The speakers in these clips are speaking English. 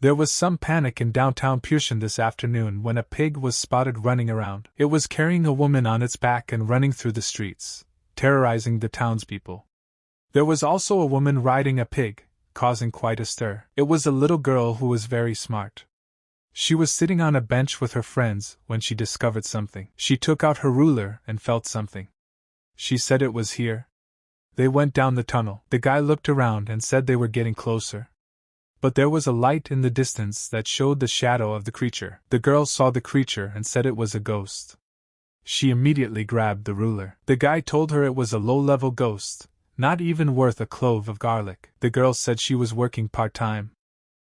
There was some panic in downtown Pushun this afternoon when a pig was spotted running around. It was carrying a woman on its back and running through the streets, terrorizing the townspeople. There was also a woman riding a pig, causing quite a stir. It was a little girl who was very smart. She was sitting on a bench with her friends when she discovered something. She took out her ruler and felt something. She said it was here. They went down the tunnel. The guy looked around and said they were getting closer. But there was a light in the distance that showed the shadow of the creature. The girl saw the creature and said it was a ghost. She immediately grabbed the ruler. The guy told her it was a low-level ghost, not even worth a clove of garlic. The girl said she was working part-time.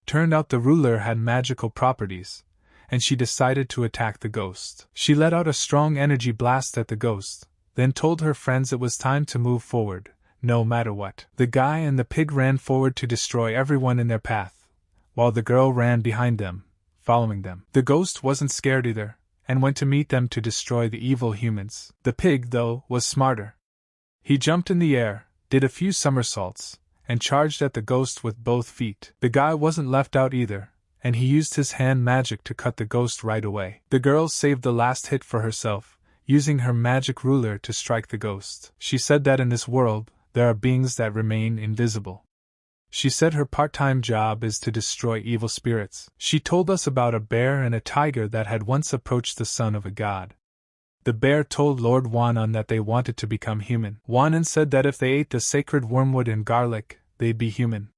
Turned out the ruler had magical properties, and she decided to attack the ghost. She let out a strong energy blast at the ghost, then told her friends it was time to move forward, no matter what. The guy and the pig ran forward to destroy everyone in their path, while the girl ran behind them, following them. The ghost wasn't scared either, and went to meet them to destroy the evil humans. The pig, though, was smarter. He jumped in the air, did a few somersaults, and charged at the ghost with both feet. The guy wasn't left out either, and he used his hand magic to cut the ghost right away. The girl saved the last hit for herself, using her magic ruler to strike the ghost. She said that in this world, there are beings that remain invisible. She said her part-time job is to destroy evil spirits. She told us about a bear and a tiger that had once approached the son of a god. The bear told Lord Wanan that they wanted to become human. Wanan said that if they ate the sacred wormwood and garlic, they'd be human.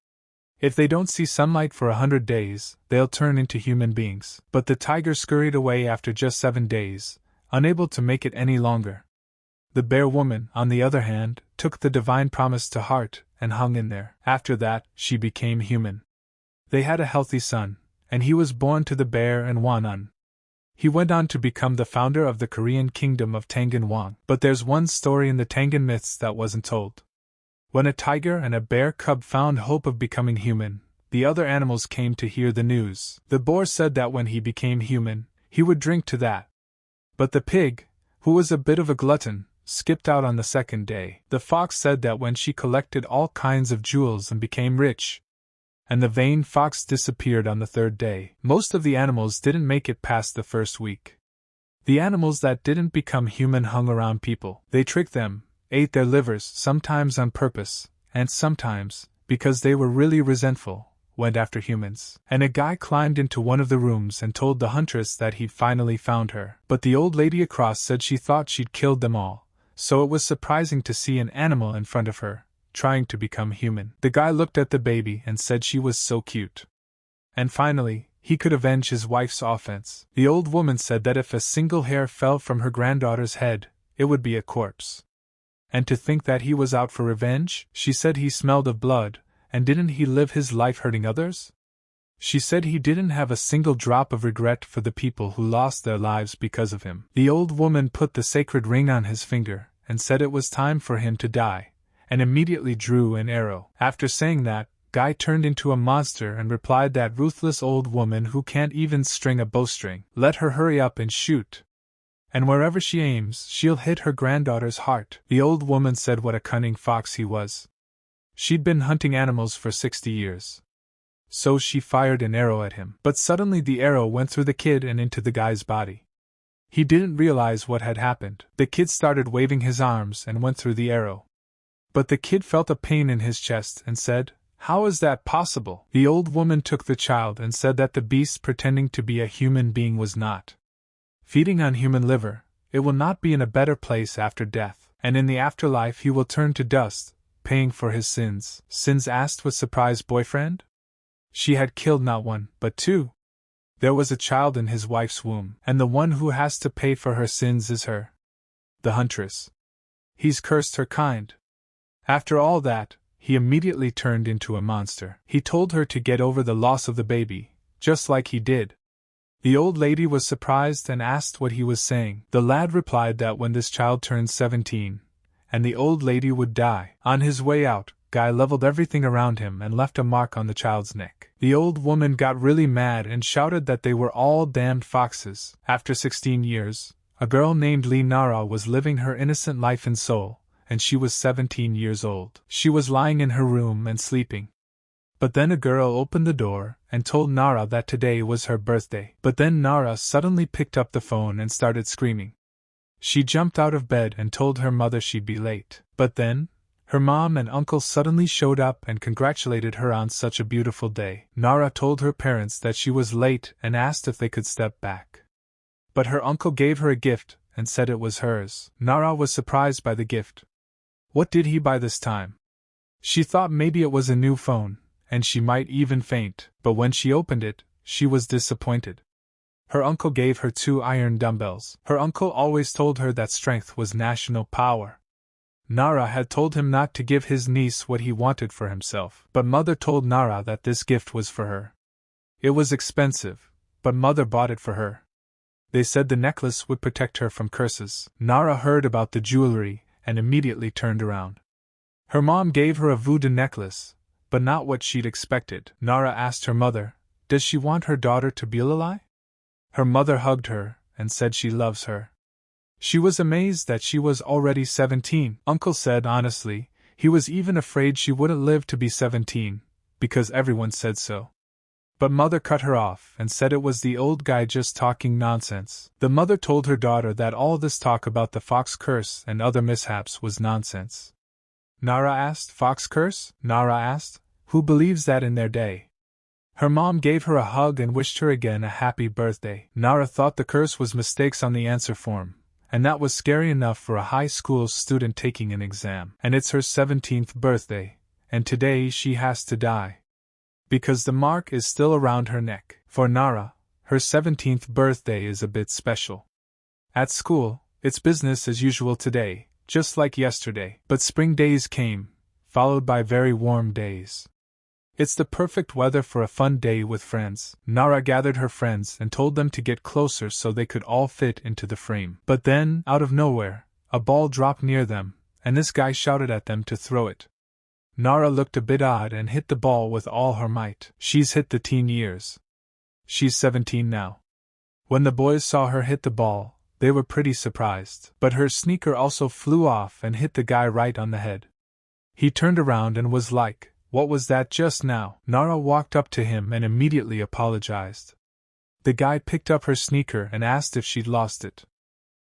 If they don't see sunlight for 100 days, they'll turn into human beings. But the tiger scurried away after just 7 days, unable to make it any longer. The bear woman, on the other hand, took the divine promise to heart and hung in there. After that, she became human. They had a healthy son, and he was born to the bear and Wanan. He went on to become the founder of the Korean kingdom of Tangen Wang. But there's one story in the Tangen myths that wasn't told. When a tiger and a bear cub found hope of becoming human, the other animals came to hear the news. The boar said that when he became human, he would drink to that. But the pig, who was a bit of a glutton, skipped out on the second day. The fox said that when she collected all kinds of jewels and became rich, and the vain fox disappeared on the third day. Most of the animals didn't make it past the first week. The animals that didn't become human hung around people. They tricked them, ate their livers, sometimes on purpose, and sometimes, because they were really resentful, went after humans. And a guy climbed into one of the rooms and told the huntress that he'd finally found her. But the old lady across said she thought she'd killed them all, so it was surprising to see an animal in front of her, trying to become human. The guy looked at the baby and said she was so cute. And finally, he could avenge his wife's offense. The old woman said that if a single hair fell from her granddaughter's head, it would be a corpse. And to think that he was out for revenge? She said he smelled of blood, and didn't he live his life hurting others? She said he didn't have a single drop of regret for the people who lost their lives because of him. The old woman put the sacred ring on his finger, and said it was time for him to die, and immediately drew an arrow. After saying that, Guy turned into a monster and replied that ruthless old woman who can't even string a bowstring. Let her hurry up and shoot. And wherever she aims, she'll hit her granddaughter's heart. The old woman said what a cunning fox he was. She'd been hunting animals for 60 years. So she fired an arrow at him. But suddenly the arrow went through the kid and into the guy's body. He didn't realize what had happened. The kid started waving his arms and went through the arrow. But the kid felt a pain in his chest and said, "How is that possible?" The old woman took the child and said that the beast pretending to be a human being was not feeding on human liver. It will not be in a better place after death, and in the afterlife he will turn to dust, paying for his sins. Sins? Asked with surprise boyfriend. She had killed not one, but two. There was a child in his wife's womb, and the one who has to pay for her sins is her. The huntress. He's cursed her kind. After all that, he immediately turned into a monster. He told her to get over the loss of the baby, just like he did. The old lady was surprised and asked what he was saying. The lad replied that when this child turned 17, and the old lady would die. On his way out, Guy leveled everything around him and left a mark on the child's neck. The old woman got really mad and shouted that they were all damned foxes. After 16 years, a girl named Nara was living her innocent life in Seoul, and she was 17 years old. She was lying in her room and sleeping. But then a girl opened the door and told Nara that today was her birthday. But then Nara suddenly picked up the phone and started screaming. She jumped out of bed and told her mother she'd be late. But then, her mom and uncle suddenly showed up and congratulated her on such a beautiful day. Nara told her parents that she was late and asked if they could step back. But her uncle gave her a gift and said it was hers. Nara was surprised by the gift. What did he buy this time? She thought maybe it was a new phone, and she might even faint, but when she opened it, she was disappointed. Her uncle gave her 2 iron dumbbells. Her uncle always told her that strength was national power. Nara had told him not to give his niece what he wanted for himself, but mother told Nara that this gift was for her. It was expensive, but mother bought it for her. They said the necklace would protect her from curses. Nara heard about the jewelry and immediately turned around. Her mom gave her a voodoo necklace, but not what she'd expected. Nara asked her mother, does she want her daughter to be Lilai? Her mother hugged her and said she loves her. She was amazed that she was already 17. Uncle said honestly, he was even afraid she wouldn't live to be 17, because everyone said so. But mother cut her off and said it was the old guy just talking nonsense. The mother told her daughter that all this talk about the fox curse and other mishaps was nonsense. Nara asked, fox curse? Nara asked, who believes that in their day? Her mom gave her a hug and wished her again a happy birthday. Nara thought the curse was mistakes on the answer form, and that was scary enough for a high school student taking an exam. And it's her 17th birthday, and today she has to die. Because the mark is still around her neck. For Nara, her 17th birthday is a bit special. At school, it's business as usual today, just like yesterday. But spring days came, followed by very warm days. It's the perfect weather for a fun day with friends. Nara gathered her friends and told them to get closer so they could all fit into the frame. But then, out of nowhere, a ball dropped near them, and this guy shouted at them to throw it. Nara looked a bit odd and hit the ball with all her might. She's hit the teen years. She's 17 now. When the boys saw her hit the ball, they were pretty surprised. But her sneaker also flew off and hit the guy right on the head. He turned around and was like, what was that just now? Nara walked up to him and immediately apologized. The guy picked up her sneaker and asked if she'd lost it.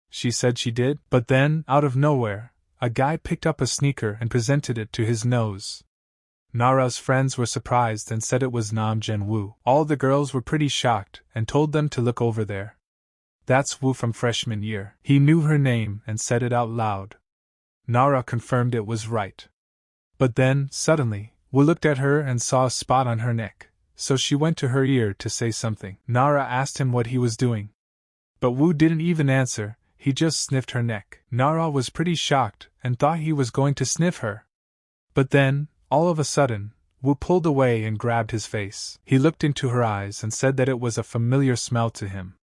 She said she did, but then, out of nowhere, a guy picked up a sneaker and presented it to his nose. Nara's friends were surprised and said it was Nam Jen Woo. All the girls were pretty shocked and told them to look over there. That's Woo from freshman year. He knew her name and said it out loud. Nara confirmed it was right. But then, suddenly, Woo looked at her and saw a spot on her neck, so she went to her ear to say something. Nara asked him what he was doing. But Woo didn't even answer, he just sniffed her neck. Nara was pretty shocked and thought he was going to sniff her. But then, all of a sudden, Woo pulled away and grabbed his face. He looked into her eyes and said that it was a familiar smell to him.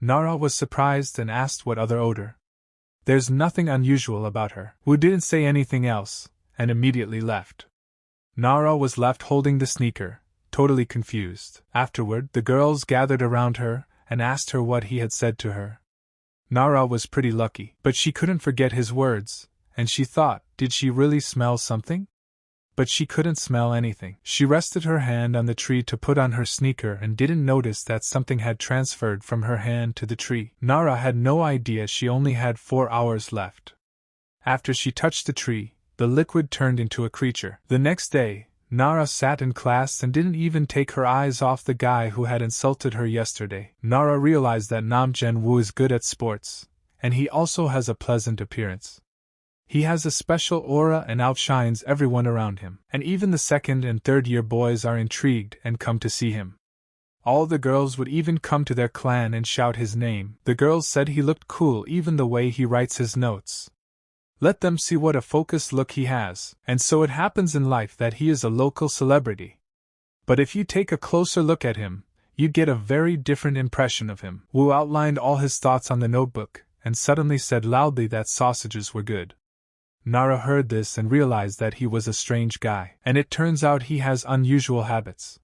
Nara was surprised and asked what other odor. There's nothing unusual about her. Woo didn't say anything else, and immediately left. Nara was left holding the sneaker, totally confused. Afterward, the girls gathered around her and asked her what he had said to her. Nara was pretty lucky, but she couldn't forget his words, and she thought, did she really smell something? But she couldn't smell anything. She rested her hand on the tree to put on her sneaker and didn't notice that something had transferred from her hand to the tree. Nara had no idea she only had 4 hours left. After she touched the tree, the liquid turned into a creature. The next day, Nara sat in class and didn't even take her eyes off the guy who had insulted her yesterday. Nara realized that Nam Jen Woo is good at sports, and he also has a pleasant appearance. He has a special aura and outshines everyone around him, and even the second and third year boys are intrigued and come to see him. All the girls would even come to their clan and shout his name. The girls said he looked cool even the way he writes his notes. Let them see what a focused look he has, and so it happens in life that he is a local celebrity. But if you take a closer look at him, you get a very different impression of him. Woo outlined all his thoughts on the notebook, and suddenly said loudly that sausages were good. Nara heard this and realized that he was a strange guy, and it turns out he has unusual habits.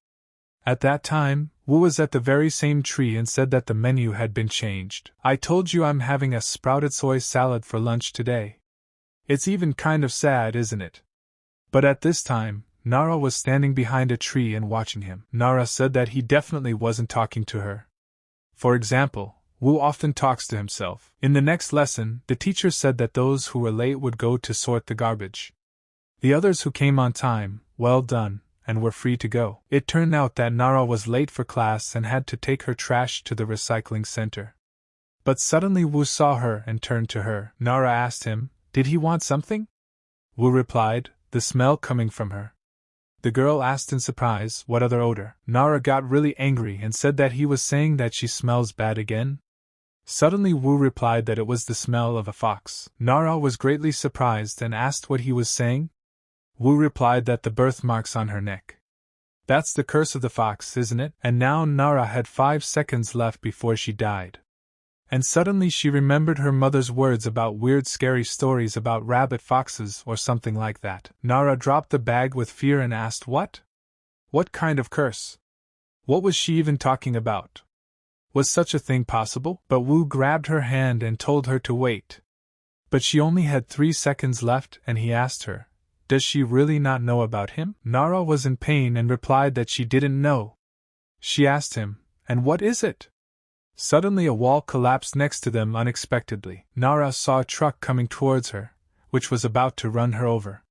At that time, Woo was at the very same tree and said that the menu had been changed. I told you I'm having a sprouted soy salad for lunch today. It's even kind of sad, isn't it? But at this time, Nara was standing behind a tree and watching him. Nara said that he definitely wasn't talking to her. For example, Wu often talks to himself. In the next lesson, the teacher said that those who were late would go to sort the garbage. The others who came on time, well done, and were free to go. It turned out that Nara was late for class and had to take her trash to the recycling center. But suddenly Wu saw her and turned to her. Nara asked him, did he want something? Wu replied, the smell coming from her. The girl asked in surprise, what other odor? Nara got really angry and said that he was saying that she smells bad again. Suddenly Wu replied that it was the smell of a fox. Nara was greatly surprised and asked what he was saying. Wu replied that the birthmarks on her neck. That's the curse of the fox, isn't it? And now Nara had 5 seconds left before she died. And suddenly she remembered her mother's words about weird scary stories about rabbit foxes or something like that. Nara dropped the bag with fear and asked what? What kind of curse? What was she even talking about? Was such a thing possible? But Wu grabbed her hand and told her to wait. But she only had 3 seconds left and he asked her, does she really not know about him? Nara was in pain and replied that she didn't know. She asked him, and what is it? Suddenly a wall collapsed next to them unexpectedly. Nara saw a truck coming towards her, which was about to run her over.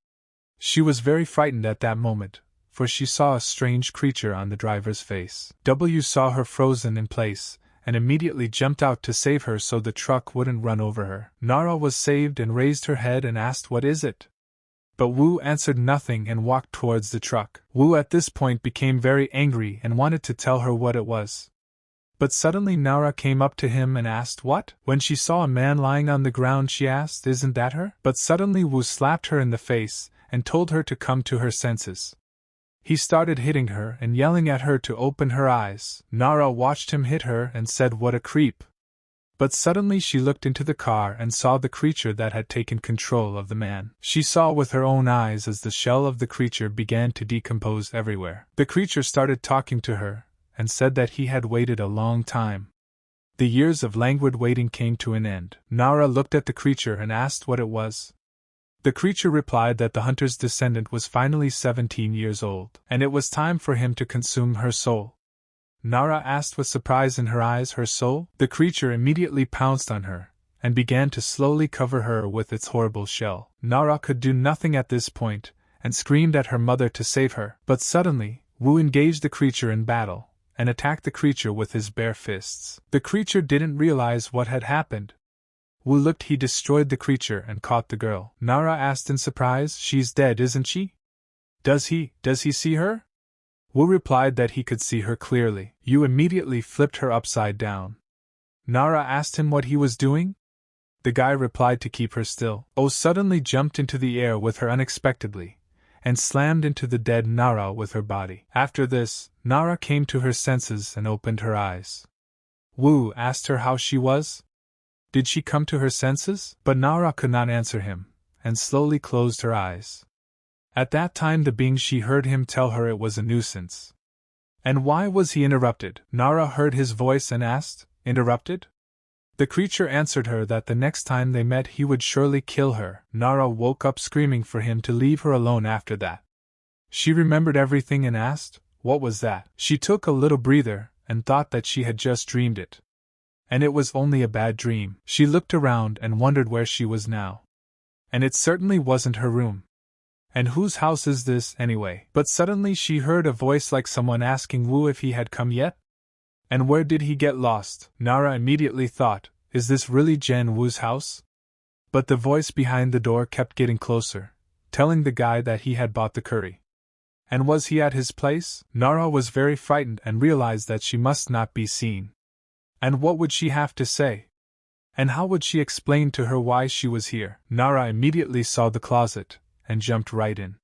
She was very frightened at that moment, for she saw a strange creature on the driver's face. W saw her frozen in place, and immediately jumped out to save her so the truck wouldn't run over her. Nara was saved and raised her head and asked what is it? But Wu answered nothing and walked towards the truck. Wu at this point became very angry and wanted to tell her what it was. But suddenly Nara came up to him and asked what? When she saw a man lying on the ground she asked, isn't that her? But suddenly Wu slapped her in the face and told her to come to her senses. He started hitting her and yelling at her to open her eyes. Nara watched him hit her and said what a creep. But suddenly she looked into the car and saw the creature that had taken control of the man. She saw with her own eyes as the shell of the creature began to decompose everywhere. The creature started talking to her and said that he had waited a long time. The years of languid waiting came to an end. Nara looked at the creature and asked what it was. The creature replied that the hunter's descendant was finally 17 years old, and it was time for him to consume her soul. Nara asked with surprise in her eyes, her soul? The creature immediately pounced on her, and began to slowly cover her with its horrible shell. Nara could do nothing at this point, and screamed at her mother to save her. But suddenly, Wu engaged the creature in battle, and attacked the creature with his bare fists. The creature didn't realize what had happened. Wu looked, he destroyed the creature and caught the girl. Nara asked in surprise, she's dead, isn't she? Does he see her? Wu replied that he could see her clearly. Yu immediately flipped her upside down. Nara asked him what he was doing. The guy replied to keep her still. Oh suddenly jumped into the air with her unexpectedly, and slammed into the dead Nara with her body. After this, Nara came to her senses and opened her eyes. Wu asked her how she was. Did she come to her senses? But Nara could not answer him, and slowly closed her eyes. At that time the being she heard him tell her it was a nuisance. And why was he interrupted? Nara heard his voice and asked, interrupted? The creature answered her that the next time they met he would surely kill her. Nara woke up screaming for him to leave her alone after that. She remembered everything and asked, what was that? She took a little breather and thought that she had just dreamed it. And it was only a bad dream. She looked around and wondered where she was now. And it certainly wasn't her room. And whose house is this, anyway? But suddenly she heard a voice like someone asking Wu if he had come yet? And where did he get lost? Nara immediately thought, is this really Jen Wu's house? But the voice behind the door kept getting closer, telling the guy that he had bought the curry. And was he at his place? Nara was very frightened and realized that she must not be seen. And what would she have to say? And how would she explain to her why she was here? Nara immediately saw the closet and jumped right in.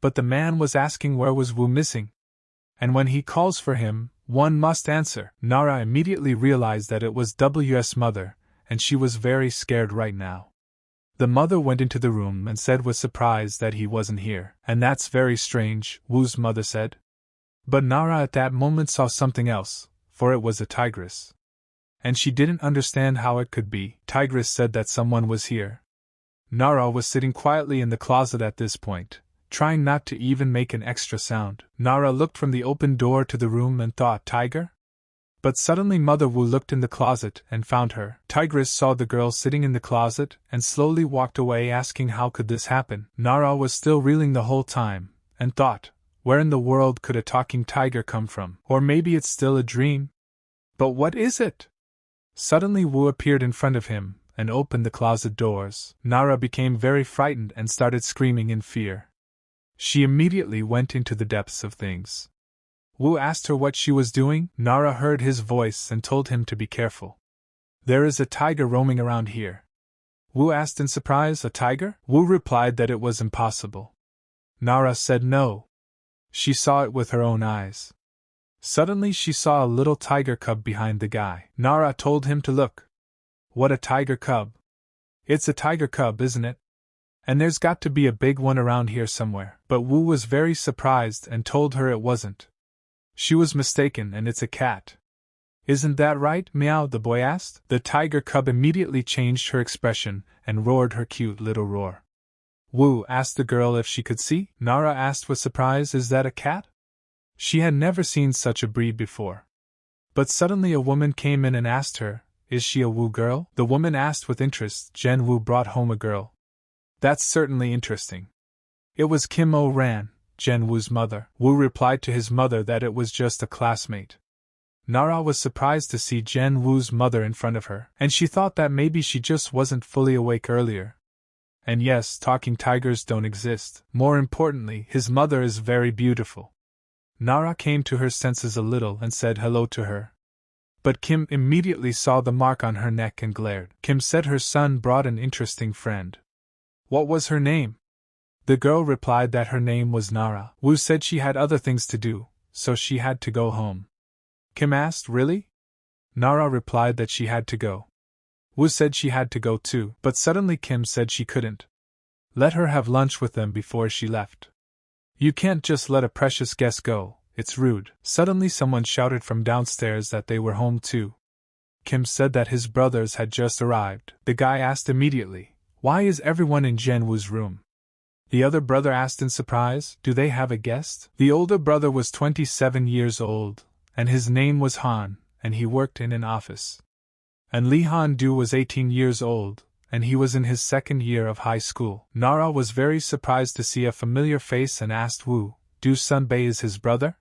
But the man was asking where was Wu missing? And when he calls for him, one must answer. Nara immediately realized that it was W's mother, and she was very scared right now. The mother went into the room and said with surprise that he wasn't here. And that's very strange, Wu's mother said. But Nara at that moment saw something else, for it was a tigress. And she didn't understand how it could be. Tigress said that someone was here. Nara was sitting quietly in the closet at this point, trying not to even make an extra sound. Nara looked from the open door to the room and thought, tiger? But suddenly Mother Wu looked in the closet and found her. Tigress saw the girl sitting in the closet and slowly walked away, asking how could this happen. Nara was still reeling the whole time, and thought, where in the world could a talking tiger come from? Or maybe it's still a dream? But what is it? Suddenly Wu appeared in front of him and opened the closet doors. Nara became very frightened and started screaming in fear. She immediately went into the depths of things. Wu asked her what she was doing. Nara heard his voice and told him to be careful. There is a tiger roaming around here. Wu asked in surprise, a tiger? Wu replied that it was impossible. Nara said no. She saw it with her own eyes. Suddenly she saw a little tiger cub behind the guy. Nara told him to look. What, a tiger cub? It's a tiger cub, isn't it? And there's got to be a big one around here somewhere. But Wu was very surprised and told her it wasn't. She was mistaken and it's a cat. Isn't that right, meow? The boy asked. The tiger cub immediately changed her expression and roared her cute little roar. Wu asked the girl if she could see. Nara asked with surprise, is that a cat? She had never seen such a breed before. But suddenly a woman came in and asked her, is she a Wu girl? The woman asked with interest. Jen Wu brought home a girl. That's certainly interesting. It was Kim O-ran, Jen Wu's mother. Wu replied to his mother that it was just a classmate. Nara was surprised to see Jen Wu's mother in front of her, and she thought that maybe she just wasn't fully awake earlier. And yes, talking tigers don't exist. More importantly, his mother is very beautiful. Nara came to her senses a little and said hello to her. But Kim immediately saw the mark on her neck and glared. Kim said her son brought an interesting friend. What was her name? The girl replied that her name was Nara. Wu said she had other things to do, so she had to go home. Kim asked, really? Nara replied that she had to go. Wu said she had to go too, but suddenly Kim said she couldn't. Let her have lunch with them before she left. You can't just let a precious guest go, it's rude. Suddenly someone shouted from downstairs that they were home too. Kim said that his brothers had just arrived. The guy asked immediately, why is everyone in Jen Wu's room? The other brother asked in surprise, do they have a guest? The older brother was 27 years old, and his name was Han, and he worked in an office. And Lee Han-do was 18 years old, and he was in his second year of high school. Nara was very surprised to see a familiar face and asked Wu, do Sunbei is his brother?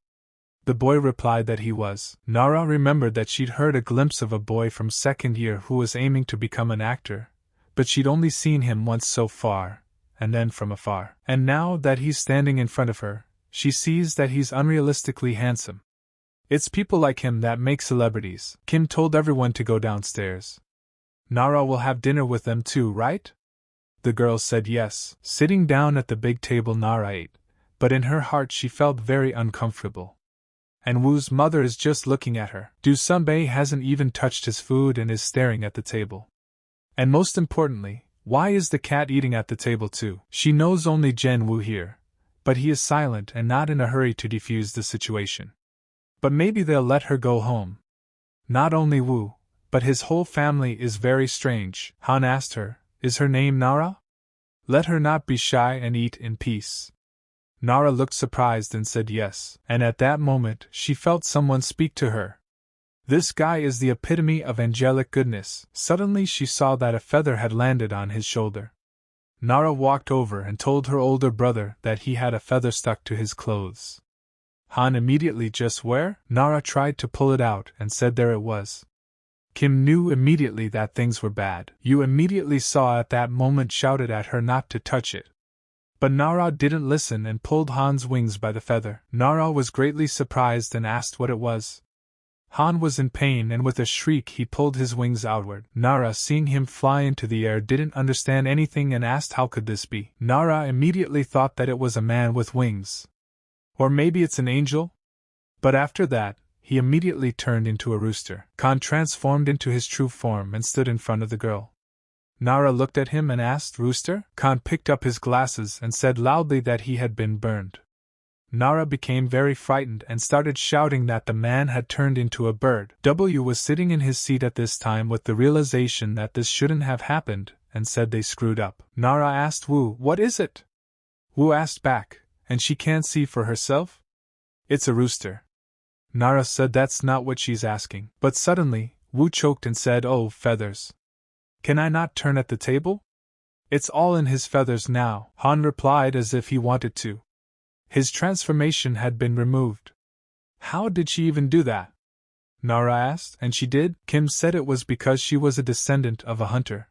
The boy replied that he was. Nara remembered that she'd heard a glimpse of a boy from second year who was aiming to become an actor, but she'd only seen him once so far, and then from afar. And now that he's standing in front of her, she sees that he's unrealistically handsome. It's people like him that make celebrities. Kim told everyone to go downstairs. Nara will have dinner with them too, right? The girl said yes. Sitting down at the big table, Nara ate, but in her heart she felt very uncomfortable. And Wu's mother is just looking at her. Du Sunbei hasn't even touched his food and is staring at the table. And most importantly, why is the cat eating at the table too? She knows only Jen Wu here, but he is silent and not in a hurry to defuse the situation. But maybe they'll let her go home. Not only Wu, but his whole family is very strange. Han asked her, is her name Nara? Let her not be shy and eat in peace. Nara looked surprised and said yes, and at that moment she felt someone speak to her. This guy is the epitome of angelic goodness. Suddenly she saw that a feather had landed on his shoulder. Nara walked over and told her older brother that he had a feather stuck to his clothes. Han immediately just where? Nara tried to pull it out and said there it was. Kim knew immediately that things were bad. You immediately saw at that moment shouted at her not to touch it. But Nara didn't listen and pulled Han's wings by the feather. Nara was greatly surprised and asked what it was. Han was in pain and with a shriek he pulled his wings outward. Nara, seeing him fly into the air, didn't understand anything and asked how could this be. Nara immediately thought that it was a man with wings. Or maybe it's an angel? But after that, he immediately turned into a rooster. Khan transformed into his true form and stood in front of the girl. Nara looked at him and asked, Rooster? Khan picked up his glasses and said loudly that he had been burned. Nara became very frightened and started shouting that the man had turned into a bird. W was sitting in his seat at this time with the realization that this shouldn't have happened and said they screwed up. Nara asked Wu, what is it? Wu asked back, and she can't see for herself? It's a rooster. Nara said that's not what she's asking. But suddenly, Wu choked and said, oh, feathers. Can I not turn at the table? It's all in his feathers now, Han replied as if he wanted to. His transformation had been removed. How did she even do that? Nara asked, and she did. Kim said it was because she was a descendant of a hunter.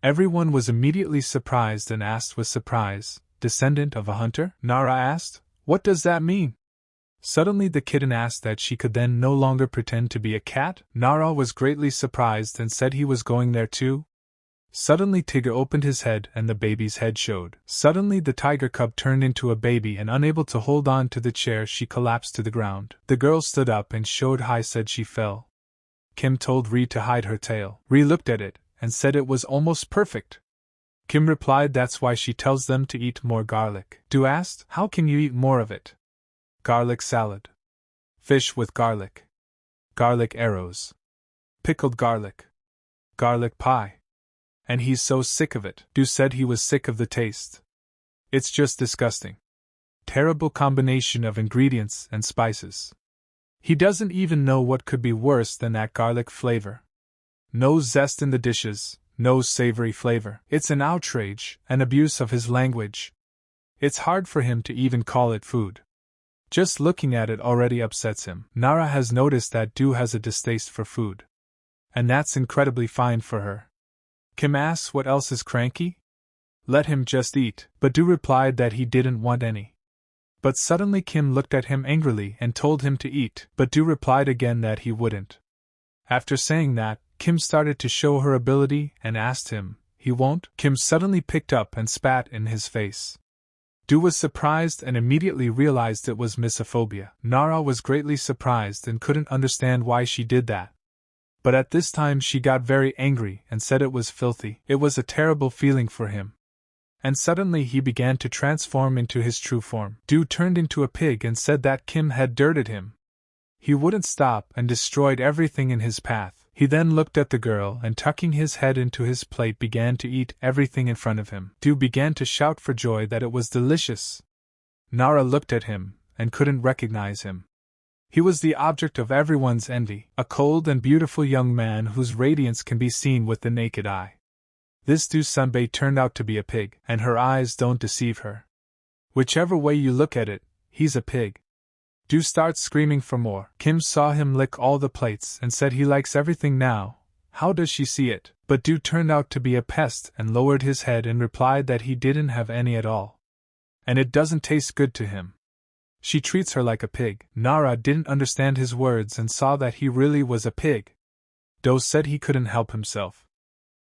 Everyone was immediately surprised and asked with surprise, descendant of a hunter? Nara asked, what does that mean? Suddenly the kitten asked that she could then no longer pretend to be a cat. Nara was greatly surprised and said he was going there too. Suddenly Tiger opened his head and the baby's head showed. Suddenly the tiger cub turned into a baby and unable to hold on to the chair she collapsed to the ground. The girl stood up and showed Hai said she fell. Kim told Ri to hide her tail. Ri looked at it and said it was almost perfect. Kim replied that's why she tells them to eat more garlic. Du asked, how can you eat more of it? Garlic salad. Fish with garlic. Garlic arrows. Pickled garlic. Garlic pie. And he's so sick of it. Du said he was sick of the taste. It's just disgusting. Terrible combination of ingredients and spices. He doesn't even know what could be worse than that garlic flavor. No zest in the dishes, no savory flavor. It's an outrage, an abuse of his language. It's hard for him to even call it food. Just looking at it already upsets him. Nara has noticed that Du has a distaste for food. And that's incredibly fine for her. Kim asks what else is cranky? Let him just eat, but Du replied that he didn't want any. But suddenly Kim looked at him angrily and told him to eat, but Du replied again that he wouldn't. After saying that, Kim started to show her ability and asked him, he won't? Kim suddenly picked up and spat in his face. Du was surprised and immediately realized it was misophobia. Nara was greatly surprised and couldn't understand why she did that. But at this time she got very angry and said it was filthy. It was a terrible feeling for him. And suddenly he began to transform into his true form. Du turned into a pig and said that Kim had dirted him. He wouldn't stop and destroyed everything in his path. He then looked at the girl and tucking his head into his plate began to eat everything in front of him. Du began to shout for joy that it was delicious. Nara looked at him and couldn't recognize him. He was the object of everyone's envy, a cold and beautiful young man whose radiance can be seen with the naked eye. This Du Sunbae turned out to be a pig, and her eyes don't deceive her. Whichever way you look at it, he's a pig. Du starts screaming for more. Kim saw him lick all the plates and said he likes everything now. How does she see it? But Du turned out to be a pest and lowered his head and replied that he didn't have any at all. And it doesn't taste good to him. She treats her like a pig. Nara didn't understand his words and saw that he really was a pig. Do said he couldn't help himself.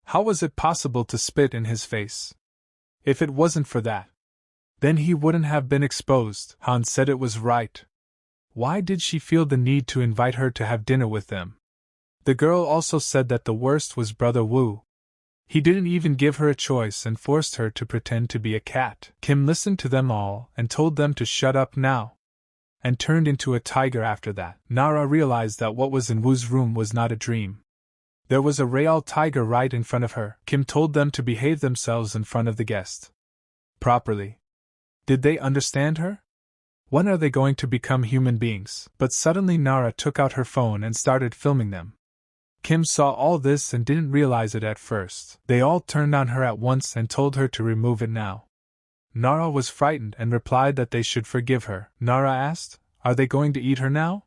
How was it possible to spit in his face? If it wasn't for that, then he wouldn't have been exposed. Han said it was right. Why did she feel the need to invite her to have dinner with them? The girl also said that the worst was Brother Wu. He didn't even give her a choice and forced her to pretend to be a cat. Kim listened to them all and told them to shut up now, and turned into a tiger after that. Nara realized that what was in Wu's room was not a dream. There was a real tiger right in front of her. Kim told them to behave themselves in front of the guest. Properly. Did they understand her? When are they going to become human beings? But suddenly Nara took out her phone and started filming them. Kim saw all this and didn't realize it at first. They all turned on her at once and told her to remove it now. Nara was frightened and replied that they should forgive her. Nara asked, are they going to eat her now?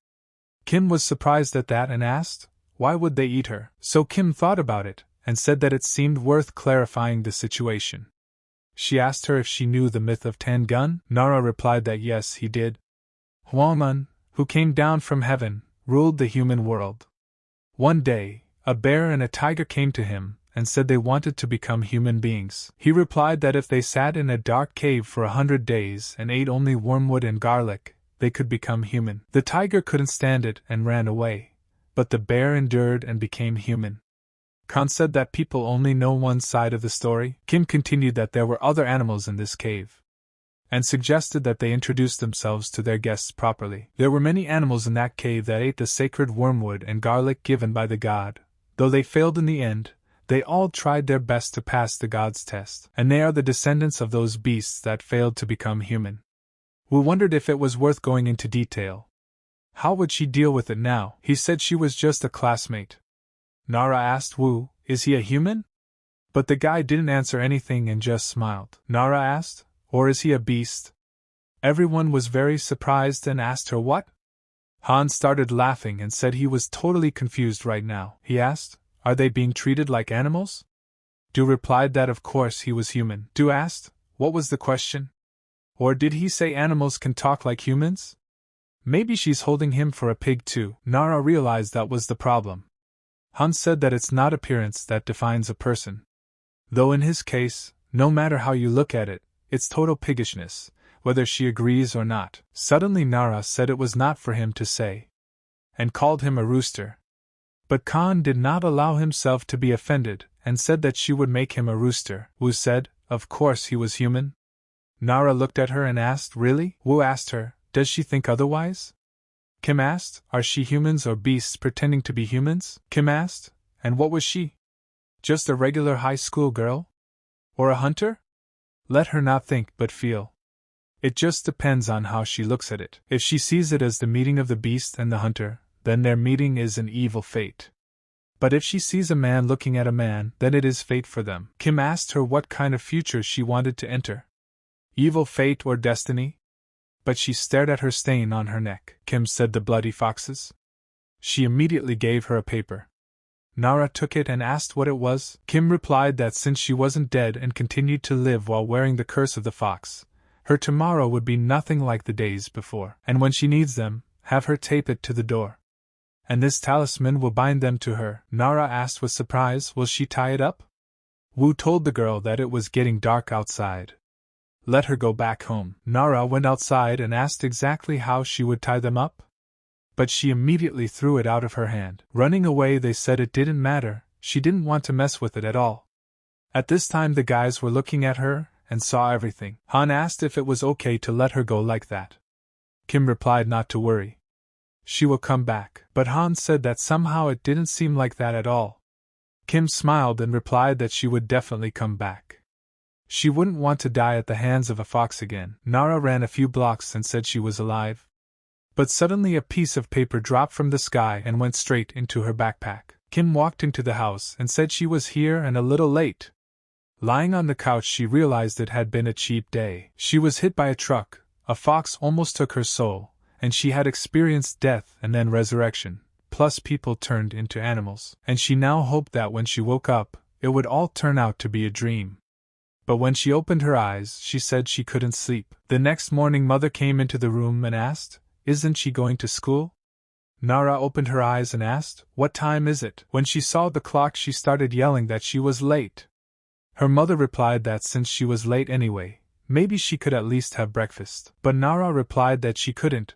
Kim was surprised at that and asked, why would they eat her? So Kim thought about it and said that it seemed worth clarifying the situation. She asked her if she knew the myth of Tangen. Nara replied that yes, he did. Huangmun, who came down from heaven, ruled the human world. One day, a bear and a tiger came to him and said they wanted to become human beings. He replied that if they sat in a dark cave for 100 days and ate only wormwood and garlic, they could become human. The tiger couldn't stand it and ran away, but the bear endured and became human. Khan said that people only know one side of the story. Kim continued that there were other animals in this cave, and suggested that they introduce themselves to their guests properly. There were many animals in that cave that ate the sacred wormwood and garlic given by the god. Though they failed in the end, They all tried their best to pass the gods' test, and they are the descendants of those beasts that failed to become human. Wu wondered if it was worth going into detail. How would she deal with it now? He said she was just a classmate. Nara asked Wu, "Is he a human?" But the guy didn't answer anything and just smiled. Nara asked, "Or is he a beast?" Everyone was very surprised and asked her what? Han started laughing and said he was totally confused right now. He asked, "Are they being treated like animals?" Du replied that of course he was human. Du asked, "What was the question?" "Or did he say animals can talk like humans? Maybe she's holding him for a pig too." Nara realized that was the problem. Han said that it's not appearance that defines a person. Though in his case, no matter how you look at it, it's total piggishness, whether she agrees or not. Suddenly Nara said it was not for him to say, and called him a rooster. But Khan did not allow himself to be offended, and said that she would make him a rooster. Wu said, of course he was human. Nara looked at her and asked, "Really?" Wu asked her, "Does she think otherwise?" Kim asked, "Are she humans or beasts pretending to be humans?" Kim asked, "And what was she? Just a regular high school girl? Or a hunter?" Let her not think but feel. It just depends on how she looks at it. If she sees it as the meeting of the beast and the hunter, then their meeting is an evil fate. But if she sees a man looking at a man, then it is fate for them. Kim asked her what kind of future she wanted to enter. Evil fate or destiny? But she stared at her stain on her neck. Kim said the bloody foxes. She immediately gave her a paper. Nara took it and asked what it was. Kim replied that since she wasn't dead and continued to live while wearing the curse of the fox, her tomorrow would be nothing like the days before. And when she needs them, have her tape it to the door. And this talisman will bind them to her. Nara asked with surprise, "Will she tie it up?" Wu told the girl that it was getting dark outside. Let her go back home. Nara went outside and asked exactly how she would tie them up. But she immediately threw it out of her hand. Running away, they said it didn't matter, she didn't want to mess with it at all. At this time the guys were looking at her and saw everything. Han asked if it was okay to let her go like that. Kim replied not to worry. She will come back. But Han said that somehow it didn't seem like that at all. Kim smiled and replied that she would definitely come back. She wouldn't want to die at the hands of a fox again. Nara ran a few blocks and said she was alive. But suddenly a piece of paper dropped from the sky and went straight into her backpack. Kim walked into the house and said she was here and a little late. Lying on the couch, she realized it had been a cheap day. She was hit by a truck, a fox almost took her soul, and she had experienced death and then resurrection, plus people turned into animals. And she now hoped that when she woke up, it would all turn out to be a dream. But when she opened her eyes, she said she couldn't sleep. The next morning, Mother came into the room and asked, "Isn't she going to school?" Nara opened her eyes and asked, "What time is it?" When she saw the clock, she started yelling that she was late. Her mother replied that since she was late anyway, maybe she could at least have breakfast. But Nara replied that she couldn't.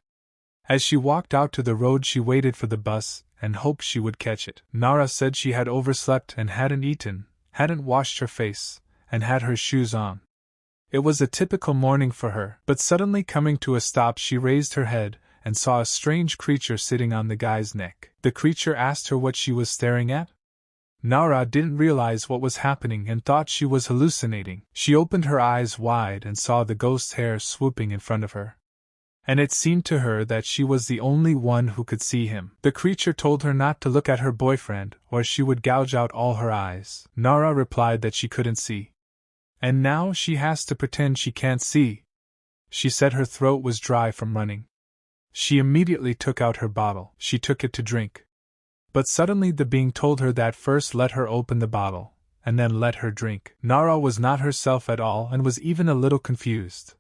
As she walked out to the road, she waited for the bus and hoped she would catch it. Nara said she had overslept and hadn't eaten, hadn't washed her face, and had her shoes on. It was a typical morning for her, but suddenly coming to a stop, she raised her head and saw a strange creature sitting on the guy's neck. The creature asked her what she was staring at. Nara didn't realize what was happening and thought she was hallucinating. She opened her eyes wide and saw the ghost's hair swooping in front of her. And it seemed to her that she was the only one who could see him. The creature told her not to look at her boyfriend, or she would gouge out all her eyes. Nara replied that she couldn't see. And now she has to pretend she can't see. She said her throat was dry from running. She immediately took out her bottle. She took it to drink. But suddenly the being told her that first let her open the bottle, and then let her drink. Nara was not herself at all and was even a little confused.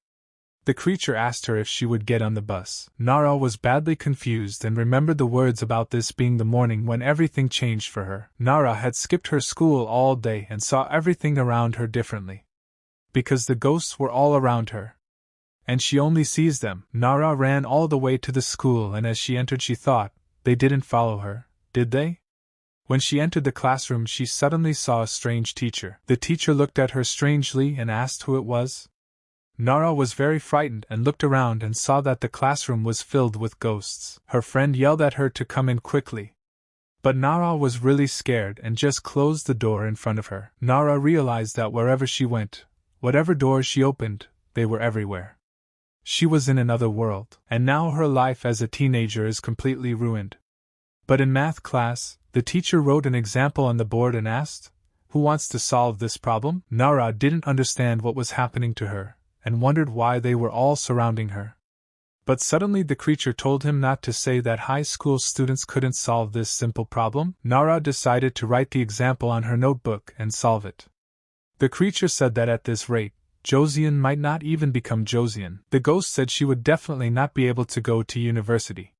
The creature asked her if she would get on the bus. Nara was badly confused and remembered the words about this being the morning when everything changed for her. Nara had skipped her school all day and saw everything around her differently. Because the ghosts were all around her. And she only sees them. Nara ran all the way to the school, and as she entered she thought, they didn't follow her, did they? When she entered the classroom, she suddenly saw a strange teacher. The teacher looked at her strangely and asked who it was. Nara was very frightened and looked around and saw that the classroom was filled with ghosts. Her friend yelled at her to come in quickly. But Nara was really scared and just closed the door in front of her. Nara realized that wherever she went, whatever doors she opened, they were everywhere. She was in another world, and now her life as a teenager is completely ruined. But in math class, the teacher wrote an example on the board and asked, "Who wants to solve this problem?" Nara didn't understand what was happening to her, and wondered why they were all surrounding her. But suddenly the creature told him not to say that high school students couldn't solve this simple problem. Nara decided to write the example on her notebook and solve it. The creature said that at this rate, Josian might not even become Josian. The ghost said she would definitely not be able to go to university.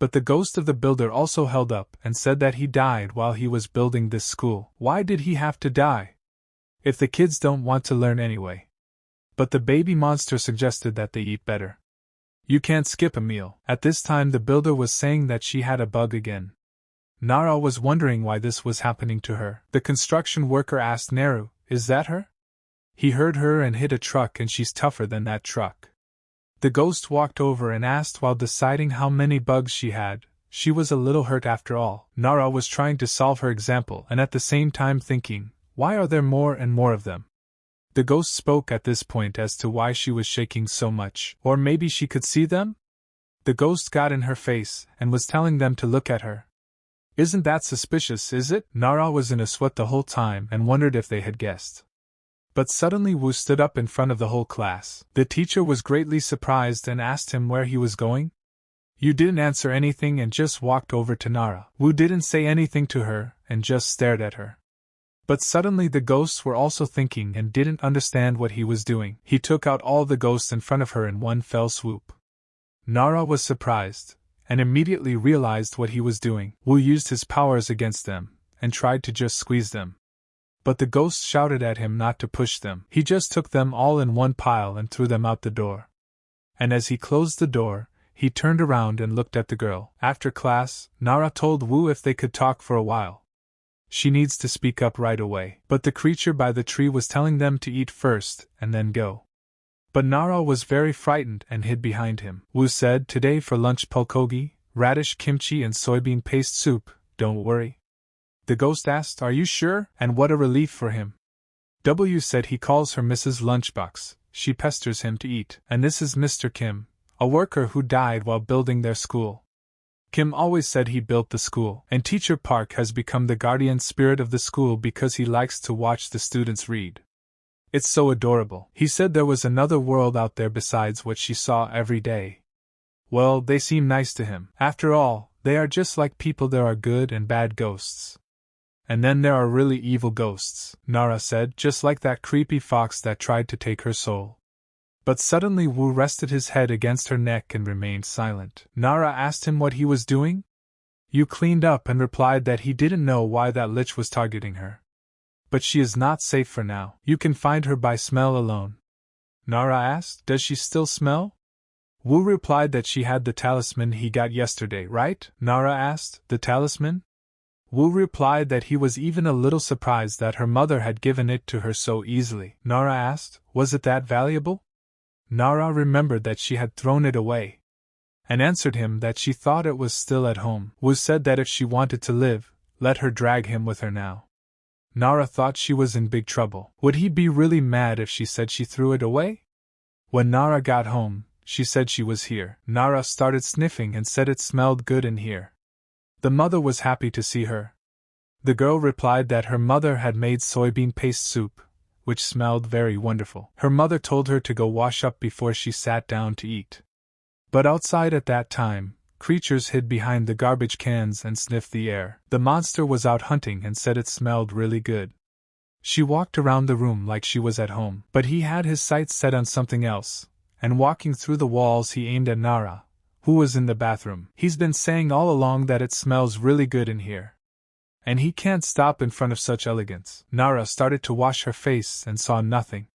But the ghost of the builder also held up and said that he died while he was building this school. Why did he have to die? If the kids don't want to learn anyway. But the baby monster suggested that they eat better. You can't skip a meal. At this time the builder was saying that she had a bug again. Nara was wondering why this was happening to her. The construction worker asked Naru, "Is that her?" He heard her and hit a truck and she's tougher than that truck. The ghost walked over and asked while deciding how many bugs she had. She was a little hurt after all. Nara was trying to solve her example and at the same time thinking, why are there more and more of them? The ghost spoke at this point as to why she was shaking so much. Or maybe she could see them? The ghost got in her face and was telling them to look at her. Isn't that suspicious, is it? Nara was in a sweat the whole time and wondered if they had guessed. But suddenly Wu stood up in front of the whole class. The teacher was greatly surprised and asked him where he was going. You didn't answer anything and just walked over to Nara. Wu didn't say anything to her and just stared at her. But suddenly the ghosts were also thinking and didn't understand what he was doing. He took out all the ghosts in front of her in one fell swoop. Nara was surprised, and immediately realized what he was doing. Wu used his powers against them, and tried to just squeeze them. But the ghosts shouted at him not to push them. He just took them all in one pile and threw them out the door. And as he closed the door, he turned around and looked at the girl. After class, Nara told Wu if they could talk for a while. She needs to speak up right away. But the creature by the tree was telling them to eat first, and then go. But Nara was very frightened and hid behind him. Wu said, "Today for lunch bulgogi, radish kimchi and soybean paste soup, don't worry." The ghost asked, "Are you sure?" And what a relief for him. W said he calls her Mrs. Lunchbox, she pesters him to eat. And this is Mr. Kim, a worker who died while building their school. Kim always said he built the school, and Teacher Park has become the guardian spirit of the school because he likes to watch the students read. It's so adorable. He said there was another world out there besides what she saw every day. Well, they seem nice to him. After all, they are just like people. There are good and bad ghosts. And then there are really evil ghosts, Nara said, just like that creepy fox that tried to take her soul. But suddenly Wu rested his head against her neck and remained silent. Nara asked him what he was doing. Yu cleaned up and replied that he didn't know why that lich was targeting her. But she is not safe for now. You can find her by smell alone. Nara asked, "Does she still smell?" Wu replied that she had the talisman he got yesterday, right? Nara asked, "The talisman?" Wu replied that he was even a little surprised that her mother had given it to her so easily. Nara asked, "Was it that valuable?" Nara remembered that she had thrown it away, and answered him that she thought it was still at home. Wu said that if she wanted to live, let her drag him with her now. Nara thought she was in big trouble. Would he be really mad if she said she threw it away? When Nara got home, she said she was here. Nara started sniffing and said it smelled good in here. The mother was happy to see her. The girl replied that her mother had made soybean paste soup, which smelled very wonderful. Her mother told her to go wash up before she sat down to eat. But outside at that time, creatures hid behind the garbage cans and sniffed the air. The monster was out hunting and said it smelled really good. She walked around the room like she was at home, but he had his sights set on something else, and walking through the walls he aimed at Nara, who was in the bathroom. He's been saying all along that it smells really good in here. And he can't stop in front of such elegance. Nara started to wash her face and saw nothing.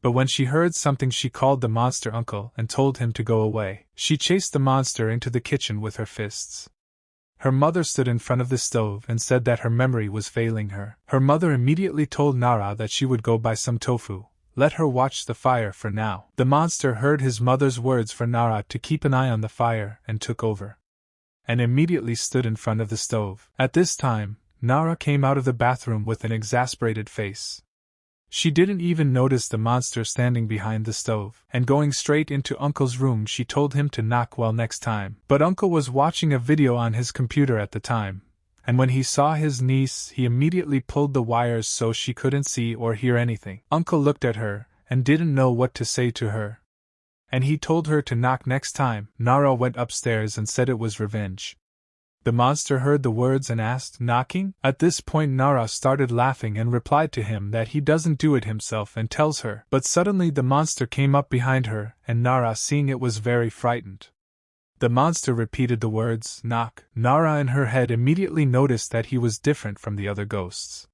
But when she heard something she called the monster uncle and told him to go away. She chased the monster into the kitchen with her fists. Her mother stood in front of the stove and said that her memory was failing her. Her mother immediately told Nara that she would go buy some tofu. Let her watch the fire for now. The monster heard his mother's words for Nara to keep an eye on the fire and took over. and immediately stood in front of the stove. At this time, Nara came out of the bathroom with an exasperated face. She didn't even notice the monster standing behind the stove, and going straight into Uncle's room she told him to knock well next time. But Uncle was watching a video on his computer at the time, and when he saw his niece he immediately pulled the wires so she couldn't see or hear anything. Uncle looked at her, and didn't know what to say to her. And he told her to knock next time. Nara went upstairs and said it was revenge. The monster heard the words and asked, "Knocking?" At this point Nara started laughing and replied to him that he doesn't do it himself and tells her. But suddenly the monster came up behind her, and Nara, seeing it, was very frightened. The monster repeated the words, "Knock." Nara in her head immediately noticed that he was different from the other ghosts.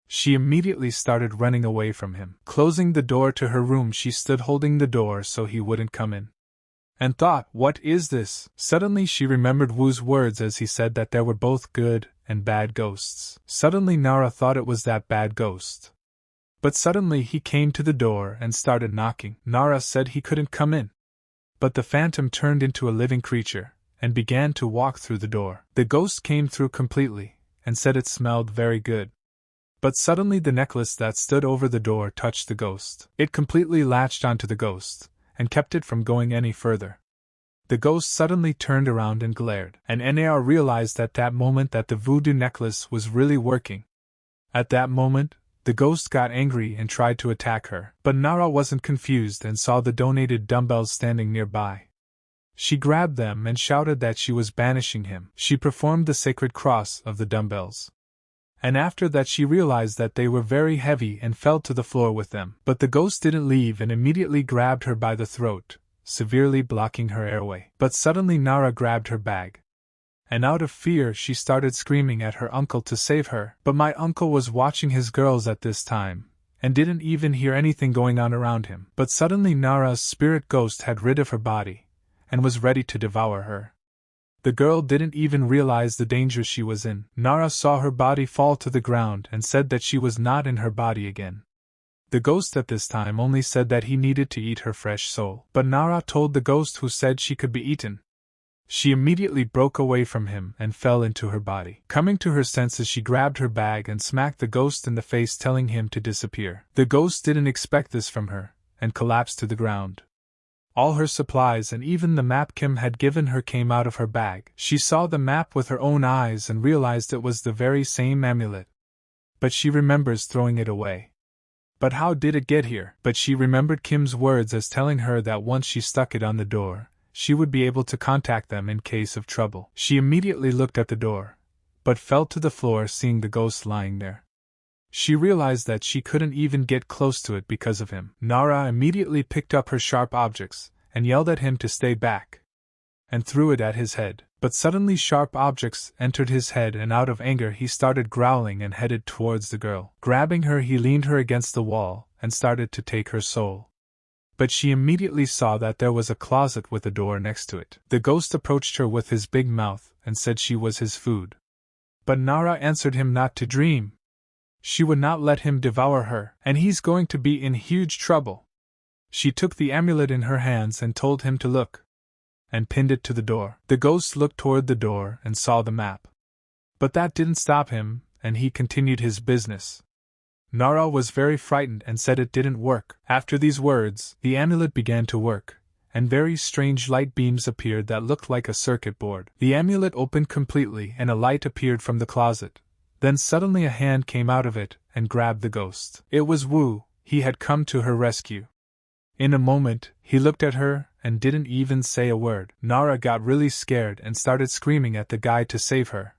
She immediately started running away from him. Closing the door to her room she stood holding the door so he wouldn't come in. And thought, what is this? Suddenly she remembered Wu's words as he said that there were both good and bad ghosts. Suddenly Nara thought it was that bad ghost. But suddenly he came to the door and started knocking. Nara said he couldn't come in. But the phantom turned into a living creature, and began to walk through the door. The ghost came through completely, and said it smelled very good. But suddenly the necklace that stood over the door touched the ghost. It completely latched onto the ghost, and kept it from going any further. The ghost suddenly turned around and glared, and Nara realized at that moment that the voodoo necklace was really working. At that moment, the ghost got angry and tried to attack her, but Nara wasn't confused and saw the donated dumbbells standing nearby. She grabbed them and shouted that she was banishing him. She performed the sacred cross of the dumbbells. And after that she realized that they were very heavy and fell to the floor with them. But the ghost didn't leave and immediately grabbed her by the throat, severely blocking her airway. But suddenly Nara grabbed her bag. And out of fear she started screaming at her uncle to save her. But my uncle was watching his girls at this time, and didn't even hear anything going on around him. But suddenly Nara's spirit ghost had rid of her body, and was ready to devour her. The girl didn't even realize the danger she was in. Nara saw her body fall to the ground and said that she was not in her body again. The ghost at this time only said that he needed to eat her fresh soul. But Nara told the ghost who said she could be eaten. She immediately broke away from him and fell into her body. Coming to her senses she grabbed her bag and smacked the ghost in the face, telling him to disappear. The ghost didn't expect this from her, and collapsed to the ground. All her supplies and even the map Kim had given her came out of her bag. She saw the map with her own eyes and realized it was the very same amulet. But she remembers throwing it away. But how did it get here? But she remembered Kim's words as telling her that once she stuck it on the door, she would be able to contact them in case of trouble. She immediately looked at the door, but fell to the floor seeing the ghost lying there. She realized that she couldn't even get close to it because of him. Nara immediately picked up her sharp objects, and yelled at him to stay back, and threw it at his head. But suddenly sharp objects entered his head, and out of anger he started growling and headed towards the girl. Grabbing her he leaned her against the wall, and started to take her soul. But she immediately saw that there was a closet with a door next to it. The ghost approached her with his big mouth, and said she was his food. But Nara answered him not to dream. She would not let him devour her, and he's going to be in huge trouble. She took the amulet in her hands and told him to look, and pinned it to the door. The ghost looked toward the door and saw the map. But that didn't stop him, and he continued his business. Nara was very frightened and said it didn't work. After these words, the amulet began to work, and very strange light beams appeared that looked like a circuit board. The amulet opened completely and a light appeared from the closet. Then suddenly a hand came out of it and grabbed the ghost. It was Wu. He had come to her rescue. In a moment, he looked at her and didn't even say a word. Nara got really scared and started screaming at the guy to save her.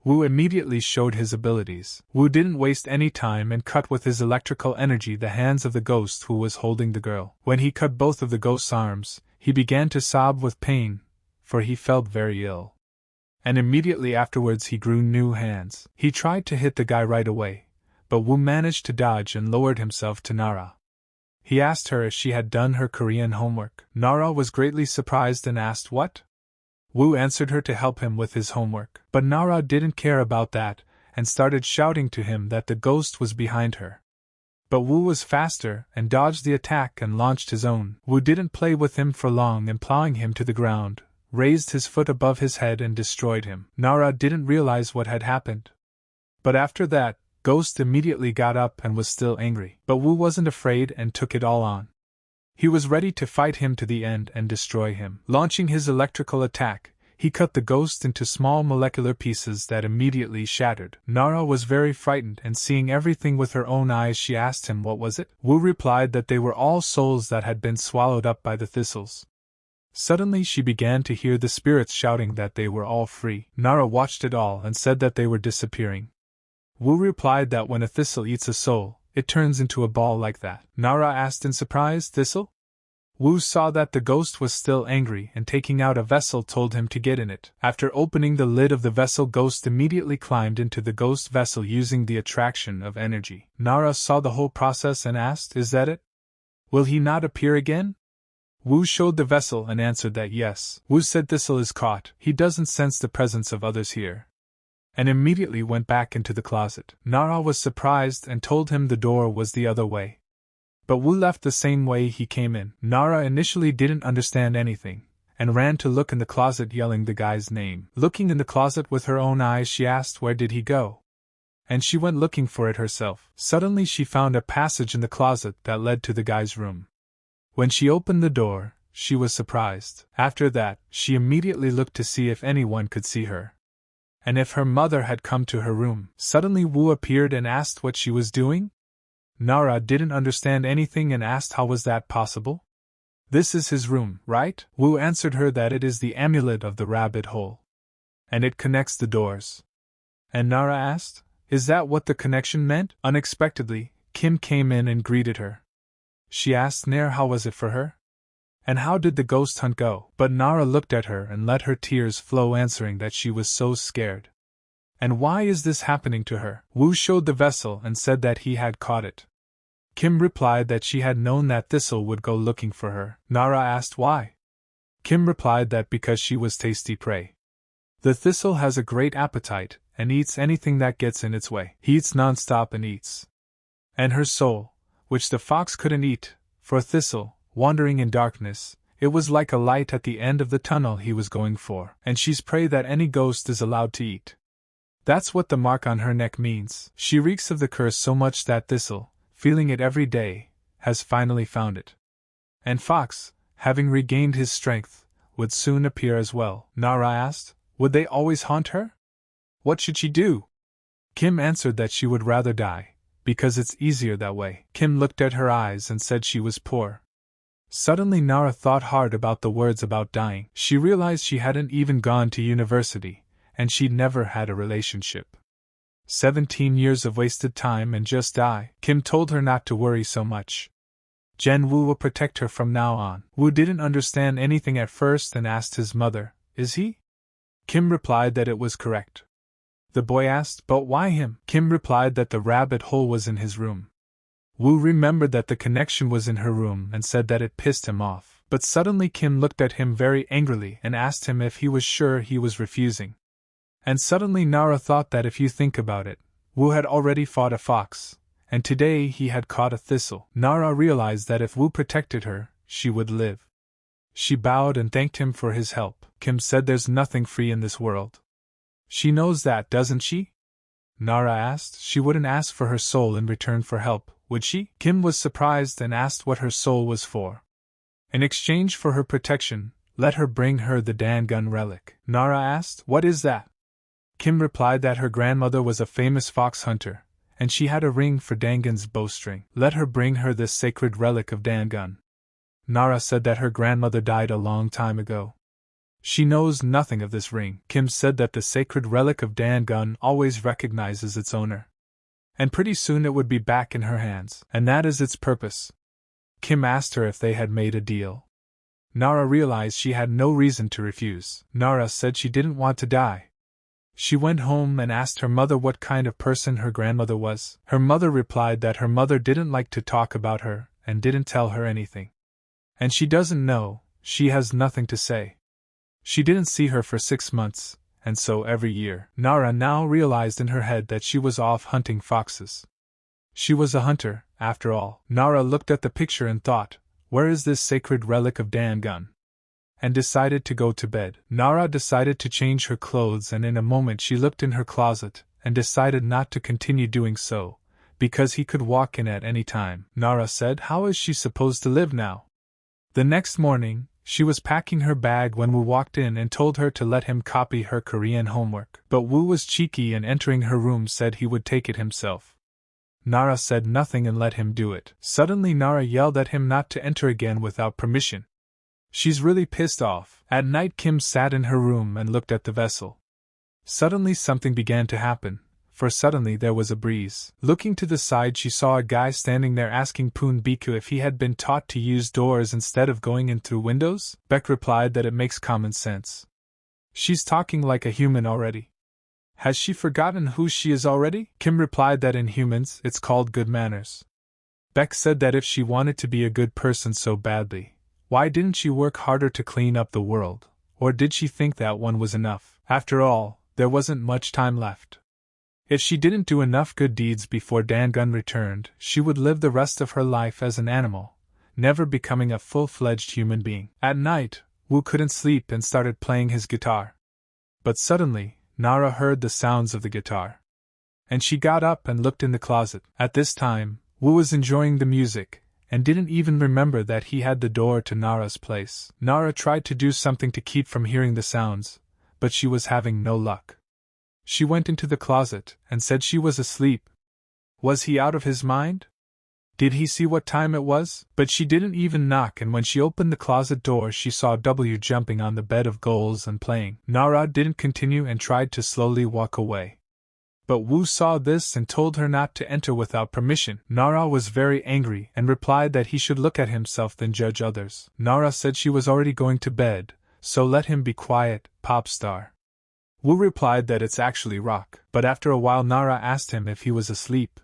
Wu immediately showed his abilities. Wu didn't waste any time and cut with his electrical energy the hands of the ghost who was holding the girl. When he cut both of the ghost's arms, he began to sob with pain, for he felt very ill. And immediately afterwards he grew new hands. He tried to hit the guy right away, but Wu managed to dodge and lowered himself to Nara. He asked her if she had done her Korean homework. Nara was greatly surprised and asked what? Wu answered her to help him with his homework. But Nara didn't care about that, and started shouting to him that the ghost was behind her. But Wu was faster, and dodged the attack and launched his own. Wu didn't play with him for long, imploring him to the ground, raised his foot above his head and destroyed him. Nara didn't realize what had happened. But after that, Ghost immediately got up and was still angry. But Wu wasn't afraid and took it all on. He was ready to fight him to the end and destroy him. Launching his electrical attack, he cut the ghost into small molecular pieces that immediately shattered. Nara was very frightened, and seeing everything with her own eyes, she asked him what was it. Wu replied that they were all souls that had been swallowed up by the thistles. Suddenly she began to hear the spirits shouting that they were all free. Nara watched it all and said that they were disappearing. Wu replied that when a thistle eats a soul, it turns into a ball like that. Nara asked in surprise, "Thistle?" Wu saw that the ghost was still angry and taking out a vessel told him to get in it. After opening the lid of the vessel, Ghost immediately climbed into the ghost vessel using the attraction of energy. Nara saw the whole process and asked, "Is that it? Will he not appear again?" Wu showed the vessel and answered that yes. Wu said Thistle is caught, he doesn't sense the presence of others here, and immediately went back into the closet. Nara was surprised and told him the door was the other way. But Wu left the same way he came in. Nara initially didn't understand anything, and ran to look in the closet yelling the guy's name. Looking in the closet with her own eyes, she asked where did he go, and she went looking for it herself. Suddenly she found a passage in the closet that led to the guy's room. When she opened the door, she was surprised. After that, she immediately looked to see if anyone could see her, and if her mother had come to her room. Suddenly Wu appeared and asked what she was doing. Nara didn't understand anything and asked how was that possible? "This is his room, right?" Wu answered her that it is the amulet of the rabbit hole, and it connects the doors. And Nara asked, "Is that what the connection meant?" Unexpectedly, Kim came in and greeted her. She asked Nair how was it for her, and how did the ghost hunt go. But Nara looked at her and let her tears flow, answering that she was so scared. And why is this happening to her? Wu showed the vessel and said that he had caught it. Kim replied that she had known that Thistle would go looking for her. Nara asked why. Kim replied that because she was tasty prey. The thistle has a great appetite and eats anything that gets in its way. He eats non-stop and eats. And her soul, which the fox couldn't eat, for Thistle, wandering in darkness, it was like a light at the end of the tunnel he was going for. And she's prey that any ghost is allowed to eat. That's what the mark on her neck means. She reeks of the curse so much that Thistle, feeling it every day, has finally found it. And Fox, having regained his strength, would soon appear as well. Nara asked, would they always haunt her? What should she do? Kim answered that she would rather die, because it's easier that way. Kim looked at her eyes and said she was poor. Suddenly Nara thought hard about the words about dying. She realized she hadn't even gone to university, and she'd never had a relationship. 17 years of wasted time and just die. Kim told her not to worry so much. Jen Wu will protect her from now on. Wu didn't understand anything at first and asked his mother, is he? Kim replied that it was correct. The boy asked, but why him? Kim replied that the rabbit hole was in his room. Wu remembered that the connection was in her room and said that it pissed him off. But suddenly Kim looked at him very angrily and asked him if he was sure he was refusing. And suddenly Nara thought that if you think about it, Wu had already fought a fox, and today he had caught a thistle. Nara realized that if Wu protected her, she would live. She bowed and thanked him for his help. Kim said there's nothing free in this world. She knows that, doesn't she? Nara asked. She wouldn't ask for her soul in return for help, would she? Kim was surprised and asked what her soul was for. In exchange for her protection, let her bring her the Tangen relic. Nara asked, what is that? Kim replied that her grandmother was a famous fox hunter, and she had a ring for Tangen's bowstring. Let her bring her this sacred relic of Tangen. Nara said that her grandmother died a long time ago. She knows nothing of this ring. Kim said that the sacred relic of Tangen always recognizes its owner, and pretty soon it would be back in her hands, and that is its purpose. Kim asked her if they had made a deal. Nara realized she had no reason to refuse. Nara said she didn't want to die. She went home and asked her mother what kind of person her grandmother was. Her mother replied that her mother didn't like to talk about her and didn't tell her anything. And she doesn't know, she has nothing to say. She didn't see her for 6 months, and so every year. Nara now realized in her head that she was off hunting foxes. She was a hunter, after all. Nara looked at the picture and thought, where is this sacred relic of Tangen? and decided to go to bed. Nara decided to change her clothes, and in a moment she looked in her closet, and decided not to continue doing so, because he could walk in at any time. Nara said, "How is she supposed to live now?" The next morning, she was packing her bag when Wu walked in and told her to let him copy her Korean homework. But Wu was cheeky and entering her room said he would take it himself. Nara said nothing and let him do it. Suddenly Nara yelled at him not to enter again without permission. "She's really pissed off." At night Kim sat in her room and looked at the vessel. Suddenly something began to happen, for suddenly there was a breeze. Looking to the side she saw a guy standing there asking Poon Biku if he had been taught to use doors instead of going in through windows. Beck replied that it makes common sense. "She's talking like a human already. Has she forgotten who she is already?" Kim replied that in humans it's called good manners. Beck said that if she wanted to be a good person so badly, why didn't she work harder to clean up the world, or did she think that one was enough? After all, there wasn't much time left. If she didn't do enough good deeds before Tangen returned, she would live the rest of her life as an animal, never becoming a full-fledged human being. At night, Wu couldn't sleep and started playing his guitar. But suddenly, Nara heard the sounds of the guitar. And she got up and looked in the closet. At this time, Wu was enjoying the music, and didn't even remember that he had the door to Nara's place. Nara tried to do something to keep from hearing the sounds, but she was having no luck. She went into the closet and said she was asleep. Was he out of his mind? Did he see what time it was? But she didn't even knock, and when she opened the closet door she saw W jumping on the bed of goals and playing. Nara didn't continue and tried to slowly walk away. But Wu saw this and told her not to enter without permission. Nara was very angry and replied that he should look at himself then judge others. Nara said she was already going to bed, so let him be quiet, pop star. Wu replied that it's actually rock. But after a while Nara asked him if he was asleep.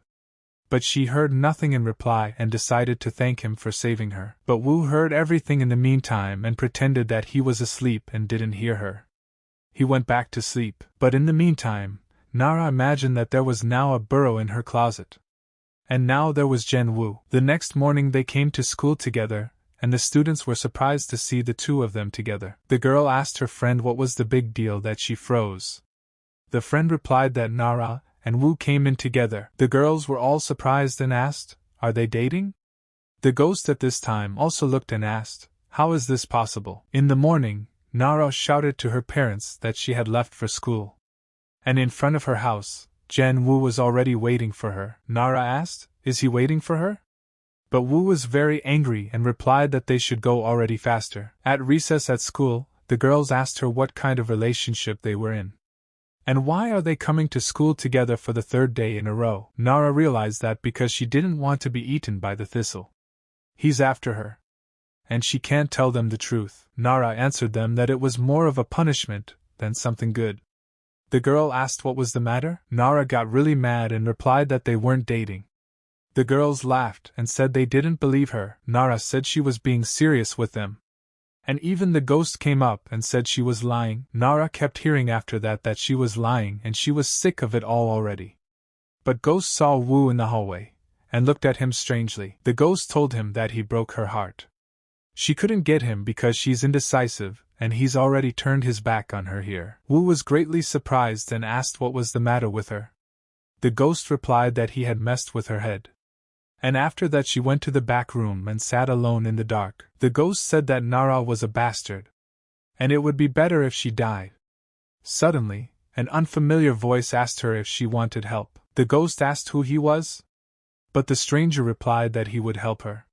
But she heard nothing in reply and decided to thank him for saving her. But Wu heard everything in the meantime and pretended that he was asleep and didn't hear her. He went back to sleep. But in the meantime, Nara imagined that there was now a burrow in her closet. And now there was Jen Wu. The next morning they came to school together, and the students were surprised to see the two of them together. The girl asked her friend what was the big deal that she froze. The friend replied that Nara and Wu came in together. The girls were all surprised and asked, "Are they dating?" The ghost at this time also looked and asked, "How is this possible?" In the morning, Nara shouted to her parents that she had left for school. And in front of her house, Jen Wu was already waiting for her. Nara asked, "Is he waiting for her?" But Wu was very angry and replied that they should go already faster. At recess at school, the girls asked her what kind of relationship they were in. And why are they coming to school together for the third day in a row? Nara realized that because she didn't want to be eaten by the thistle. He's after her. And she can't tell them the truth. Nara answered them that it was more of a punishment than something good. The girl asked what was the matter. Nara got really mad and replied that they weren't dating. The girls laughed and said they didn't believe her. Nara said she was being serious with them. And even the ghost came up and said she was lying. Nara kept hearing after that she was lying and she was sick of it all already. But Ghost saw Wu in the hallway, and looked at him strangely. The ghost told him that he broke her heart. She couldn't get him because she's indecisive, and he's already turned his back on her here. Wu was greatly surprised and asked what was the matter with her. The ghost replied that he had messed with her head. And after that she went to the back room and sat alone in the dark. The ghost said that Nara was a bastard, and it would be better if she died. Suddenly, an unfamiliar voice asked her if she wanted help. The ghost asked who he was, but the stranger replied that he would help her.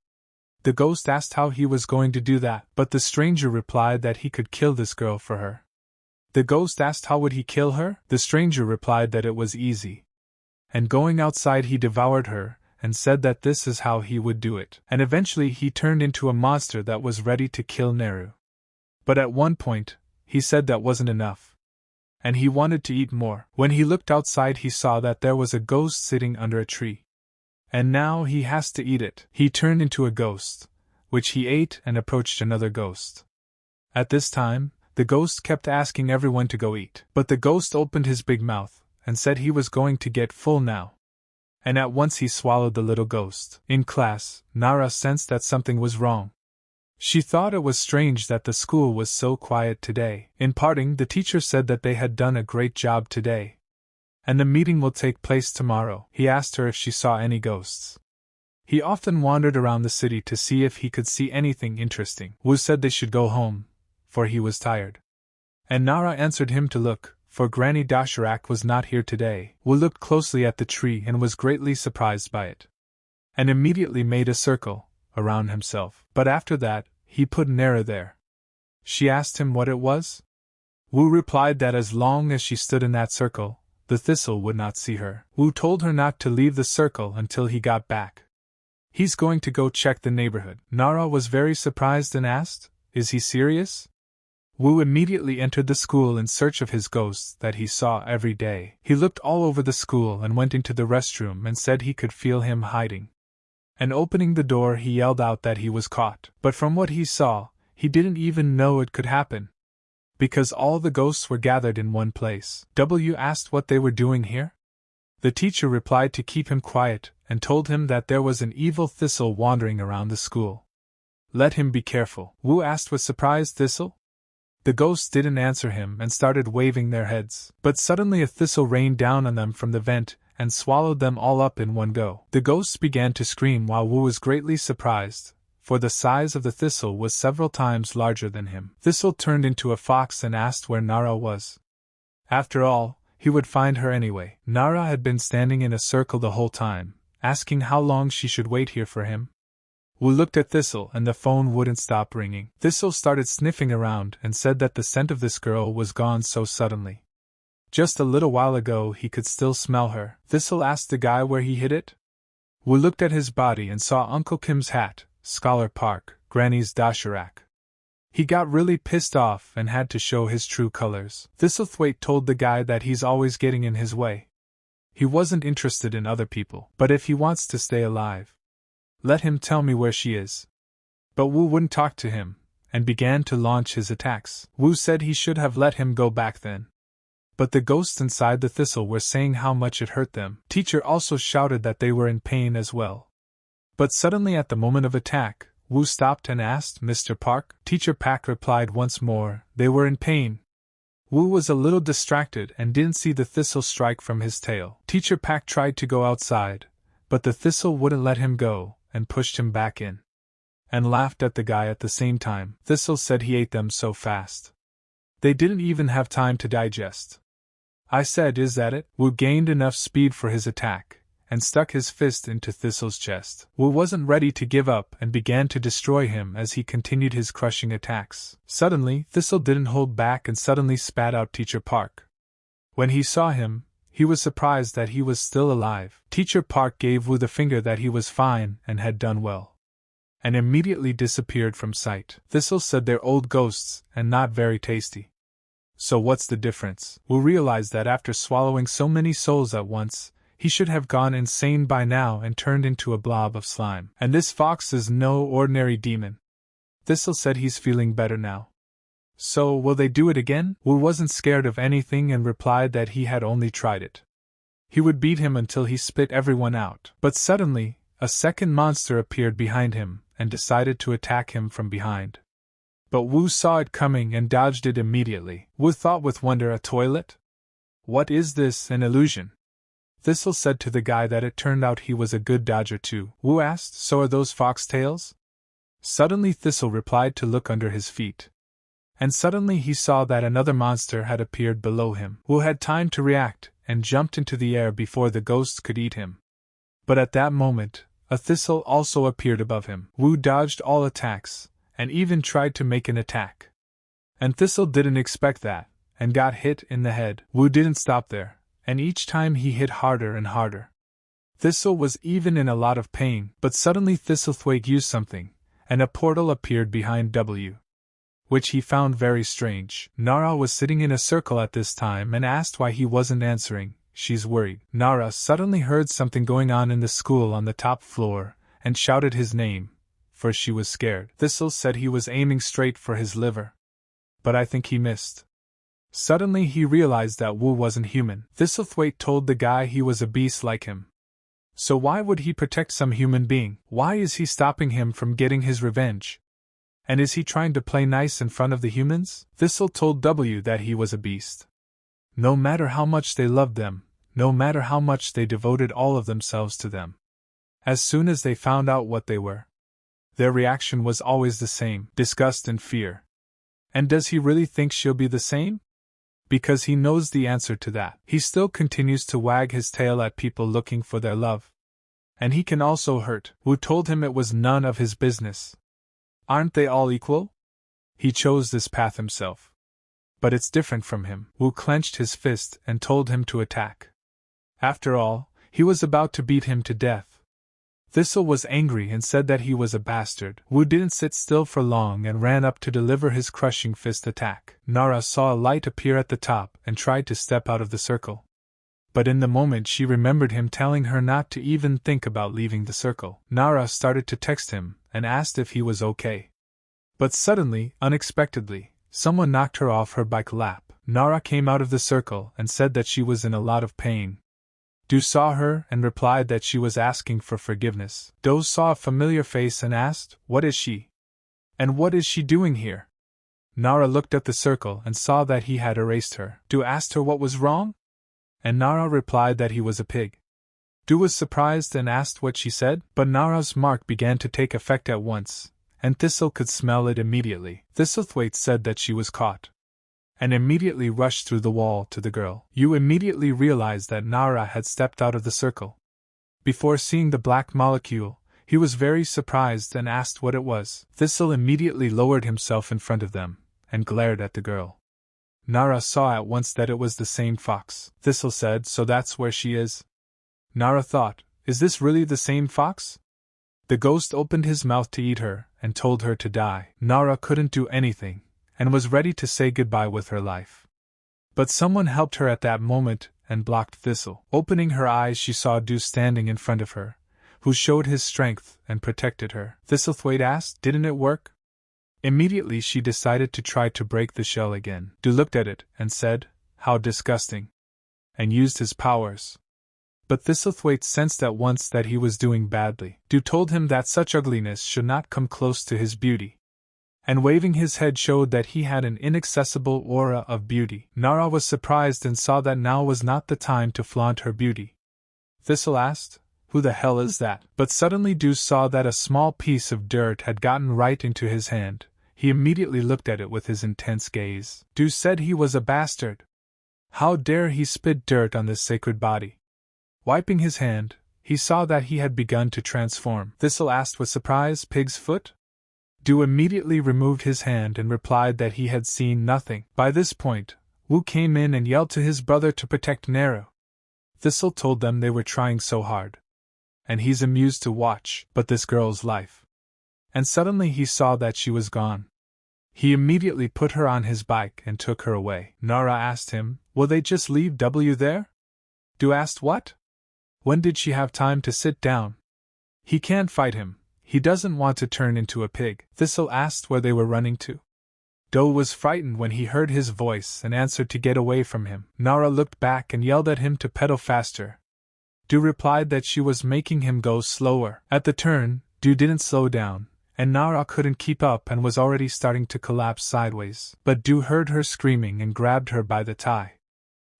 The ghost asked how he was going to do that, but the stranger replied that he could kill this girl for her. The ghost asked how would he kill her? The stranger replied that it was easy. And going outside he devoured her, and said that this is how he would do it. And eventually he turned into a monster that was ready to kill Neru. But at one point, he said that wasn't enough. And he wanted to eat more. When he looked outside he saw that there was a ghost sitting under a tree. And now he has to eat it. He turned into a ghost, which he ate and approached another ghost. At this time, the ghost kept asking everyone to go eat. But the ghost opened his big mouth, and said he was going to get full now. And at once he swallowed the little ghost. In class, Nara sensed that something was wrong. She thought it was strange that the school was so quiet today. In parting, the teacher said that they had done a great job today. And the meeting will take place tomorrow. He asked her if she saw any ghosts. He often wandered around the city to see if he could see anything interesting. Wu said they should go home, for he was tired. And Nara answered him to look, for Granny Dasharak was not here today. Wu looked closely at the tree and was greatly surprised by it, and immediately made a circle around himself. But after that, he put Nara there. She asked him what it was. Wu replied that as long as she stood in that circle, the thistle would not see her. Wu told her not to leave the circle until he got back. He's going to go check the neighborhood. Nara was very surprised and asked, "Is he serious?" Wu immediately entered the school in search of his ghosts that he saw every day. He looked all over the school and went into the restroom and said he could feel him hiding. And opening the door, he yelled out that he was caught. But from what he saw, he didn't even know it could happen, because all the ghosts were gathered in one place. W asked what they were doing here. The teacher replied to keep him quiet and told him that there was an evil thistle wandering around the school. Let him be careful. Wu asked with surprise, "Thistle?" The ghosts didn't answer him and started waving their heads. But suddenly a thistle rained down on them from the vent and swallowed them all up in one go. The ghosts began to scream while Wu was greatly surprised, for the size of the thistle was several times larger than him. Thistle turned into a fox and asked where Nara was. After all, he would find her anyway. Nara had been standing in a circle the whole time, asking how long she should wait here for him. Wu looked at Thistle and the phone wouldn't stop ringing. Thistle started sniffing around and said that the scent of this girl was gone so suddenly. Just a little while ago he could still smell her. Thistle asked the guy where he hid it. Wu looked at his body and saw Uncle Kim's hat, Scholar Park, Granny's Dasharak. He got really pissed off and had to show his true colors. Thistlethwaite told the guy that he's always getting in his way. He wasn't interested in other people, but if he wants to stay alive, let him tell me where she is. But Wu wouldn't talk to him, and began to launch his attacks. Wu said he should have let him go back then. But the ghosts inside the thistle were saying how much it hurt them. Teacher also shouted that they were in pain as well. But suddenly at the moment of attack, Wu stopped and asked, "Mr. Park?" Teacher Pak replied once more, "They were in pain." Wu was a little distracted and didn't see the thistle strike from his tail. Teacher Pak tried to go outside, but the thistle wouldn't let him go, and pushed him back in. And laughed at the guy at the same time. Thistle said he ate them so fast. They didn't even have time to digest. I said, "Is that it?" Wu gained enough speed for his attack, and stuck his fist into Thistle's chest. Wu wasn't ready to give up and began to destroy him as he continued his crushing attacks. Suddenly, Thistle didn't hold back and suddenly spat out Teacher Park. When he saw him, he was surprised that he was still alive. Teacher Park gave Wu the finger that he was fine and had done well, and immediately disappeared from sight. Thistle said they're old ghosts and not very tasty. So what's the difference? Wu realized that after swallowing so many souls at once, he should have gone insane by now and turned into a blob of slime. And this fox is no ordinary demon. Thistle said he's feeling better now. So, will they do it again? Wu wasn't scared of anything and replied that he had only tried it. He would beat him until he spit everyone out. But suddenly, a second monster appeared behind him and decided to attack him from behind. But Wu saw it coming and dodged it immediately. Wu thought with wonder, a toilet? What is this, an illusion? Thistle said to the guy that it turned out he was a good dodger too. Wu asked, "So are those foxtails?" Suddenly Thistle replied to look under his feet. And suddenly he saw that another monster had appeared below him. Wu had time to react, and jumped into the air before the ghosts could eat him. But at that moment, a thistle also appeared above him. Wu dodged all attacks, and even tried to make an attack. And Thistle didn't expect that, and got hit in the head. Wu didn't stop there, and each time he hit harder and harder. Thistle was even in a lot of pain, but suddenly Thistlethwaite used something, and a portal appeared behind W, which he found very strange. Nara was sitting in a circle at this time and asked why he wasn't answering. She's worried. Nara suddenly heard something going on in the school on the top floor, and shouted his name, for she was scared. Thistle said he was aiming straight for his liver, but I think he missed. Suddenly he realized that Wu wasn't human. Thistlethwaite told the guy he was a beast like him. So why would he protect some human being? Why is he stopping him from getting his revenge? And is he trying to play nice in front of the humans? Thistle told W that he was a beast. No matter how much they loved them, no matter how much they devoted all of themselves to them. As soon as they found out what they were, their reaction was always the same: disgust and fear. And does he really think she'll be the same? Because he knows the answer to that. He still continues to wag his tail at people looking for their love. And he can also hurt. Wu told him it was none of his business. Aren't they all equal? He chose this path himself. But it's different from him. Wu clenched his fist and told him to attack. After all, he was about to beat him to death. Thistle was angry and said that he was a bastard. Wu didn't sit still for long and ran up to deliver his crushing fist attack. Nara saw a light appear at the top and tried to step out of the circle. But in the moment she remembered him telling her not to even think about leaving the circle. Nara started to text him and asked if he was okay. But suddenly, unexpectedly, someone knocked her off her bike lap. Nara came out of the circle and said that she was in a lot of pain. Do saw her and replied that she was asking for forgiveness. Do saw a familiar face and asked, "What is she? And what is she doing here?" Nara looked at the circle and saw that he had erased her. Do asked her what was wrong? And Nara replied that he was a pig. Do was surprised and asked what she said, but Nara's mark began to take effect at once, and Thistle could smell it immediately. Thistlethwaite said that she was caught, and immediately rushed through the wall to the girl. You immediately realized that Nara had stepped out of the circle. Before seeing the black molecule, he was very surprised and asked what it was. Thistle immediately lowered himself in front of them, and glared at the girl. Nara saw at once that it was the same fox. Thistle said, "So that's where she is?" Nara thought, "Is this really the same fox?" The ghost opened his mouth to eat her, and told her to die. Nara couldn't do anything, and was ready to say goodbye with her life. But someone helped her at that moment, and blocked Thistle. Opening her eyes she saw Do standing in front of her, who showed his strength and protected her. Thistlethwaite asked, "Didn't it work?" Immediately she decided to try to break the shell again. Do looked at it, and said, "How disgusting," and used his powers. But Thistlethwaite sensed at once that he was doing badly. Do told him that such ugliness should not come close to his beauty, and waving his head showed that he had an inaccessible aura of beauty. Nara was surprised and saw that now was not the time to flaunt her beauty. Thistle asked, "Who the hell is that?" But suddenly Do saw that a small piece of dirt had gotten right into his hand. He immediately looked at it with his intense gaze. Do said he was a bastard. How dare he spit dirt on this sacred body? Wiping his hand, he saw that he had begun to transform. Thistle asked with surprise, "Pig's foot?" Do immediately removed his hand and replied that he had seen nothing. By this point, Wu came in and yelled to his brother to protect Nara. Thistle told them they were trying so hard, and he's amused to watch, but this girl's life. And suddenly he saw that she was gone. He immediately put her on his bike and took her away. Nara asked him, "Will they just leave W there?" Do asked what? When did she have time to sit down? He can't fight him. He doesn't want to turn into a pig. Thistle asked where they were running to. Do was frightened when he heard his voice and answered to get away from him. Nara looked back and yelled at him to pedal faster. Do replied that she was making him go slower. At the turn, Do didn't slow down, and Nara couldn't keep up and was already starting to collapse sideways. But Do heard her screaming and grabbed her by the tie.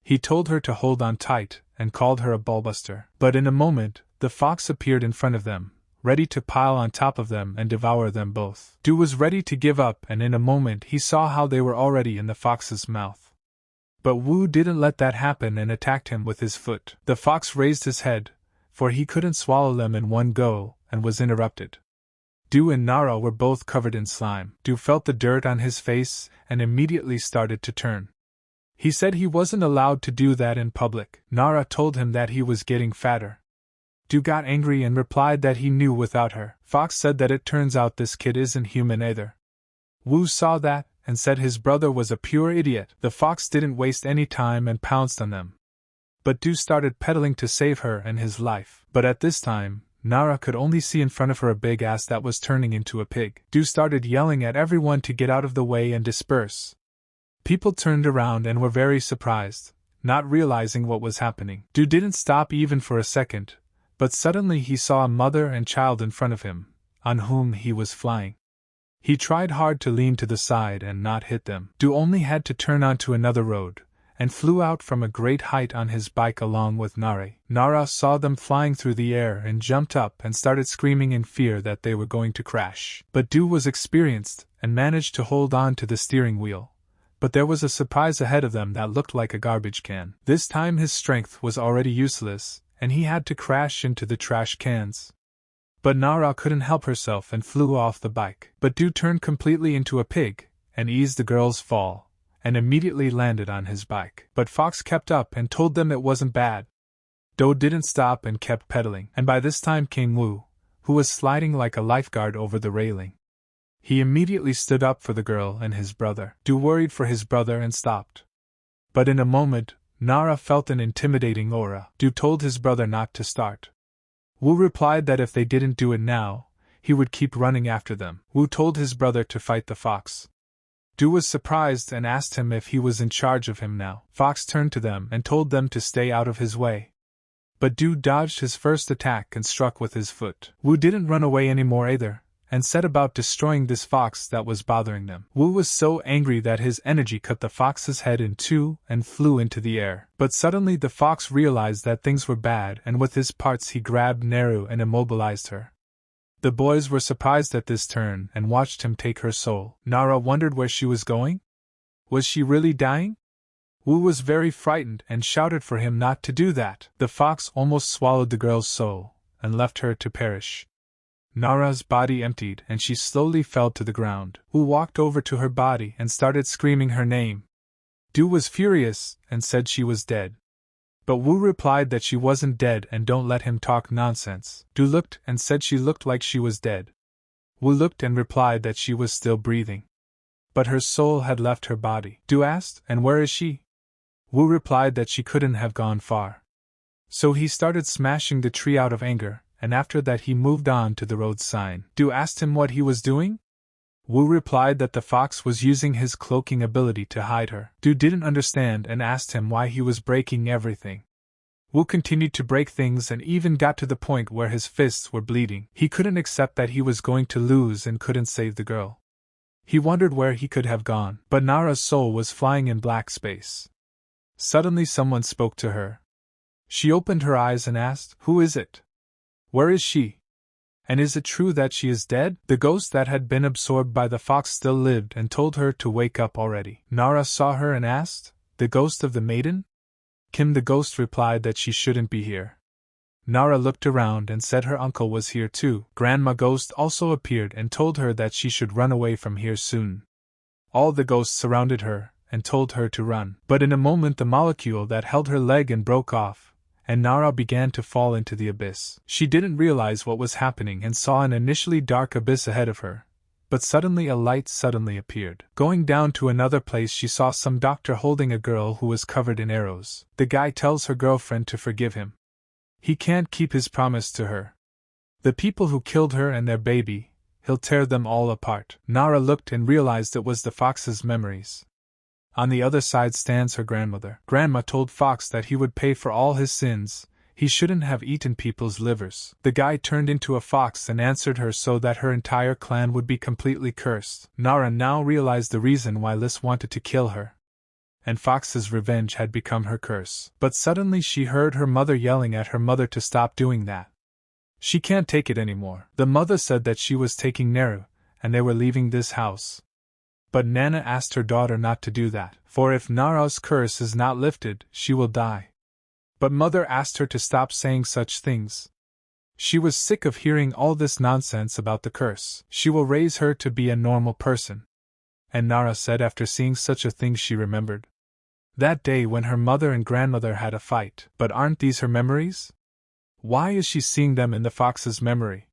He told her to hold on tight and called her a bullbuster. But in a moment, the fox appeared in front of them, ready to pile on top of them and devour them both. Do was ready to give up, and in a moment he saw how they were already in the fox's mouth. But Wu didn't let that happen and attacked him with his foot. The fox raised his head, for he couldn't swallow them in one go, and was interrupted. Do and Nara were both covered in slime. Do felt the dirt on his face and immediately started to turn. He said he wasn't allowed to do that in public. Nara told him that he was getting fatter. Do got angry and replied that he knew without her. Fox said that it turns out this kid isn't human either. Wu saw that, and said his brother was a pure idiot. The fox didn't waste any time and pounced on them. But Do started pedaling to save her and his life. But at this time, Nara could only see in front of her a big ass that was turning into a pig. Do started yelling at everyone to get out of the way and disperse. People turned around and were very surprised, not realizing what was happening. Do didn't stop even for a second, but suddenly he saw a mother and child in front of him, on whom he was flying. He tried hard to lean to the side and not hit them. Du only had to turn onto another road, and flew out from a great height on his bike along with Nara. Nara saw them flying through the air and jumped up and started screaming in fear that they were going to crash. But Du was experienced and managed to hold on to the steering wheel. But there was a surprise ahead of them that looked like a garbage can. This time his strength was already useless, and he had to crash into the trash cans. But Nara couldn't help herself and flew off the bike. But Du turned completely into a pig, and eased the girl's fall, and immediately landed on his bike. But Fox kept up and told them it wasn't bad. Do didn't stop and kept pedaling, and by this time came Wu, who was sliding like a lifeguard over the railing. He immediately stood up for the girl and his brother. Du worried for his brother and stopped. But in a moment, Nara felt an intimidating aura. Du told his brother not to start. Wu replied that if they didn't do it now, he would keep running after them. Wu told his brother to fight the fox. Du was surprised and asked him if he was in charge of him now. Fox turned to them and told them to stay out of his way. But Du dodged his first attack and struck with his foot. Wu didn't run away anymore either, and set about destroying this fox that was bothering them. Wu was so angry that his energy cut the fox's head in two and flew into the air. But suddenly the fox realized that things were bad, and with his parts he grabbed Naru and immobilized her. The boys were surprised at this turn and watched him take her soul. Nara wondered where she was going. Was she really dying? Wu was very frightened and shouted for him not to do that. The fox almost swallowed the girl's soul and left her to perish. Nara's body emptied and she slowly fell to the ground. Wu walked over to her body and started screaming her name. Du was furious and said she was dead. But Wu replied that she wasn't dead and don't let him talk nonsense. Du looked and said she looked like she was dead. Wu looked and replied that she was still breathing. But her soul had left her body. Du asked, and where is she? Wu replied that she couldn't have gone far. So he started smashing the tree out of anger, and after that he moved on to the road sign. Du asked him what he was doing? Wu replied that the fox was using his cloaking ability to hide her. Du didn't understand and asked him why he was breaking everything. Wu continued to break things and even got to the point where his fists were bleeding. He couldn't accept that he was going to lose and couldn't save the girl. He wondered where he could have gone, but Nara's soul was flying in black space. Suddenly someone spoke to her. She opened her eyes and asked, "Who is it? Where is she? And is it true that she is dead?" The ghost that had been absorbed by the fox still lived and told her to wake up already. Nara saw her and asked, "The ghost of the maiden?" Kim the ghost replied that she shouldn't be here. Nara looked around and said her uncle was here too. Grandma Ghost also appeared and told her that she should run away from here soon. All the ghosts surrounded her and told her to run. But in a moment the molecule that held her leg and broke off, and Nara began to fall into the abyss. She didn't realize what was happening and saw an initially dark abyss ahead of her, but suddenly a light suddenly appeared. Going down to another place she saw some doctor holding a girl who was covered in arrows. The guy tells her girlfriend to forgive him. He can't keep his promise to her. The people who killed her and their baby, he'll tear them all apart. Nara looked and realized it was the fox's memories. On the other side stands her grandmother. Grandma told Fox that he would pay for all his sins. He shouldn't have eaten people's livers. The guy turned into a fox and answered her so that her entire clan would be completely cursed. Nara now realized the reason why Liz wanted to kill her. And Fox's revenge had become her curse. But suddenly she heard her mother yelling at her mother to stop doing that. She can't take it anymore. The mother said that she was taking Naru, and they were leaving this house. But Nana asked her daughter not to do that, for if Nara's curse is not lifted, she will die. But mother asked her to stop saying such things. She was sick of hearing all this nonsense about the curse. She will raise her to be a normal person. And Nara said after seeing such a thing she remembered that day when her mother and grandmother had a fight. But aren't these her memories? Why is she seeing them in the fox's memory?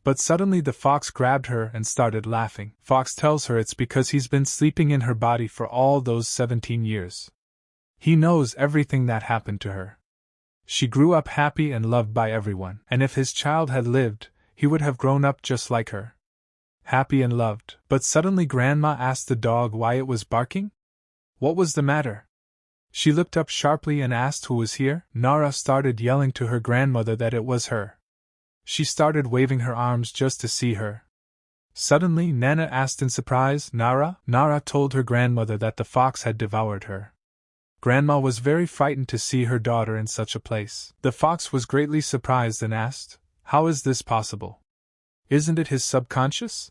But suddenly the fox grabbed her and started laughing. Fox tells her it's because he's been sleeping in her body for all those 17 years. He knows everything that happened to her. She grew up happy and loved by everyone, and if his child had lived, he would have grown up just like her. Happy and loved. But suddenly Grandma asked the dog why it was barking? What was the matter? She looked up sharply and asked who was here. Nara started yelling to her grandmother that it was her. She started waving her arms just to see her. Suddenly Nana asked in surprise, Nara? Nara told her grandmother that the fox had devoured her. Grandma was very frightened to see her daughter in such a place. The fox was greatly surprised and asked, "How is this possible? Isn't it his subconscious?"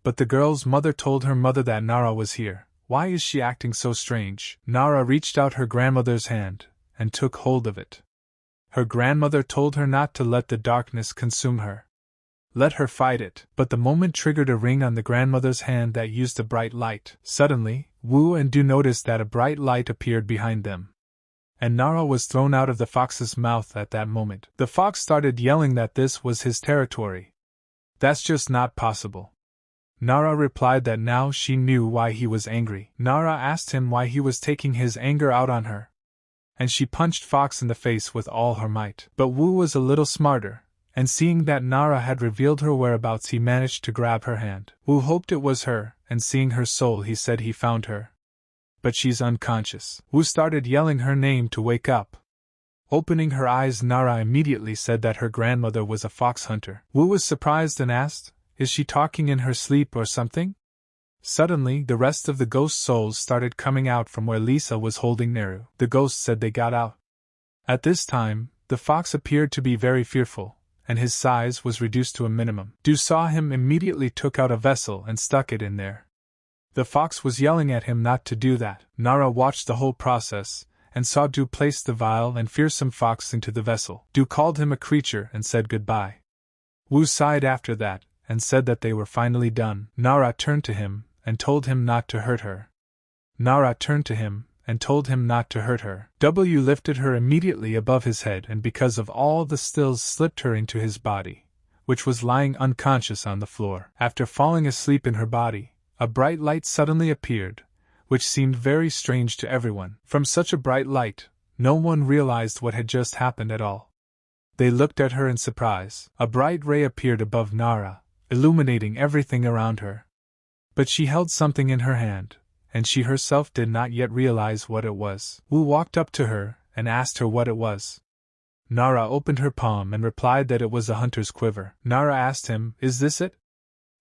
But the girl's mother told her mother that Nara was here. Why is she acting so strange? Nara reached out her grandmother's hand and took hold of it. Her grandmother told her not to let the darkness consume her. Let her fight it. But the moment triggered a ring on the grandmother's hand that used a bright light. Suddenly, Wu and Du noticed that a bright light appeared behind them. And Nara was thrown out of the fox's mouth at that moment. The fox started yelling that this was his territory. That's just not possible. Nara replied that now she knew why he was angry. Nara asked him why he was taking his anger out on her. And she punched Fox in the face with all her might. But Wu was a little smarter, and seeing that Nara had revealed her whereabouts, he managed to grab her hand. Wu hoped it was her, and seeing her soul, he said he found her. But she's unconscious. Wu started yelling her name to wake up. Opening her eyes, Nara immediately said that her grandmother was a fox hunter. Wu was surprised and asked, "Is she talking in her sleep or something?" Suddenly, the rest of the ghost souls started coming out from where Lisa was holding Neru. The ghost said they got out. At this time, the fox appeared to be very fearful, and his size was reduced to a minimum. Du saw him, immediately took out a vessel and stuck it in there. The fox was yelling at him not to do that. Nara watched the whole process, and saw Du place the vile and fearsome fox into the vessel. Du called him a creature and said goodbye. Wu sighed after that, and said that they were finally done. Nara turned to him, and told him not to hurt her. Nara turned to him, and told him not to hurt her. W lifted her immediately above his head, and because of all the stills slipped her into his body, which was lying unconscious on the floor. After falling asleep in her body, a bright light suddenly appeared, which seemed very strange to everyone. From such a bright light, no one realized what had just happened at all. They looked at her in surprise. A bright ray appeared above Nara, illuminating everything around her. But she held something in her hand, and she herself did not yet realize what it was. Wu walked up to her and asked her what it was. Nara opened her palm and replied that it was a hunter's quiver. Nara asked him, "Is this it?"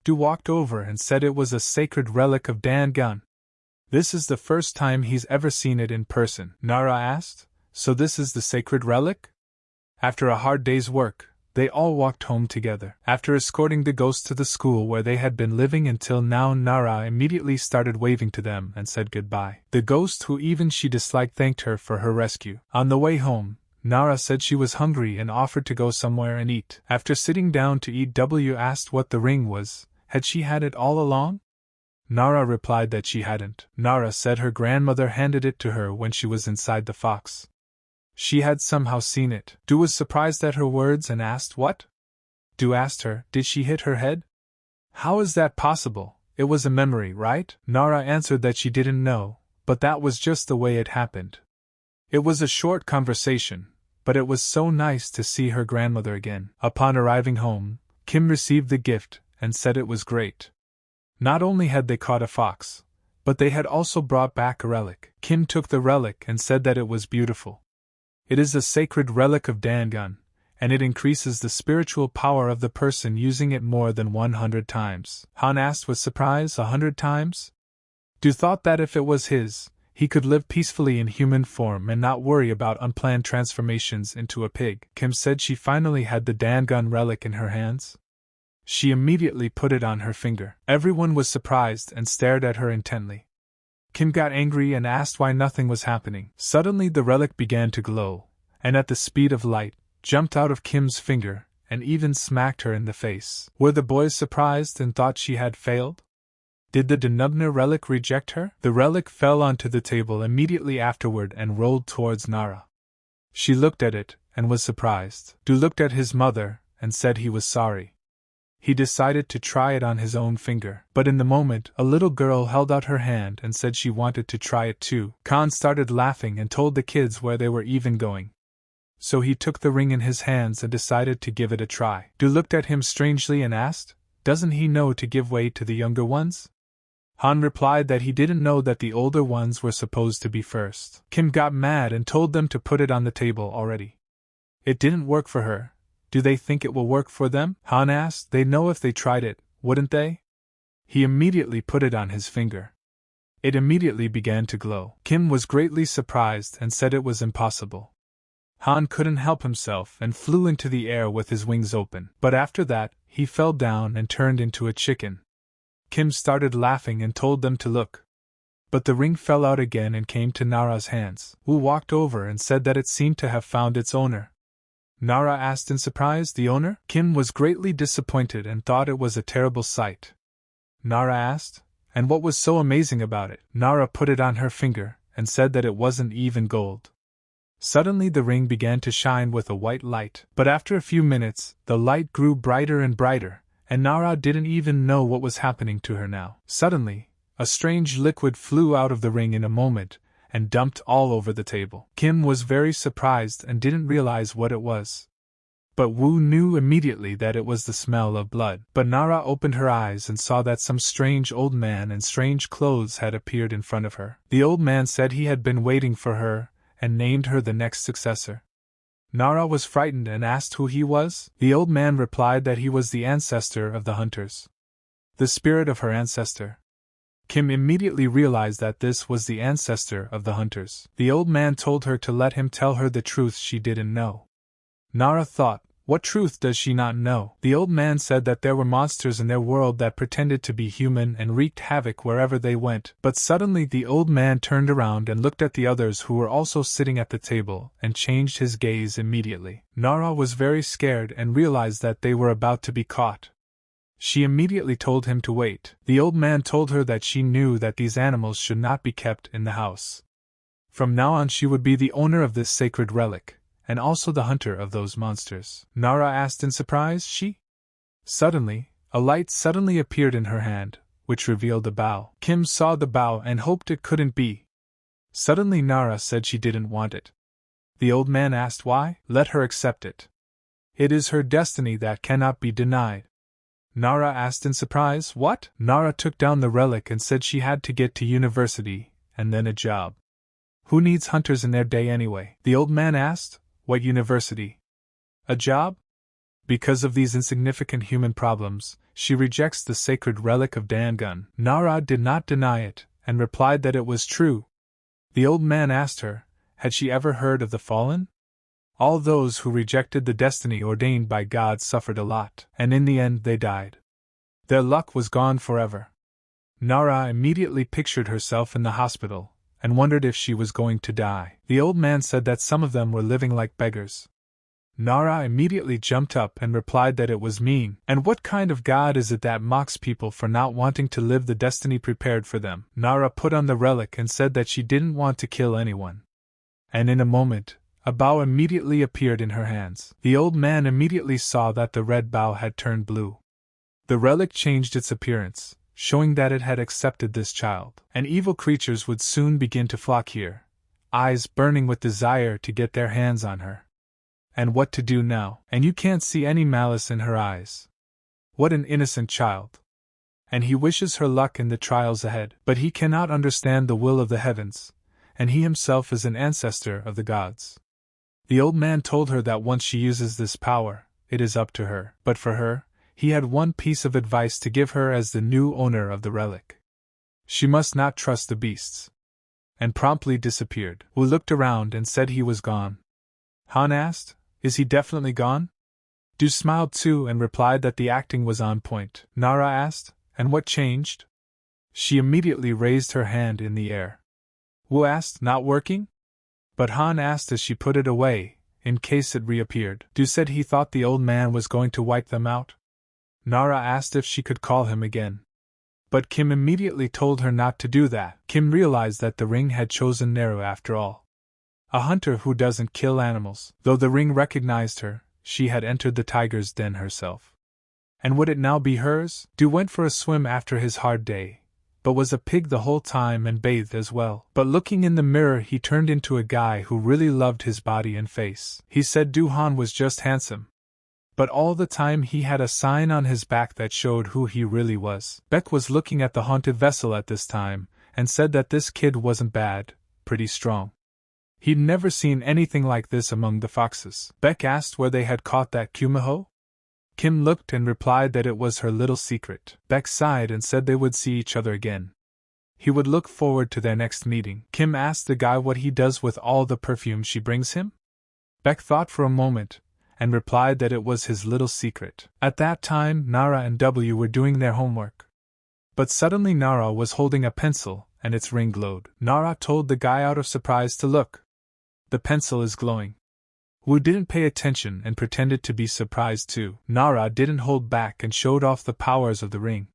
Du walked over and said it was a sacred relic of Tangen. This is the first time he's ever seen it in person. Nara asked, "So this is the sacred relic?" After a hard day's work, they all walked home together. After escorting the ghosts to the school where they had been living until now, Nara immediately started waving to them and said goodbye. The ghost, who even she disliked, thanked her for her rescue. On the way home, Nara said she was hungry and offered to go somewhere and eat. After sitting down to eat, W asked what the ring was. Had she had it all along? Nara replied that she hadn't. Nara said her grandmother handed it to her when she was inside the fox. She had somehow seen it. Du was surprised at her words and asked what? Du asked her, did she hit her head? How is that possible? It was a memory, right? Nara answered that she didn't know, but that was just the way it happened. It was a short conversation, but it was so nice to see her grandmother again. Upon arriving home, Kim received the gift and said it was great. Not only had they caught a fox, but they had also brought back a relic. Kim took the relic and said that it was beautiful. It is a sacred relic of Tangen, and it increases the spiritual power of the person using it more than 100 times. Han asked with surprise, 100 times? Du thought that if it was his, he could live peacefully in human form and not worry about unplanned transformations into a pig. Kim said she finally had the Tangen relic in her hands. She immediately put it on her finger. Everyone was surprised and stared at her intently. Kim got angry and asked why nothing was happening. Suddenly the relic began to glow, and at the speed of light, jumped out of Kim's finger, and even smacked her in the face. Were the boys surprised and thought she had failed? Did the Denubner relic reject her? The relic fell onto the table immediately afterward and rolled towards Nara. She looked at it, and was surprised. Du looked at his mother, and said he was sorry. He decided to try it on his own finger. But in the moment, a little girl held out her hand and said she wanted to try it too. Khan started laughing and told the kids where they were even going. So he took the ring in his hands and decided to give it a try. Du looked at him strangely and asked, "Doesn't he know to give way to the younger ones?" Han replied that he didn't know that the older ones were supposed to be first. Kim got mad and told them to put it on the table already. It didn't work for her. Do they think it will work for them? Han asked. They know if they tried it, wouldn't they? He immediately put it on his finger. It immediately began to glow. Kim was greatly surprised and said it was impossible. Han couldn't help himself and flew into the air with his wings open. But after that, he fell down and turned into a chicken. Kim started laughing and told them to look. But the ring fell out again and came to Nara's hands, who walked over and said that it seemed to have found its owner. Nara asked in surprise, "The owner?" Kim was greatly disappointed and thought it was a terrible sight. Nara asked, "And what was so amazing about it?" Nara put it on her finger and said that it wasn't even gold. Suddenly the ring began to shine with a white light, but after a few minutes, the light grew brighter and brighter, and Nara didn't even know what was happening to her now. Suddenly, a strange liquid flew out of the ring in a moment, and dumped all over the table. Kim was very surprised and didn't realize what it was. But Wu knew immediately that it was the smell of blood. But Nara opened her eyes and saw that some strange old man in strange clothes had appeared in front of her. The old man said he had been waiting for her, and named her the next successor. Nara was frightened and asked who he was. The old man replied that he was the ancestor of the hunters. The spirit of her ancestor. Kim immediately realized that this was the ancestor of the hunters. The old man told her to let him tell her the truth she didn't know. Nara thought, what truth does she not know? The old man said that there were monsters in their world that pretended to be human and wreaked havoc wherever they went. But suddenly the old man turned around and looked at the others who were also sitting at the table and changed his gaze immediately. Nara was very scared and realized that they were about to be caught. She immediately told him to wait. The old man told her that she knew that these animals should not be kept in the house. From now on she would be the owner of this sacred relic, and also the hunter of those monsters. Nara asked in surprise, "She?" Suddenly, a light suddenly appeared in her hand, which revealed a bow. Kim saw the bow and hoped it couldn't be. Suddenly Nara said she didn't want it. The old man asked why. Let her accept it. It is her destiny that cannot be denied. Nara asked in surprise, "What?" Nara took down the relic and said she had to get to university, and then a job. Who needs hunters in their day anyway? The old man asked, "What university? A job?" Because of these insignificant human problems, she rejects the sacred relic of Tangen. Nara did not deny it, and replied that it was true. The old man asked her, had she ever heard of the fallen? All those who rejected the destiny ordained by God suffered a lot, and in the end they died. Their luck was gone forever. Nara immediately pictured herself in the hospital, and wondered if she was going to die. The old man said that some of them were living like beggars. Nara immediately jumped up and replied that it was mean. And what kind of God is it that mocks people for not wanting to live the destiny prepared for them? Nara put on the relic and said that she didn't want to kill anyone. And in a moment, a bow immediately appeared in her hands. The old man immediately saw that the red bow had turned blue. The relic changed its appearance, showing that it had accepted this child. And evil creatures would soon begin to flock here, eyes burning with desire to get their hands on her. And what to do now? And you can't see any malice in her eyes. What an innocent child. And he wishes her luck in the trials ahead. But he cannot understand the will of the heavens, and he himself is an ancestor of the gods. The old man told her that once she uses this power, it is up to her. But for her, he had one piece of advice to give her as the new owner of the relic. She must not trust the beasts. And promptly disappeared. Wu looked around and said he was gone. Han asked, "Is he definitely gone?" Du smiled too and replied that the acting was on point. Nara asked, "And what changed?" She immediately raised her hand in the air. Wu asked, "Not working?" But Han asked as she put it away, in case it reappeared. Du said he thought the old man was going to wipe them out. Nara asked if she could call him again. But Kim immediately told her not to do that. Kim realized that the ring had chosen Nara after all. A hunter who doesn't kill animals. Though the ring recognized her, she had entered the tiger's den herself. And would it now be hers? Du went for a swim after his hard day, but was a pig the whole time and bathed as well. But looking in the mirror he turned into a guy who really loved his body and face. He said Du Han was just handsome. But all the time he had a sign on his back that showed who he really was. Beck was looking at the haunted vessel at this time, and said that this kid wasn't bad, pretty strong. He'd never seen anything like this among the foxes. Beck asked where they had caught that Kumaho. Kim looked and replied that it was her little secret. Beck sighed and said they would see each other again. He would look forward to their next meeting. Kim asked the guy what he does with all the perfume she brings him. Beck thought for a moment, and replied that it was his little secret. At that time, Nara and W were doing their homework. But suddenly Nara was holding a pencil, and its ring glowed. Nara told the guy out of surprise to look. The pencil is glowing. Wu didn't pay attention and pretended to be surprised too. Nara didn't hold back and showed off the powers of the ring.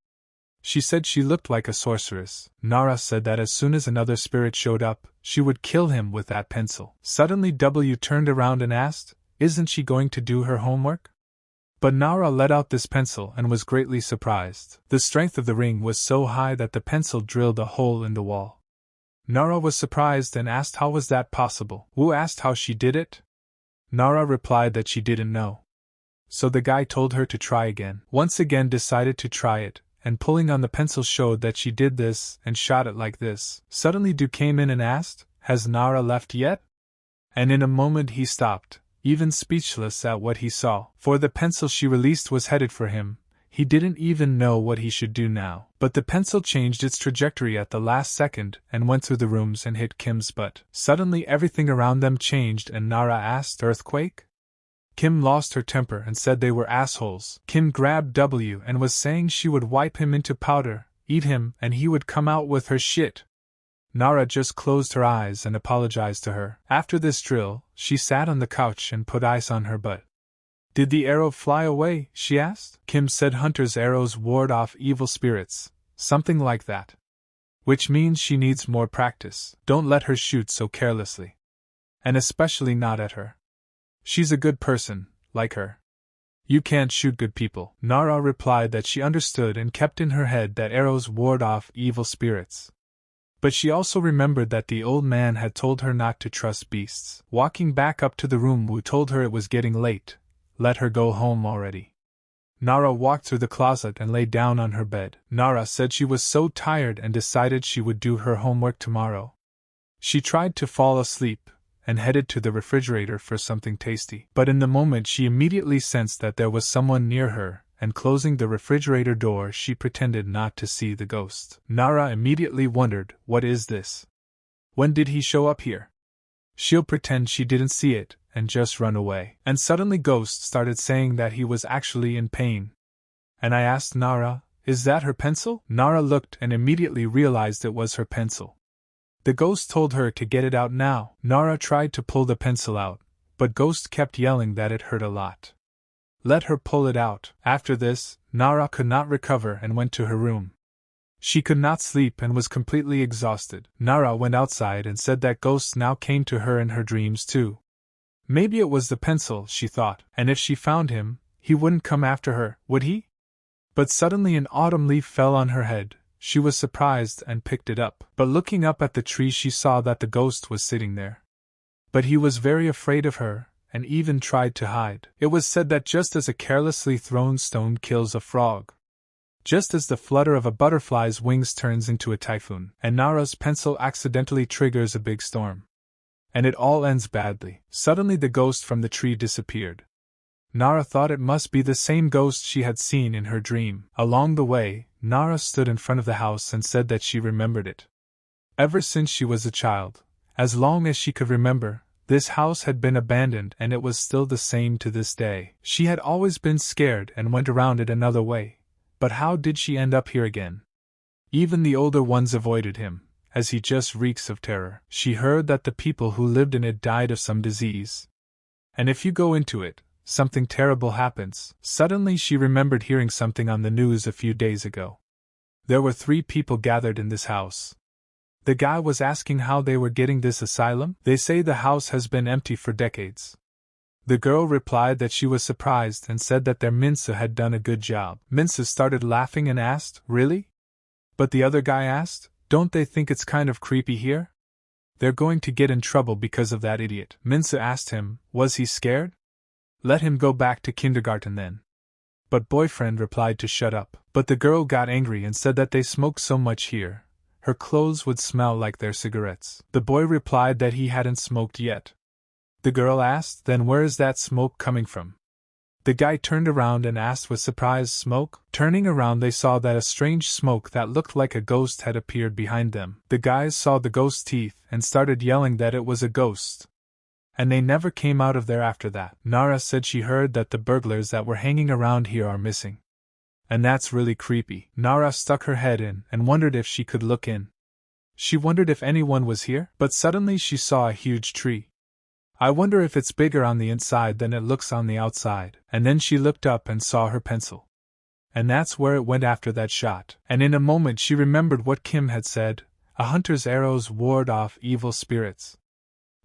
She said she looked like a sorceress. Nara said that as soon as another spirit showed up, she would kill him with that pencil. Suddenly W turned around and asked, "Isn't she going to do her homework?" But Nara let out this pencil and was greatly surprised. The strength of the ring was so high that the pencil drilled a hole in the wall. Nara was surprised and asked how was that possible. Wu asked how she did it. Nara replied that she didn't know. So the guy told her to try again. Once again decided to try it, and pulling on the pencil showed that she did this and shot it like this. Suddenly Du came in and asked, "Has Nara left yet?" And in a moment he stopped, even speechless at what he saw. For the pencil she released was headed for him. He didn't even know what he should do now. But the pencil changed its trajectory at the last second and went through the rooms and hit Kim's butt. Suddenly everything around them changed and Nara asked, "Earthquake?" Kim lost her temper and said they were assholes. Kim grabbed W and was saying she would wipe him into powder, eat him, and he would come out with her shit. Nara just closed her eyes and apologized to her. After this drill, she sat on the couch and put ice on her butt. "Did the arrow fly away?" she asked. Kim said Hunter's arrows ward off evil spirits, something like that. Which means she needs more practice. Don't let her shoot so carelessly. And especially not at her. She's a good person, like her. You can't shoot good people. Nara replied that she understood and kept in her head that arrows ward off evil spirits. But she also remembered that the old man had told her not to trust beasts. Walking back up to the room, Wu told her it was getting late. Let her go home already. Nara walked through the closet and lay down on her bed. Nara said she was so tired and decided she would do her homework tomorrow. She tried to fall asleep, and headed to the refrigerator for something tasty. But in the moment she immediately sensed that there was someone near her, and closing the refrigerator door she pretended not to see the ghost. Nara immediately wondered, what is this? When did he show up here? She'll pretend she didn't see it, and just run away. And suddenly Ghost started saying that he was actually in pain. And I asked Nara, "Is that her pencil?" Nara looked and immediately realized it was her pencil. The ghost told her to get it out now. Nara tried to pull the pencil out, but Ghost kept yelling that it hurt a lot. Let her pull it out. After this, Nara could not recover and went to her room. She could not sleep and was completely exhausted. Nara went outside and said that Ghost now came to her in her dreams too. Maybe it was the pencil, she thought, and if she found him, he wouldn't come after her, would he? But suddenly an autumn leaf fell on her head. She was surprised and picked it up. But looking up at the tree she saw that the ghost was sitting there. But he was very afraid of her, and even tried to hide. It was said that just as a carelessly thrown stone kills a frog, just as the flutter of a butterfly's wings turns into a typhoon, and Nara's pencil accidentally triggers a big storm. And it all ends badly. Suddenly the ghost from the tree disappeared. Nara thought it must be the same ghost she had seen in her dream. Along the way, Nara stood in front of the house and said that she remembered it. Ever since she was a child, as long as she could remember, this house had been abandoned and it was still the same to this day. She had always been scared and went around it another way. But how did she end up here again? Even the older ones avoided him, as he just reeks of terror. She heard that the people who lived in it died of some disease. And if you go into it, something terrible happens. Suddenly she remembered hearing something on the news a few days ago. There were 3 people gathered in this house. The guy was asking how they were getting this asylum. They say the house has been empty for decades. The girl replied that she was surprised and said that their Minsa had done a good job. Minsa started laughing and asked, "Really?" But the other guy asked, "Don't they think it's kind of creepy here? They're going to get in trouble because of that idiot." Minsa asked him, was he scared? Let him go back to kindergarten then. But boyfriend replied to shut up. But the girl got angry and said that they smoke so much here, her clothes would smell like their cigarettes. The boy replied that he hadn't smoked yet. The girl asked, "Then where is that smoke coming from?" The guy turned around and asked with surprise, "Smoke?" Turning around, they saw that a strange smoke that looked like a ghost had appeared behind them. The guys saw the ghost's teeth and started yelling that it was a ghost. And they never came out of there after that. Nara said she heard that the burglars that were hanging around here are missing. And that's really creepy. Nara stuck her head in and wondered if she could look in. She wondered if anyone was here, but suddenly she saw a huge tree. "I wonder if it's bigger on the inside than it looks on the outside." And then she looked up and saw her pencil. And that's where it went after that shot. And in a moment she remembered what Kim had said, a hunter's arrows ward off evil spirits.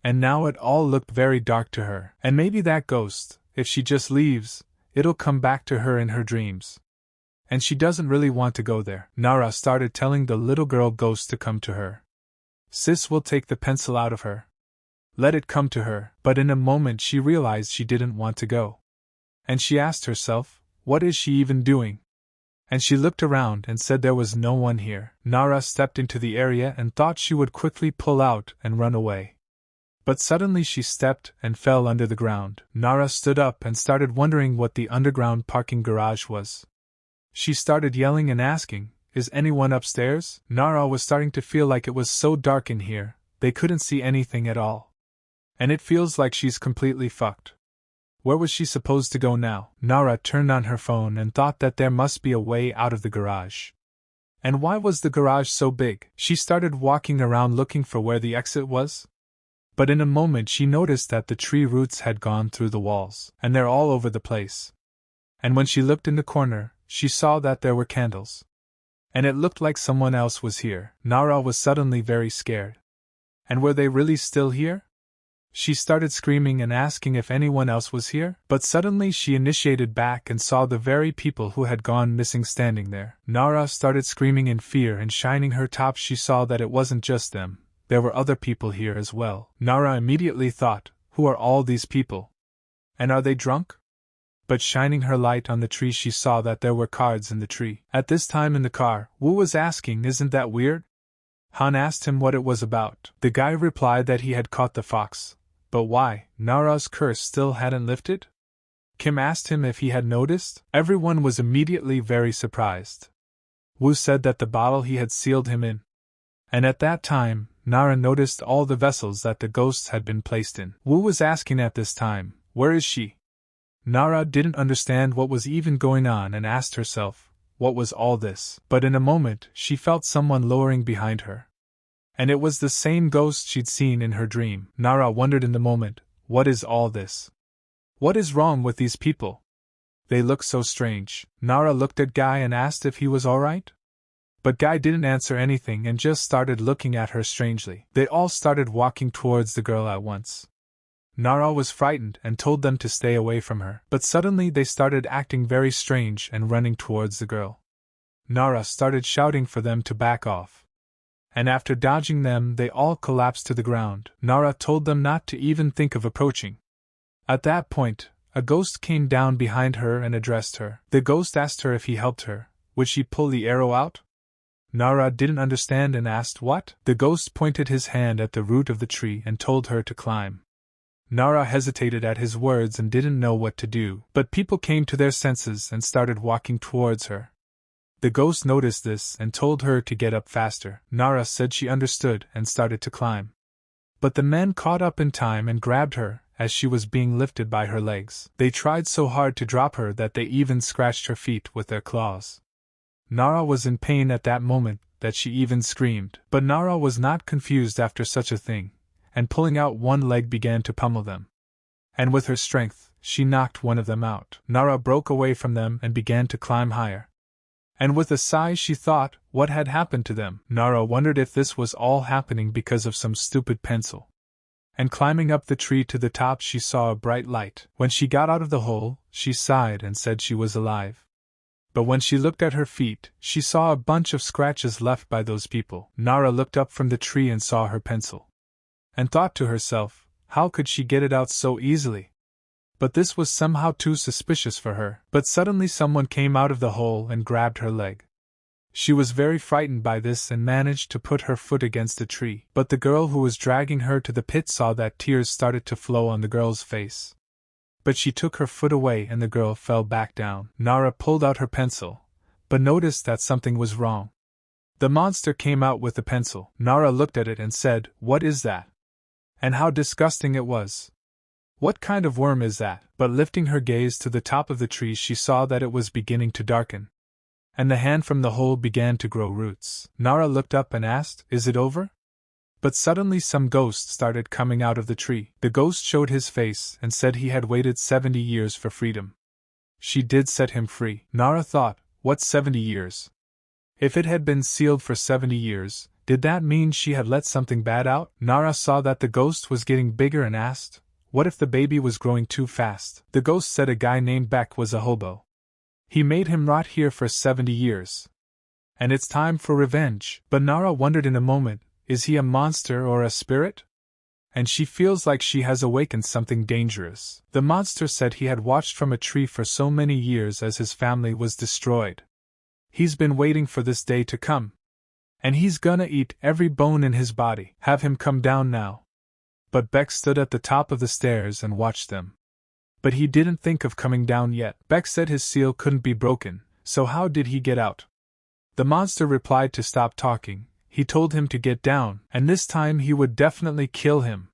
And now it all looked very dark to her. And maybe that ghost, if she just leaves, it'll come back to her in her dreams. And she doesn't really want to go there. Nara started telling the little girl ghost to come to her. "Sis will take the pencil out of her. Let it come to her." But in a moment she realized she didn't want to go. And she asked herself, what is she even doing? And she looked around and said there was no one here. Nara stepped into the area and thought she would quickly pull out and run away. But suddenly she stepped and fell under the ground. Nara stood up and started wondering what the underground parking garage was. She started yelling and asking, "Is anyone upstairs?" Nara was starting to feel like it was so dark in here, they couldn't see anything at all. And it feels like she's completely fucked. Where was she supposed to go now? Nara turned on her phone and thought that there must be a way out of the garage. And why was the garage so big? She started walking around looking for where the exit was. But in a moment she noticed that the tree roots had gone through the walls, and they're all over the place. And when she looked in the corner, she saw that there were candles. And it looked like someone else was here. Nara was suddenly very scared. And were they really still here? She started screaming and asking if anyone else was here, but suddenly she initiated back and saw the very people who had gone missing standing there. Nara started screaming in fear and shining her top. She saw that it wasn't just them, there were other people here as well. Nara immediately thought, who are all these people? And are they drunk? But shining her light on the tree she saw that there were cards in the tree. At this time in the car, Wu was asking, "Isn't that weird?" Han asked him what it was about. The guy replied that he had caught the fox. But why? Nara's curse still hadn't lifted? Kim asked him if he had noticed. Everyone was immediately very surprised. Wu said that the bottle he had sealed him in. And at that time, Nara noticed all the vessels that the ghosts had been placed in. Wu was asking at this time, "Where is she?" Nara didn't understand what was even going on and asked herself, what was all this? But in a moment, she felt someone lowering behind her. And it was the same ghost she'd seen in her dream. Nara wondered in the moment, what is all this? What is wrong with these people? They look so strange. Nara looked at Guy and asked if he was alright. But Guy didn't answer anything and just started looking at her strangely. They all started walking towards the girl at once. Nara was frightened and told them to stay away from her. But suddenly they started acting very strange and running towards the girl. Nara started shouting for them to back off. And after dodging them, they all collapsed to the ground. Nara told them not to even think of approaching. At that point, a ghost came down behind her and addressed her. The ghost asked her if he helped her. Would she pull the arrow out? Nara didn't understand and asked what? The ghost pointed his hand at the root of the tree and told her to climb. Nara hesitated at his words and didn't know what to do, but people came to their senses and started walking towards her. The ghost noticed this and told her to get up faster. Nara said she understood and started to climb. But the men caught up in time and grabbed her as she was being lifted by her legs. They tried so hard to drop her that they even scratched her feet with their claws. Nara was in pain at that moment that she even screamed. But Nara was not confused after such a thing, and pulling out one leg began to pummel them. And with her strength, she knocked one of them out. Nara broke away from them and began to climb higher. And with a sigh she thought, what had happened to them? Nara wondered if this was all happening because of some stupid pencil. And climbing up the tree to the top she saw a bright light. When she got out of the hole, she sighed and said she was alive. But when she looked at her feet, she saw a bunch of scratches left by those people. Nara looked up from the tree and saw her pencil. And thought to herself, how could she get it out so easily? But this was somehow too suspicious for her. But suddenly someone came out of the hole and grabbed her leg. She was very frightened by this and managed to put her foot against a tree. But the girl who was dragging her to the pit saw that tears started to flow on the girl's face. but she took her foot away and the girl fell back down. Nara pulled out her pencil, but noticed that something was wrong. The monster came out with the pencil. Nara looked at it and said, "What is that?" And how disgusting it was. "What kind of worm is that?" But lifting her gaze to the top of the tree, she saw that it was beginning to darken, and the hand from the hole began to grow roots. Nara looked up and asked, "Is it over?" But suddenly some ghost started coming out of the tree. The ghost showed his face and said he had waited 70 years for freedom. She did set him free. Nara thought, what 70 years? If it had been sealed for 70 years, did that mean she had let something bad out? Nara saw that the ghost was getting bigger and asked, what if the baby was growing too fast? The ghost said a guy named Beck was a hobo. He made him rot here for 70 years. And it's time for revenge. But Nara wondered in a moment, is he a monster or a spirit? And she feels like she has awakened something dangerous. The monster said he had watched from a tree for so many years as his family was destroyed. He's been waiting for this day to come. And he's gonna eat every bone in his body. Have him come down now. But Beck stood at the top of the stairs and watched them. But he didn't think of coming down yet. Beck said his seal couldn't be broken, so how did he get out? The monster replied to stop talking. He told him to get down, and this time he would definitely kill him.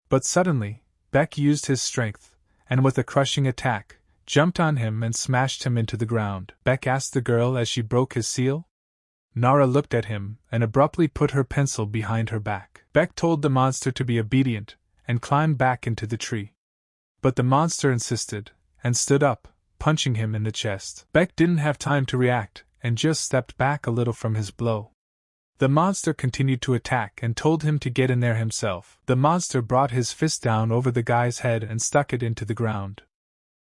But suddenly, Beck used his strength, and with a crushing attack, jumped on him and smashed him into the ground. Beck asked the girl as she broke his seal. Nara looked at him and abruptly put her pencil behind her back. Beck told the monster to be obedient and climbed back into the tree. But the monster insisted and stood up, punching him in the chest. Beck didn't have time to react and just stepped back a little from his blow. The monster continued to attack and told him to get in there himself. The monster brought his fist down over the guy's head and stuck it into the ground.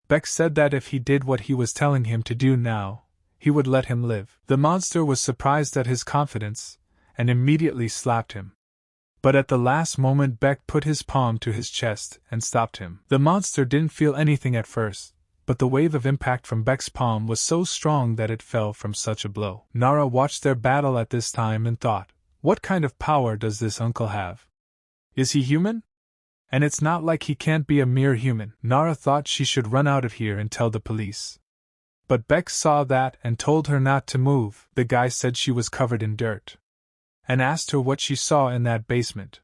Beck said that if he did what he was telling him to do now, he would let him live. The monster was surprised at his confidence, and immediately slapped him. But at the last moment Beck put his palm to his chest and stopped him. The monster didn't feel anything at first, but the wave of impact from Beck's palm was so strong that it fell from such a blow. Nara watched their battle at this time and thought, what kind of power does this uncle have? Is he human? And it's not like he can't be a mere human. Nara thought she should run out of here and tell the police. But Beck saw that and told her not to move. The guy said she was covered in dirt, and asked her what she saw in that basement.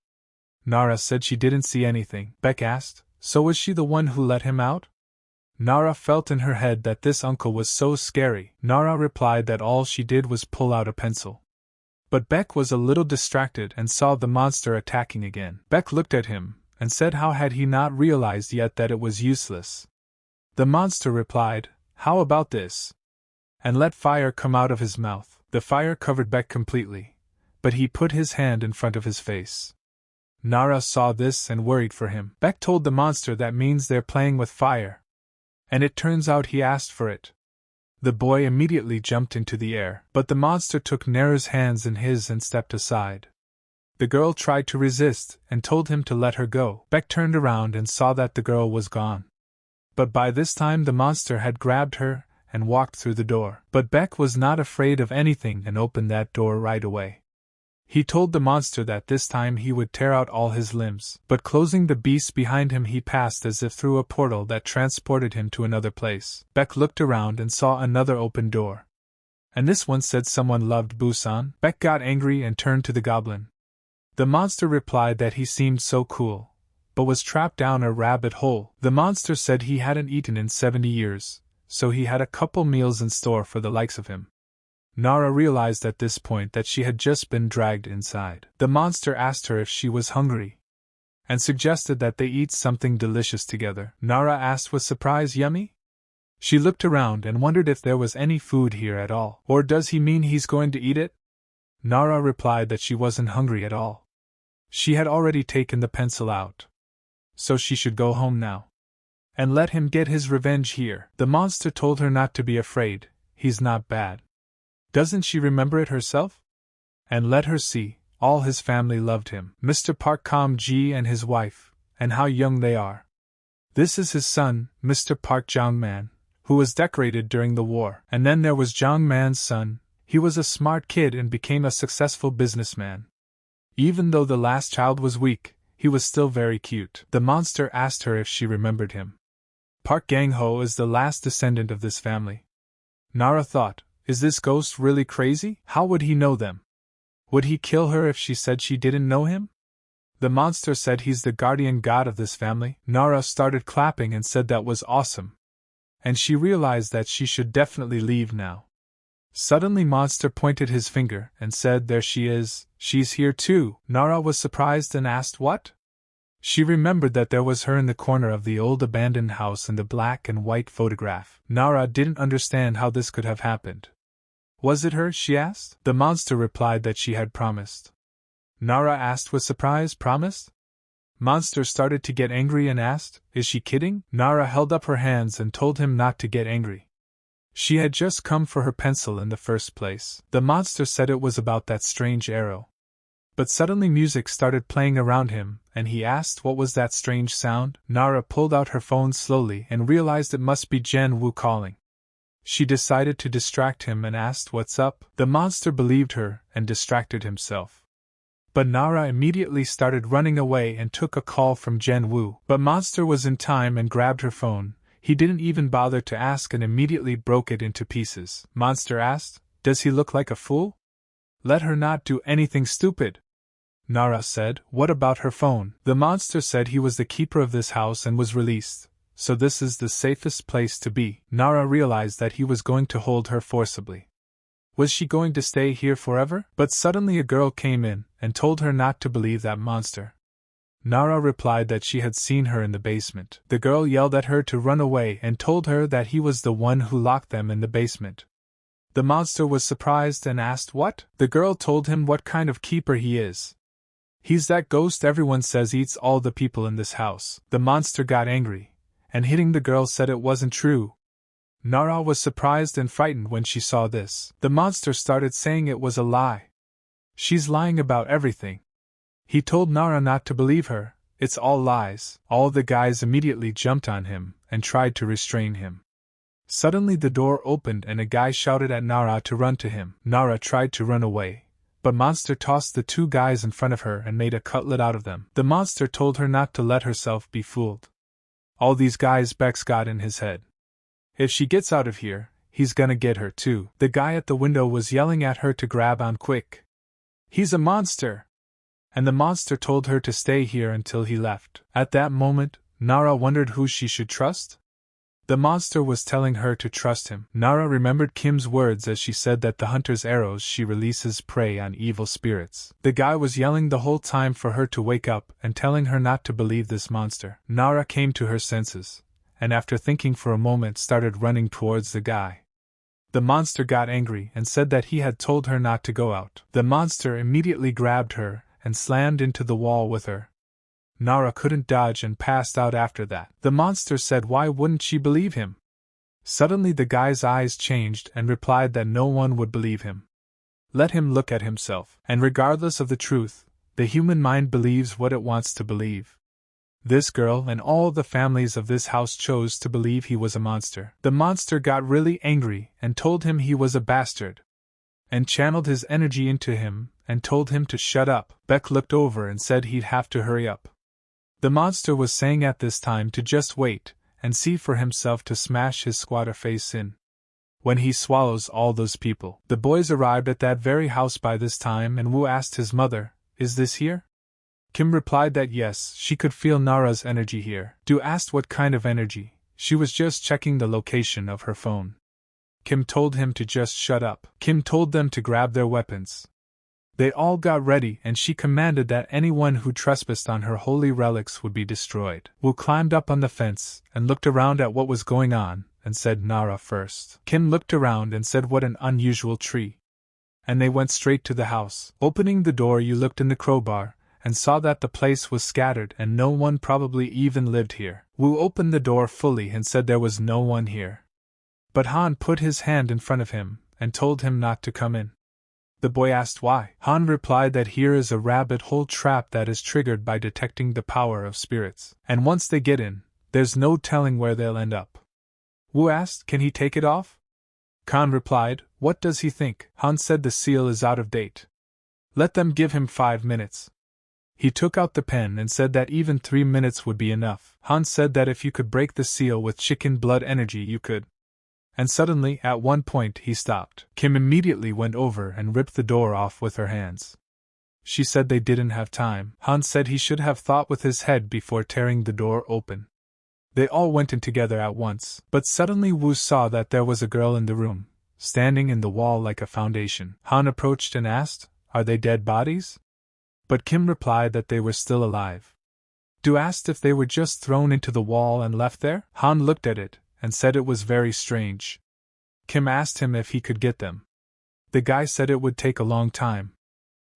Nara said she didn't see anything. Beck asked, so was she the one who let him out? Nara felt in her head that this uncle was so scary. Nara replied that all she did was pull out a pencil. But Beck was a little distracted and saw the monster attacking again. Beck looked at him and said how had he not realized yet that it was useless. The monster replied, how about this? And let fire come out of his mouth. The fire covered Beck completely, but he put his hand in front of his face. Nara saw this and worried for him. Beck told the monster that means they're playing with fire. And it turns out he asked for it. The boy immediately jumped into the air, but the monster took Nara's hands in his and stepped aside. The girl tried to resist and told him to let her go. Beck turned around and saw that the girl was gone. But by this time the monster had grabbed her and walked through the door. But Beck was not afraid of anything and opened that door right away. He told the monster that this time he would tear out all his limbs, but closing the beast behind him he passed as if through a portal that transported him to another place. Beck looked around and saw another open door. And this one said someone loved Busan. Beck got angry and turned to the goblin. The monster replied that he seemed so cool, but was trapped down a rabbit hole. The monster said he hadn't eaten in 70 years, so he had a couple meals in store for the likes of him. Nara realized at this point that she had just been dragged inside. The monster asked her if she was hungry, and suggested that they eat something delicious together. Nara asked with surprise, yummy? She looked around and wondered if there was any food here at all. Or does he mean he's going to eat it? Nara replied that she wasn't hungry at all. She had already taken the pencil out, so she should go home now and let him get his revenge here. The monster told her not to be afraid, he's not bad. Doesn't she remember it herself? And let her see, all his family loved him. Mr. Park Kam-ji and his wife, and how young they are. This is his son, Mr. Park Jong-man, who was decorated during the war. And then there was Jong-man's son. He was a smart kid and became a successful businessman. Even though the last child was weak, he was still very cute. The monster asked her if she remembered him. Park Gang-ho is the last descendant of this family. Nara thought, is this ghost really crazy? How would he know them? Would he kill her if she said she didn't know him? The monster said he's the guardian god of this family. Nara started clapping and said that was awesome. And she realized that she should definitely leave now. Suddenly Monster pointed his finger and said, there she is, she's here too. Nara was surprised and asked what? She remembered that there was her in the corner of the old abandoned house in the black and white photograph. Nara didn't understand how this could have happened. Was it her, she asked? The monster replied that she had promised. Nara asked with surprise, promised? Monster started to get angry and asked, is she kidding? Nara held up her hands and told him not to get angry. She had just come for her pencil in the first place. The monster said it was about that strange arrow. But suddenly music started playing around him, and he asked what was that strange sound. Nara pulled out her phone slowly and realized it must be Jen Woo calling. She decided to distract him and asked what's up. The monster believed her and distracted himself. But Nara immediately started running away and took a call from Jen Woo. But Monster was in time and grabbed her phone. He didn't even bother to ask and immediately broke it into pieces. Monster asked, does he look like a fool? Let her not do anything stupid. Nara said, what about her phone? The monster said he was the keeper of this house and was released, so this is the safest place to be. Nara realized that he was going to hold her forcibly. Was she going to stay here forever? But suddenly a girl came in and told her not to believe that monster. Nara replied that she had seen her in the basement. The girl yelled at her to run away and told her that he was the one who locked them in the basement. The monster was surprised and asked what? The girl told him what kind of keeper he is. He's that ghost everyone says eats all the people in this house. The monster got angry, and hitting the girl said it wasn't true. Nara was surprised and frightened when she saw this. The monster started saying it was a lie. She's lying about everything. He told Nara not to believe her, it's all lies. All the guys immediately jumped on him and tried to restrain him. Suddenly the door opened and a guy shouted at Nara to run to him. Nara tried to run away, but Monster tossed the two guys in front of her and made a cutlet out of them. The monster told her not to let herself be fooled. All these guys Bex got in his head. If she gets out of here, he's gonna get her too. The guy at the window was yelling at her to grab on quick. He's a monster! And the monster told her to stay here until he left. At that moment, Nara wondered who she should trust. The monster was telling her to trust him. Nara remembered Kim's words as she said that the hunter's arrows she releases prey on evil spirits. The guy was yelling the whole time for her to wake up and telling her not to believe this monster. Nara came to her senses, and after thinking for a moment started running towards the guy. The monster got angry and said that he had told her not to go out. The monster immediately grabbed her and slammed into the wall with her. Nara couldn't dodge and passed out after that. The monster said why wouldn't she believe him? Suddenly the guy's eyes changed and replied that no one would believe him. Let him look at himself. And regardless of the truth, the human mind believes what it wants to believe. This girl and all the families of this house chose to believe he was a monster. The monster got really angry and told him he was a bastard, and channeled his energy into him and told him to shut up. Beck looked over and said he'd have to hurry up. The monster was saying at this time to just wait and see for himself to smash his squatter face in. When he swallows all those people. The boys arrived at that very house by this time and Wu asked his mother, is this here? Kim replied that yes, she could feel Nara's energy here. Du asked what kind of energy. She was just checking the location of her phone. Kim told him to just shut up. Kim told them to grab their weapons. They all got ready and she commanded that anyone who trespassed on her holy relics would be destroyed. Wu climbed up on the fence and looked around at what was going on and said Nara first. Kim looked around and said what an unusual tree. And they went straight to the house. Opening the door, you looked in the crowbar and saw that the place was scattered and no one probably even lived here. Wu opened the door fully and said there was no one here. But Han put his hand in front of him and told him not to come in. The boy asked why. Han replied that here is a rabbit hole trap that is triggered by detecting the power of spirits. And once they get in, there's no telling where they'll end up. Wu asked, can he take it off? Khan replied, what does he think? Han said the seal is out of date. Let them give him 5 minutes. He took out the pen and said that even 3 minutes would be enough. Han said that if you could break the seal with chicken blood energy you could. And suddenly, at one point, he stopped. Kim immediately went over and ripped the door off with her hands. She said they didn't have time. Han said he should have thought with his head before tearing the door open. They all went in together at once, but suddenly Wu saw that there was a girl in the room, standing in the wall like a foundation. Han approached and asked, "Are they dead bodies?" But Kim replied that they were still alive. Du asked if they were just thrown into the wall and left there. Han looked at it, and said it was very strange. Kim asked him if he could get them. The guy said it would take a long time.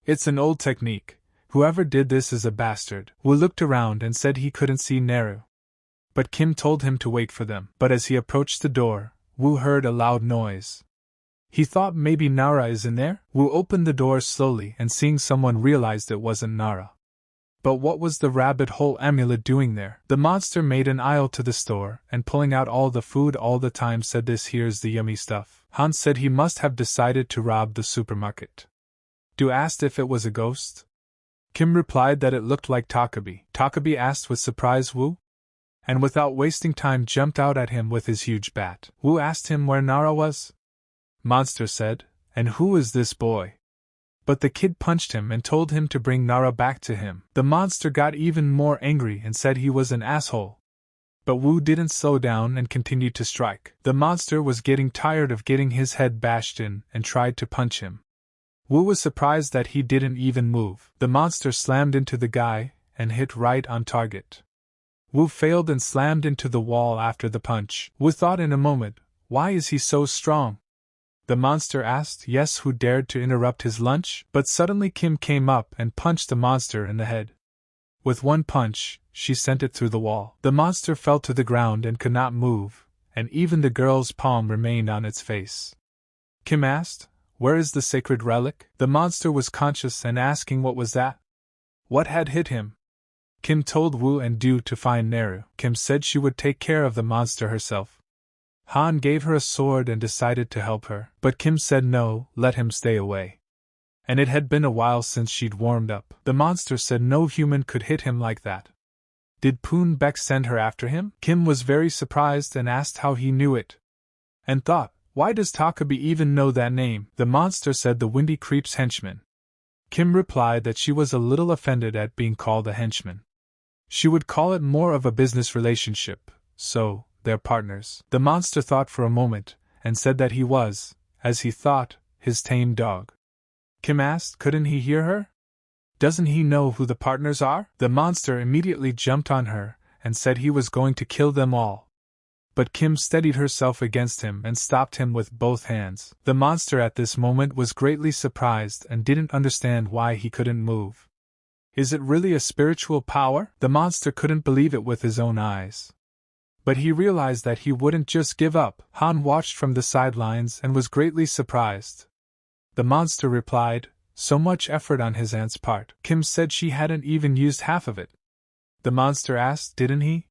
"It's an old technique. Whoever did this is a bastard." Wu looked around and said he couldn't see Nara. But Kim told him to wait for them. But as he approached the door, Wu heard a loud noise. He thought maybe Nara is in there. Wu opened the door slowly and seeing someone realized it wasn't Nara. But what was the rabbit hole amulet doing there? The monster made an aisle to the store and pulling out all the food all the time said, "This here's the yummy stuff." Han said he must have decided to rob the supermarket. Du asked if it was a ghost. Kim replied that it looked like Takabe. Takabe asked with surprise Wu, and without wasting time jumped out at him with his huge bat. Wu asked him where Nara was. Monster said, "And who is this boy?" But the kid punched him and told him to bring Nara back to him. The monster got even more angry and said he was an asshole. But Wu didn't slow down and continued to strike. The monster was getting tired of getting his head bashed in and tried to punch him. Wu was surprised that he didn't even move. The monster slammed into the guy and hit right on target. Wu failed and slammed into the wall after the punch. Wu thought in a moment, "Why is he so strong?" The monster asked, "Yes, who dared to interrupt his lunch?" But suddenly Kim came up and punched the monster in the head. With one punch, she sent it through the wall. The monster fell to the ground and could not move, and even the girl's palm remained on its face. Kim asked, "Where is the sacred relic?" The monster was conscious and asking what was that? What had hit him? Kim told Wu and Du to find Nara. Kim said she would take care of the monster herself. Han gave her a sword and decided to help her, but Kim said no, let him stay away. And it had been a while since she'd warmed up. The monster said no human could hit him like that. Did Poon Beck send her after him? Kim was very surprised and asked how he knew it. And thought, why does Takabe even know that name? The monster said the Windy Creep's henchman. Kim replied that she was a little offended at being called a henchman. She would call it more of a business relationship, so they're partners. The monster thought for a moment, and said that he was, as he thought, his tame dog. Kim asked, couldn't he hear her? Doesn't he know who the partners are? The monster immediately jumped on her, and said he was going to kill them all. But Kim steadied herself against him and stopped him with both hands. The monster at this moment was greatly surprised and didn't understand why he couldn't move. Is it really a spiritual power? The monster couldn't believe it with his own eyes. But he realized that he wouldn't just give up. Han watched from the sidelines and was greatly surprised. The monster replied, so much effort on his aunt's part. Kim said she hadn't even used half of it. The monster asked, didn't he?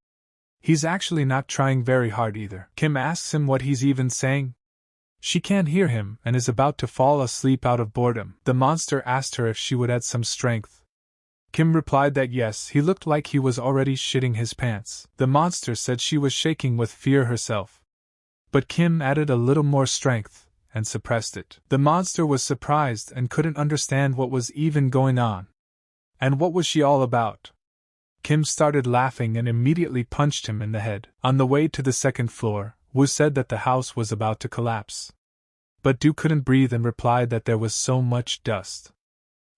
He's actually not trying very hard either. Kim asks him what he's even saying. She can't hear him and is about to fall asleep out of boredom. The monster asked her if she would add some strength. Kim replied that yes, he looked like he was already shitting his pants. The monster said she was shaking with fear herself. But Kim added a little more strength and suppressed it. The monster was surprised and couldn't understand what was even going on. And what was she all about? Kim started laughing and immediately punched him in the head. On the way to the second floor, Wu said that the house was about to collapse. But Du couldn't breathe and replied that there was so much dust.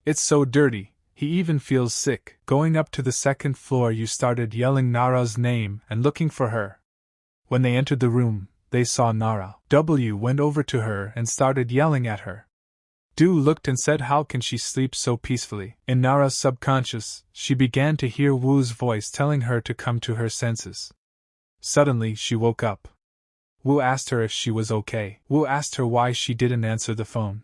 It's so dirty, he even feels sick. Going up to the second floor, you started yelling Nara's name and looking for her. When they entered the room, they saw Nara. W went over to her and started yelling at her. Du looked and said, how can she sleep so peacefully? In Nara's subconscious, she began to hear Wu's voice telling her to come to her senses. Suddenly, she woke up. Wu asked her if she was okay. Wu asked her why she didn't answer the phone.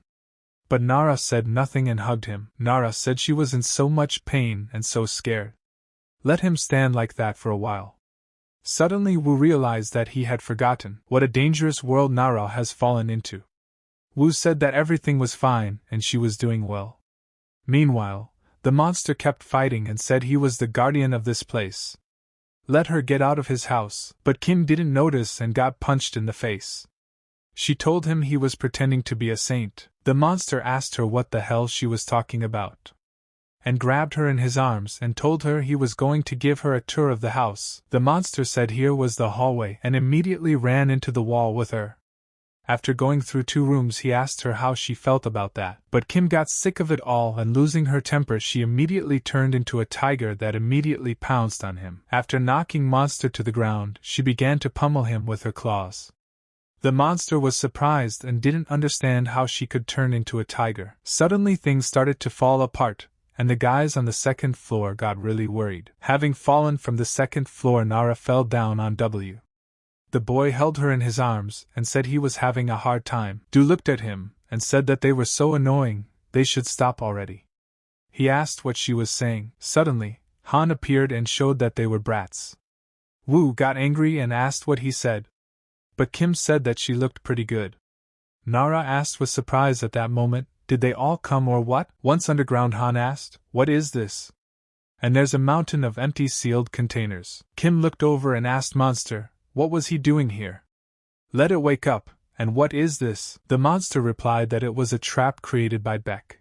But Nara said nothing and hugged him. Nara said she was in so much pain and so scared. Let him stand like that for a while. Suddenly Wu realized that he had forgotten what a dangerous world Nara has fallen into. Wu said that everything was fine and she was doing well. Meanwhile, The monster kept fighting and said he was the guardian of this place. Let her get out of his house, but Kim didn't notice and got punched in the face. She told him he was pretending to be a saint. The monster asked her what the hell she was talking about, and grabbed her in his arms and told her he was going to give her a tour of the house. The monster said here was the hallway and immediately ran into the wall with her. After going through 2 rooms, he asked her how she felt about that, but Kim got sick of it all, and losing her temper, she immediately turned into a tiger that immediately pounced on him. After knocking monster to the ground, she began to pummel him with her claws. The monster was surprised and didn't understand how she could turn into a tiger. Suddenly things started to fall apart, and the guys on the 2nd floor got really worried. Having fallen from the 2nd floor, Nara fell down on W. The boy held her in his arms and said he was having a hard time. Du looked at him and said that they were so annoying, they should stop already. He asked what she was saying. Suddenly, Han appeared and showed that they were brats. Wu got angry and asked what he said, but Kim said that she looked pretty good. Nara asked with surprise at that moment, did they all come or what? Once underground, Han asked, what is this? And there's a mountain of empty sealed containers. Kim looked over and asked monster, what was he doing here? Let it wake up, and what is this? The monster replied that it was a trap created by Beck.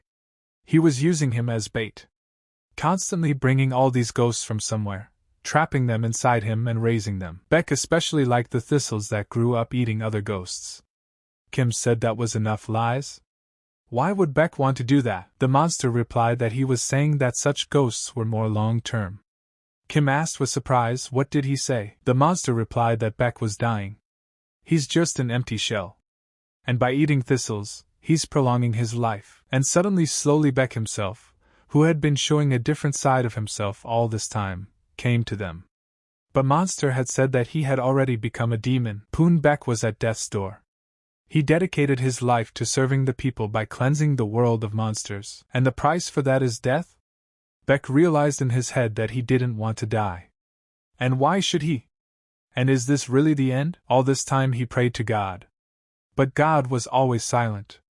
He was using him as bait, constantly bringing all these ghosts from somewhere, trapping them inside him and raising them. Beck especially liked the thistles that grew up eating other ghosts. Kim said that was enough lies. Why would Beck want to do that? The monster replied that he was saying that such ghosts were more long-term. Kim asked with surprise, what did he say? The monster replied that Beck was dying. He's just an empty shell. And by eating thistles, he's prolonging his life. And suddenly slowly Beck himself, who had been showing a different side of himself all this time, came to them. But monster had said that he had already become a demon. Poon Beck was at death's door. He dedicated his life to serving the people by cleansing the world of monsters. And the price for that is death? Beck realized in his head that he didn't want to die. And why should he? And is this really the end? All this time he prayed to God. But God was always silent.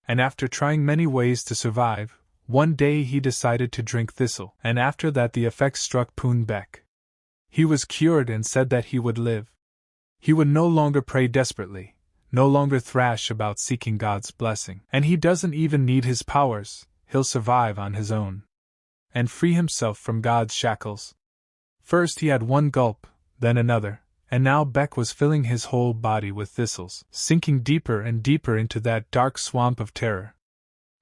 And after trying many ways to survive, one day he decided to drink thistle, and after that the effect struck Poon Beck. He was cured and said that he would live. He would no longer pray desperately, no longer thrash about seeking God's blessing. And he doesn't even need his powers, he'll survive on his own and free himself from God's shackles. First he had one gulp, then another, and now Beck was filling his whole body with thistles, sinking deeper and deeper into that dark swamp of terror.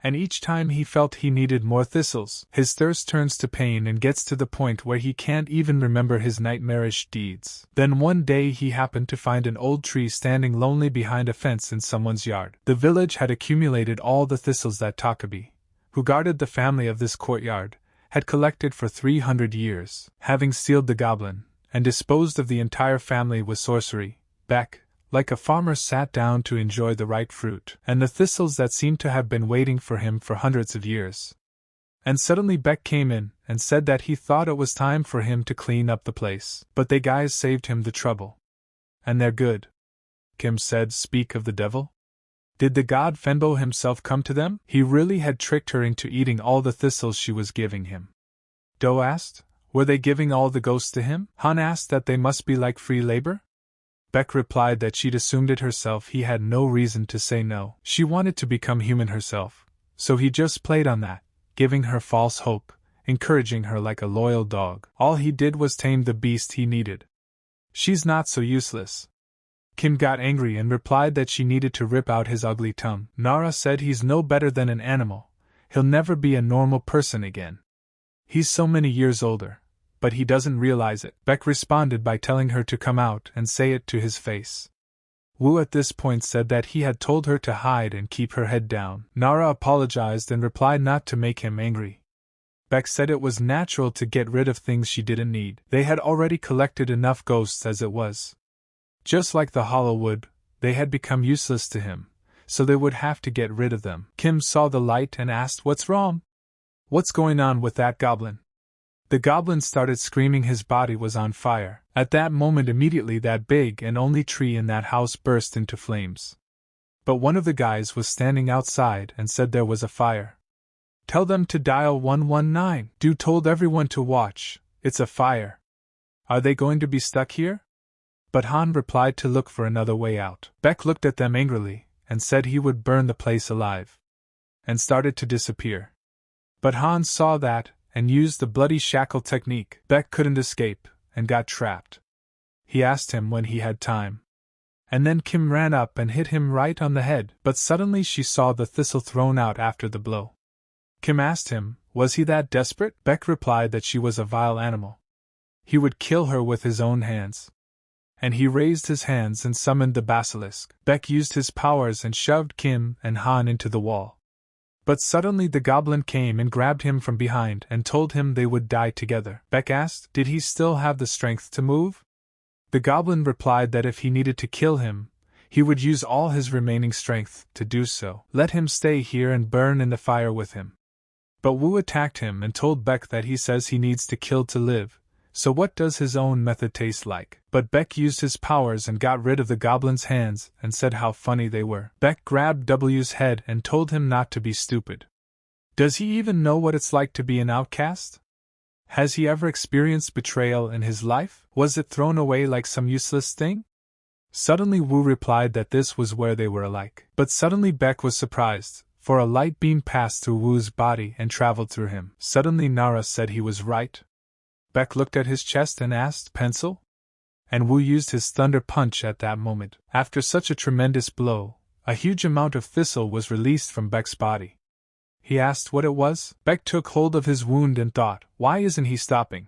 And each time he felt he needed more thistles, his thirst turns to pain and gets to the point where he can't even remember his nightmarish deeds. Then one day he happened to find an old tree standing lonely behind a fence in someone's yard. The village had accumulated all the thistles that Takabe, who guarded the family of this courtyard, had collected for 300 years. Having sealed the goblin, and disposed of the entire family with sorcery, Beck, like a farmer, sat down to enjoy the ripe fruit, and the thistles that seemed to have been waiting for him for hundreds of years. And suddenly Beck came in, and said that he thought it was time for him to clean up the place. But they guys saved him the trouble. And they're good. Kim said, speak of the devil? Did the god Fenbo himself come to them? He really had tricked her into eating all the thistles she was giving him. Do asked, were they giving all the ghosts to him? Han asked that they must be like free labor? Beck replied that she'd assumed it herself. He had no reason to say no. She wanted to become human herself, so he just played on that, giving her false hope, encouraging her like a loyal dog. All he did was tame the beast he needed. She's not so useless. Kim got angry and replied that she needed to rip out his ugly tongue. Nara said he's no better than an animal. He'll never be a normal person again. He's so many years older, but he doesn't realize it. Beck responded by telling her to come out and say it to his face. Wu at this point said that he had told her to hide and keep her head down. Nara apologized and replied not to make him angry. Beck said it was natural to get rid of things she didn't need. They had already collected enough ghosts as it was. Just like the hollow wood, they had become useless to him, so they would have to get rid of them. Kim saw the light and asked, what's wrong? What's going on with that goblin? The goblin started screaming his body was on fire. At that moment immediately that big and only tree in that house burst into flames. But one of the guys was standing outside and said there was a fire. Tell them to dial 119. Du told everyone to watch, it's a fire. Are they going to be stuck here? But Han replied to look for another way out. Beck looked at them angrily, and said he would burn the place alive. And started to disappear. But Han saw that, and used the bloody shackle technique. Beck couldn't escape, and got trapped. He asked him when he had time. And then Kim ran up and hit him right on the head, but suddenly she saw the thistle thrown out after the blow. Kim asked him, was he that desperate? Beck replied that she was a vile animal. He would kill her with his own hands. And he raised his hands and summoned the basilisk. Beck used his powers and shoved Kim and Han into the wall. But suddenly the goblin came and grabbed him from behind and told him they would die together. Beck asked, did he still have the strength to move? The goblin replied that if he needed to kill him, he would use all his remaining strength to do so. Let him stay here and burn in the fire with him. But Wu attacked him and told Beck that he says he needs to kill to live, so what does his own method taste like? But Beck used his powers and got rid of the goblin's hands and said how funny they were. Beck grabbed W's head and told him not to be stupid. Does he even know what it's like to be an outcast? Has he ever experienced betrayal in his life? Was it thrown away like some useless thing? Suddenly Wu replied that this was where they were alike. But suddenly Beck was surprised, for a light beam passed through Wu's body and traveled through him. Suddenly Nara said he was right. Beck looked at his chest and asked, pencil? And Wu used his thunder punch at that moment. After such a tremendous blow, a huge amount of thistle was released from Beck's body. He asked what it was. Beck took hold of his wound and thought, why isn't he stopping?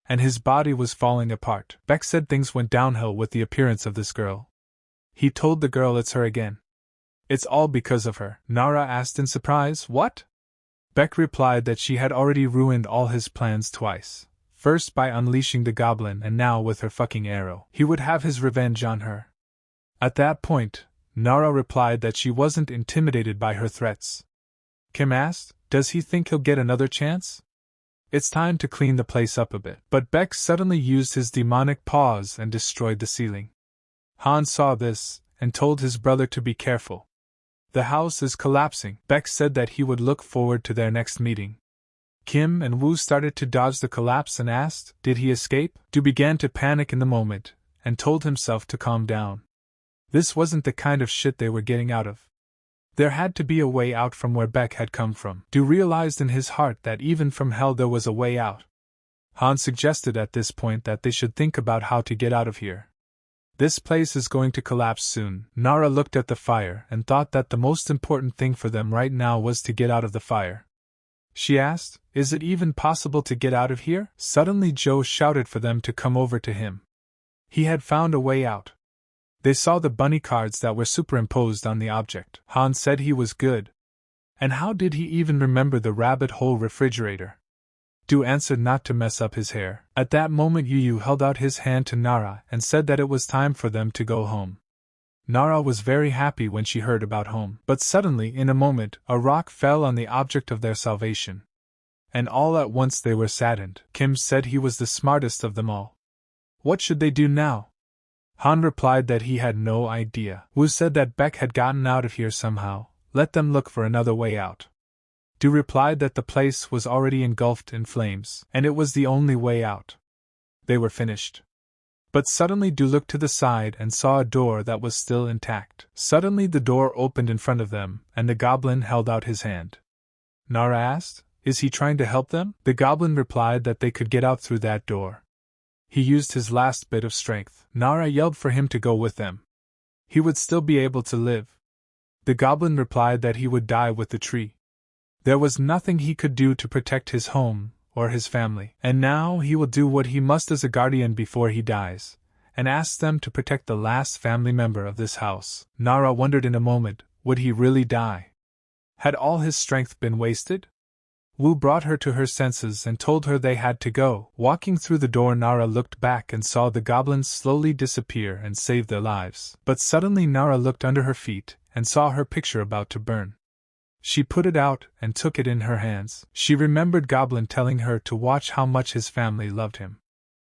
And his body was falling apart. Beck said things went downhill with the appearance of this girl. He told the girl it's her again. It's all because of her. Nara asked in surprise, what? Beck replied that she had already ruined all his plans twice. First by unleashing the goblin and now with her fucking arrow. He would have his revenge on her. At that point, Nara replied that she wasn't intimidated by her threats. Kim asked, does he think he'll get another chance? It's time to clean the place up a bit. But Beck suddenly used his demonic paws and destroyed the ceiling. Han saw this, and told his brother to be careful. The house is collapsing. Beck said that he would look forward to their next meeting. Kim and Wu started to dodge the collapse and asked, did he escape? Du began to panic in the moment, and told himself to calm down. This wasn't the kind of shit they were getting out of. There had to be a way out from where Beck had come from. Du realized in his heart that even from hell there was a way out. Han suggested at this point that they should think about how to get out of here. This place is going to collapse soon. Nara looked at the fire and thought that the most important thing for them right now was to get out of the fire. She asked, is it even possible to get out of here? Suddenly Joe shouted for them to come over to him. He had found a way out. They saw the bunny cards that were superimposed on the object. Han said he was good. And how did he even remember the rabbit hole refrigerator? Du answered not to mess up his hair. At that moment Yu held out his hand to Nara and said that it was time for them to go home. Nara was very happy when she heard about home. But suddenly, in a moment, a rock fell on the object of their salvation. And all at once they were saddened. Kim said he was the smartest of them all. What should they do now? Han replied that he had no idea. Wu said that Beck had gotten out of here somehow. Let them look for another way out. Du replied that the place was already engulfed in flames, and it was the only way out. They were finished. But suddenly Du looked to the side and saw a door that was still intact. Suddenly the door opened in front of them, and the goblin held out his hand. Nara asked, is he trying to help them? The goblin replied that they could get out through that door. He used his last bit of strength. Nara yelled for him to go with them. He would still be able to live. The goblin replied that he would die with the tree. There was nothing he could do to protect his home or his family, and now he will do what he must as a guardian before he dies, and asks them to protect the last family member of this house. Nara wondered in a moment, would he really die? Had all his strength been wasted? Wu brought her to her senses and told her they had to go. Walking through the door, Nara looked back and saw the goblins slowly disappear and save their lives. But suddenly Nara looked under her feet and saw her picture about to burn. She put it out and took it in her hands. She remembered Goblin telling her to watch how much his family loved him.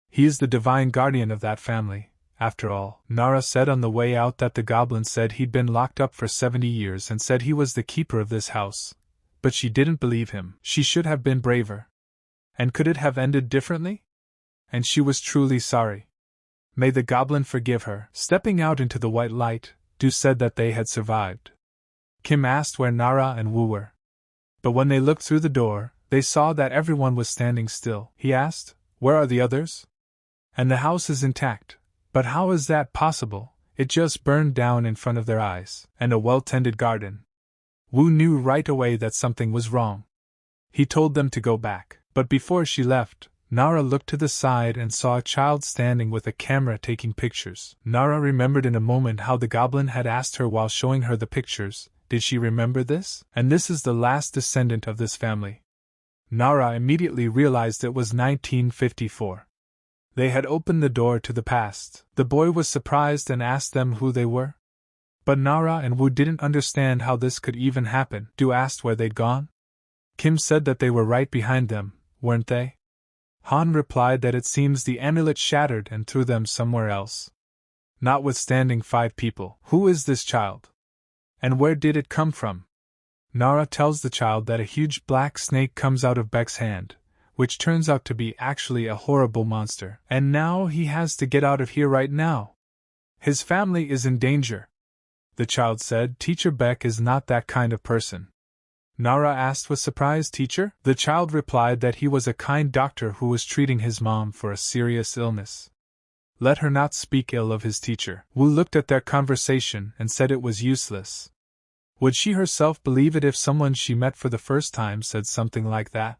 He is the divine guardian of that family, after all. Nara said on the way out that the Goblin said he'd been locked up for 70 years and said he was the keeper of this house, But she didn't believe him. She should have been braver. And could it have ended differently? And she was truly sorry. May the goblin forgive her. Stepping out into the white light, Du said that they had survived. Kim asked where Nara and Wu were. But when they looked through the door, they saw that everyone was standing still. He asked, "Where are the others?" "And the house is intact. But how is that possible? It just burned down in front of their eyes. And a well-tended garden." Wu knew right away that something was wrong. He told them to go back. But before she left, Nara looked to the side and saw a child standing with a camera taking pictures. Nara remembered in a moment how the goblin had asked her while showing her the pictures. Did she remember this? And this is the last descendant of this family. Nara immediately realized it was 1954. They had opened the door to the past. The boy was surprised and asked them who they were. But Nara and Wu didn't understand how this could even happen. Du asked where they'd gone. Kim said that they were right behind them, weren't they? Han replied that it seems the amulet shattered and threw them somewhere else. Notwithstanding 5 people. Who is this child? And where did it come from? Nara tells the child that a huge black snake comes out of Beck's hand, which turns out to be actually a horrible monster. And now he has to get out of here right now. His family is in danger. The child said, "Teacher Beck is not that kind of person." Nara asked with surprise, "Teacher?" The child replied that he was a kind doctor who was treating his mom for a serious illness. Let her not speak ill of his teacher. Wu looked at their conversation and said it was useless. Would she herself believe it if someone she met for the first time said something like that?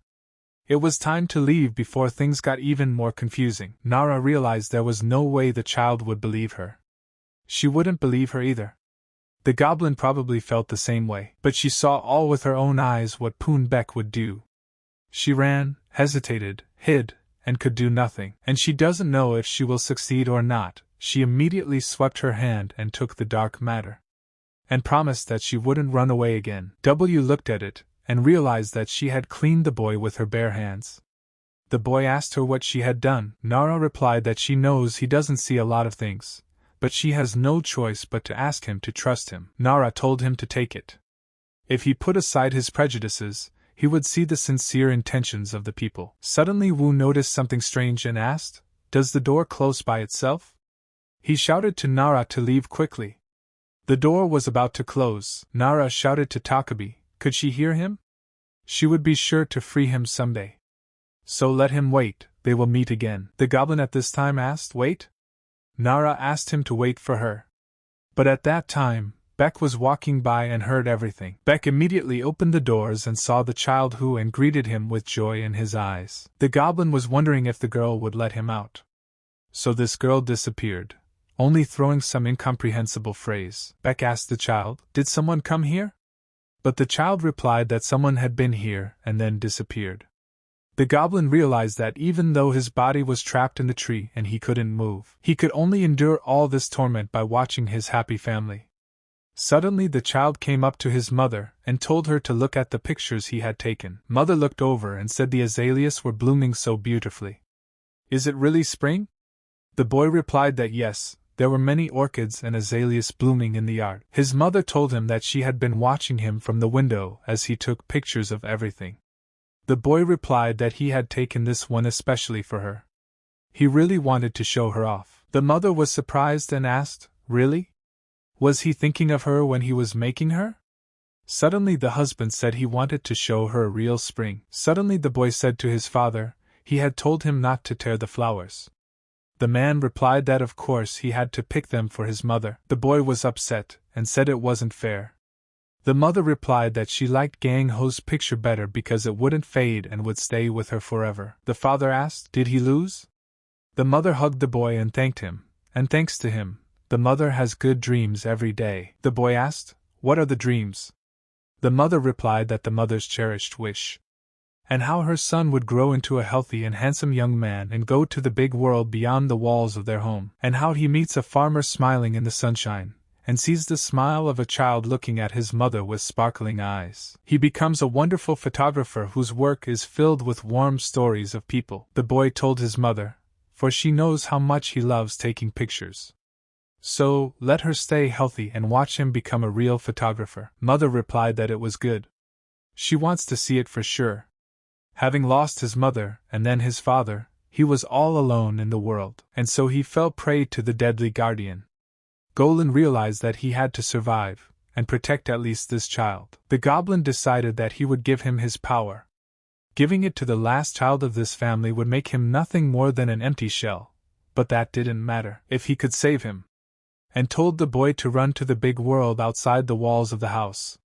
It was time to leave before things got even more confusing. Nara realized there was no way the child would believe her. She wouldn't believe her either. The goblin probably felt the same way, but she saw all with her own eyes what Poon Beck would do. She ran, hesitated, hid, and could do nothing. And she doesn't know if she will succeed or not. She immediately swept her hand and took the dark matter. And promised that she wouldn't run away again. W looked at it, and realized that she had cleaned the boy with her bare hands. The boy asked her what she had done. Nara replied that she knows he doesn't see a lot of things, but she has no choice but to ask him to trust him. Nara told him to take it. If he put aside his prejudices, he would see the sincere intentions of the people. Suddenly Wu noticed something strange and asked, "Does the door close by itself?" He shouted to Nara to leave quickly. The door was about to close. Nara shouted to Takabe. Could she hear him? She would be sure to free him someday. So let him wait, they will meet again. The goblin at this time asked, "Wait?" Nara asked him to wait for her. But at that time, Beck was walking by and heard everything. Beck immediately opened the doors and saw the child who and greeted him with joy in his eyes. The goblin was wondering if the girl would let him out. So this girl disappeared, only throwing some incomprehensible phrase. Beck asked the child, "Did someone come here?" But the child replied that someone had been here and then disappeared. The goblin realized that even though his body was trapped in the tree and he couldn't move, he could only endure all this torment by watching his happy family. Suddenly the child came up to his mother and told her to look at the pictures he had taken. Mother looked over and said the azaleas were blooming so beautifully. "Is it really spring?" The boy replied that yes, there were many orchids and azaleas blooming in the yard. His mother told him that she had been watching him from the window as he took pictures of everything. The boy replied that he had taken this one especially for her. He really wanted to show her off. The mother was surprised and asked, "Really? Was he thinking of her when he was making her?" Suddenly the husband said he wanted to show her a real spring. Suddenly the boy said to his father, he had told him not to tear the flowers. The man replied that of course he had to pick them for his mother. The boy was upset, and said it wasn't fair. The mother replied that she liked Gang Ho's picture better because it wouldn't fade and would stay with her forever. The father asked, "Did he lose?" The mother hugged the boy and thanked him, and thanks to him, the mother has good dreams every day. The boy asked, "What are the dreams?" The mother replied that the mother's cherished wish, and how her son would grow into a healthy and handsome young man and go to the big world beyond the walls of their home, and how he meets a farmer smiling in the sunshine, and sees the smile of a child looking at his mother with sparkling eyes. He becomes a wonderful photographer whose work is filled with warm stories of people. The boy told his mother, for she knows how much he loves taking pictures. So, let her stay healthy and watch him become a real photographer. Mother replied that it was good. She wants to see it for sure. Having lost his mother, and then his father, he was all alone in the world, and so he fell prey to the deadly guardian. Golan realized that he had to survive, and protect at least this child. The goblin decided that he would give him his power. Giving it to the last child of this family would make him nothing more than an empty shell, but that didn't matter if he could save him. And told the boy to run to the big world outside the walls of the house.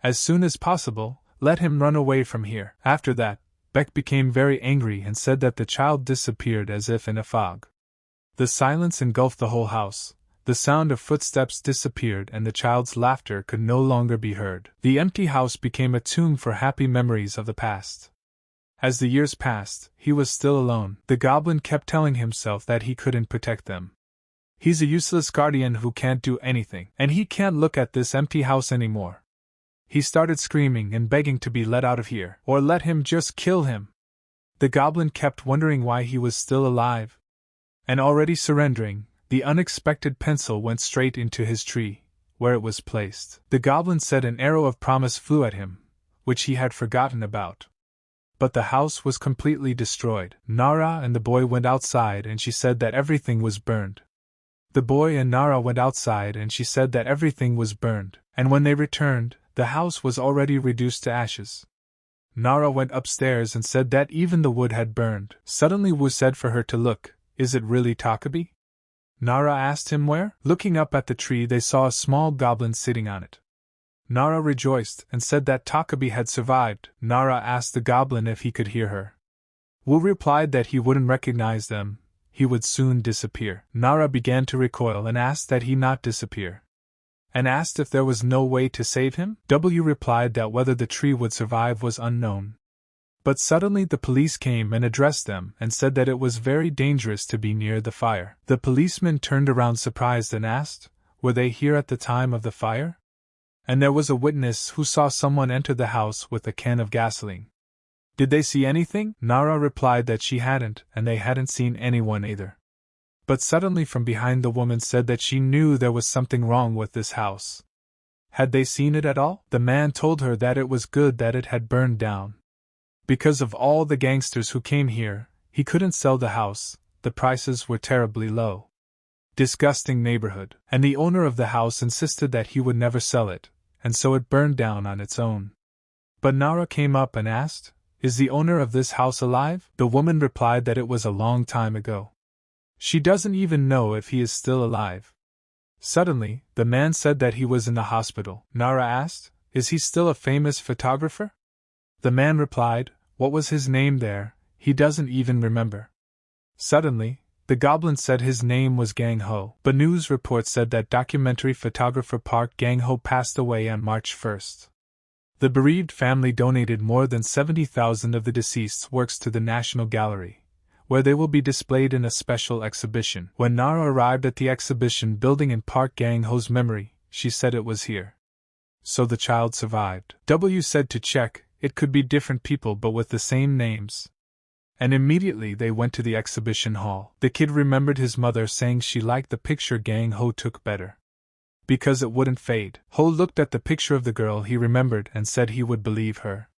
As soon as possible, let him run away from here. After that, Beck became very angry and said that the child disappeared as if in a fog. The silence engulfed the whole house. The sound of footsteps disappeared and the child's laughter could no longer be heard. The empty house became a tomb for happy memories of the past. As the years passed, he was still alone. The goblin kept telling himself that he couldn't protect them. He's a useless guardian who can't do anything, and he can't look at this empty house anymore. He started screaming and begging to be let out of here, or let him just kill him. The goblin kept wondering why he was still alive. And already surrendering, the unexpected pencil went straight into his tree, where it was placed. The goblin said an arrow of promise flew at him, which he had forgotten about. But the house was completely destroyed. Nara and the boy went outside and she said that everything was burned. The boy and Nara went outside and she said that everything was burned, and when they returned, the house was already reduced to ashes. Nara went upstairs and said that even the wood had burned. Suddenly Wu said for her to look. Is it really Takabe? Nara asked him where. Looking up at the tree they saw a small goblin sitting on it. Nara rejoiced and said that Takabe had survived. Nara asked the goblin if he could hear her. Wu replied that he wouldn't recognize them. He would soon disappear. Nara began to recoil and asked that he not disappear. And asked if there was no way to save him? W replied that whether the tree would survive was unknown. But suddenly the police came and addressed them and said that it was very dangerous to be near the fire. The policeman turned around surprised and asked, were they here at the time of the fire? And there was a witness who saw someone enter the house with a can of gasoline. Did they see anything? Nara replied that she hadn't, and they hadn't seen anyone either. But suddenly from behind the woman said that she knew there was something wrong with this house. Had they seen it at all? The man told her that it was good that it had burned down. Because of all the gangsters who came here, he couldn't sell the house, the prices were terribly low. Disgusting neighborhood, and the owner of the house insisted that he would never sell it, and so it burned down on its own. But Nara came up and asked, is the owner of this house alive? The woman replied that it was a long time ago. She doesn't even know if he is still alive. Suddenly, the man said that he was in the hospital. Nara asked, is he still a famous photographer? The man replied, what was his name there? He doesn't even remember. Suddenly, the goblin said his name was Gang Ho. But news reports said that documentary photographer Park Gang Ho passed away on March 1st. The bereaved family donated more than 70,000 of the deceased's works to the National Gallery, where they will be displayed in a special exhibition. When Nara arrived at the exhibition building in Park Gang Ho's memory, she said it was here. So the child survived. W said to check, it could be different people but with the same names. And immediately they went to the exhibition hall. The kid remembered his mother saying she liked the picture Gang Ho took better, because it wouldn't fade. Ho looked at the picture of the girl he remembered and said he would believe her